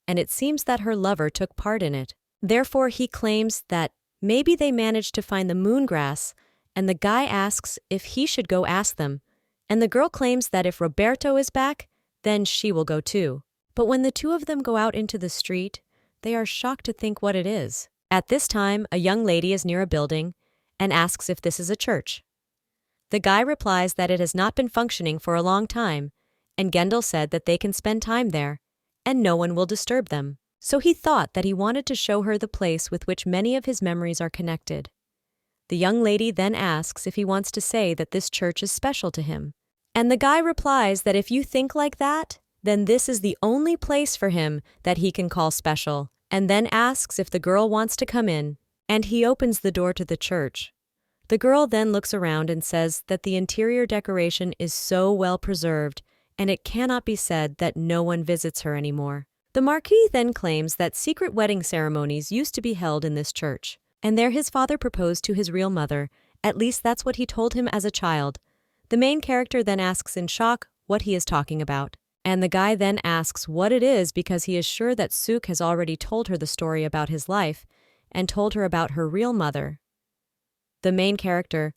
and it seems that her lover took part in it. Therefore, he claims that maybe they managed to find the moongrass, and the guy asks if he should go ask them, and the girl claims that if Roberto is back, then she will go too. But when the two of them go out into the street, they are shocked to think what it is. At this time, a young lady is near a building and asks if this is a church. The guy replies that it has not been functioning for a long time, and Gendel said that they can spend time there, and no one will disturb them. So he thought that he wanted to show her the place with which many of his memories are connected. The young lady then asks if he wants to say that this church is special to him. And the guy replies that if you think like that, then this is the only place for him that he can call special, and then asks if the girl wants to come in, and he opens the door to the church. The girl then looks around and says that the interior decoration is so well preserved, and it cannot be said that no one visits her anymore. The Marquee then claims that secret wedding ceremonies used to be held in this church, and there his father proposed to his real mother, at least that's what he told him as a child. The main character then asks in shock what he is talking about. And the guy then asks what it is because he is sure that Suk has already told her the story about his life and told her about her real mother. The main character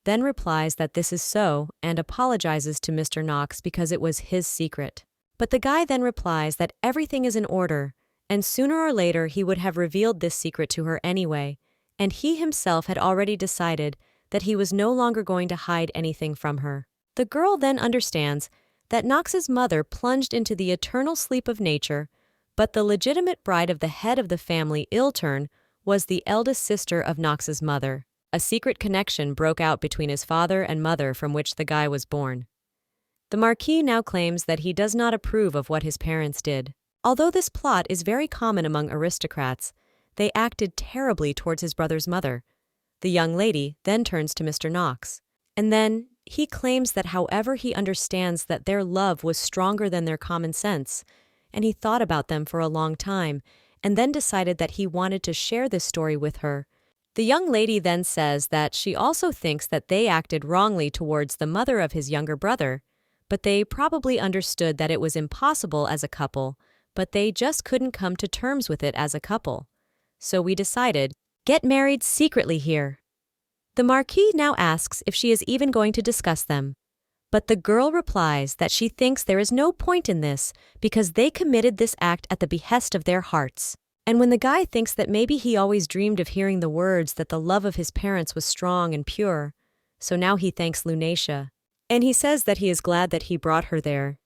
then replies that this is so and apologizes to Mr. Knox because it was his secret. But the guy then replies that everything is in order, and sooner or later he would have revealed this secret to her anyway, and he himself had already decided that he was no longer going to hide anything from her. The girl then understands that Knox's mother plunged into the eternal sleep of nature, but the legitimate bride of the head of the family, Ilter, was the eldest sister of Knox's mother. A secret connection broke out between his father and mother from which the guy was born. The Marquis now claims that he does not approve of what his parents did. Although this plot is very common among aristocrats, they acted terribly towards his brother's mother. The young lady then turns to Mr. Knox, and then he claims that however he understands that their love was stronger than their common sense, and he thought about them for a long time, and then decided that he wanted to share this story with her. The young lady then says that she also thinks that they acted wrongly towards the mother of his younger brother, but they probably understood that it was impossible as a couple, but they just couldn't come to terms with it as a couple. So we decided, get married secretly here. The Marquis now asks if she is even going to discuss them, but the girl replies that she thinks there is no point in this because they committed this act at the behest of their hearts. And when the guy thinks that maybe he always dreamed of hearing the words that the love of his parents was strong and pure, so now he thanks Lunacia. And he says that he is glad that he brought her there,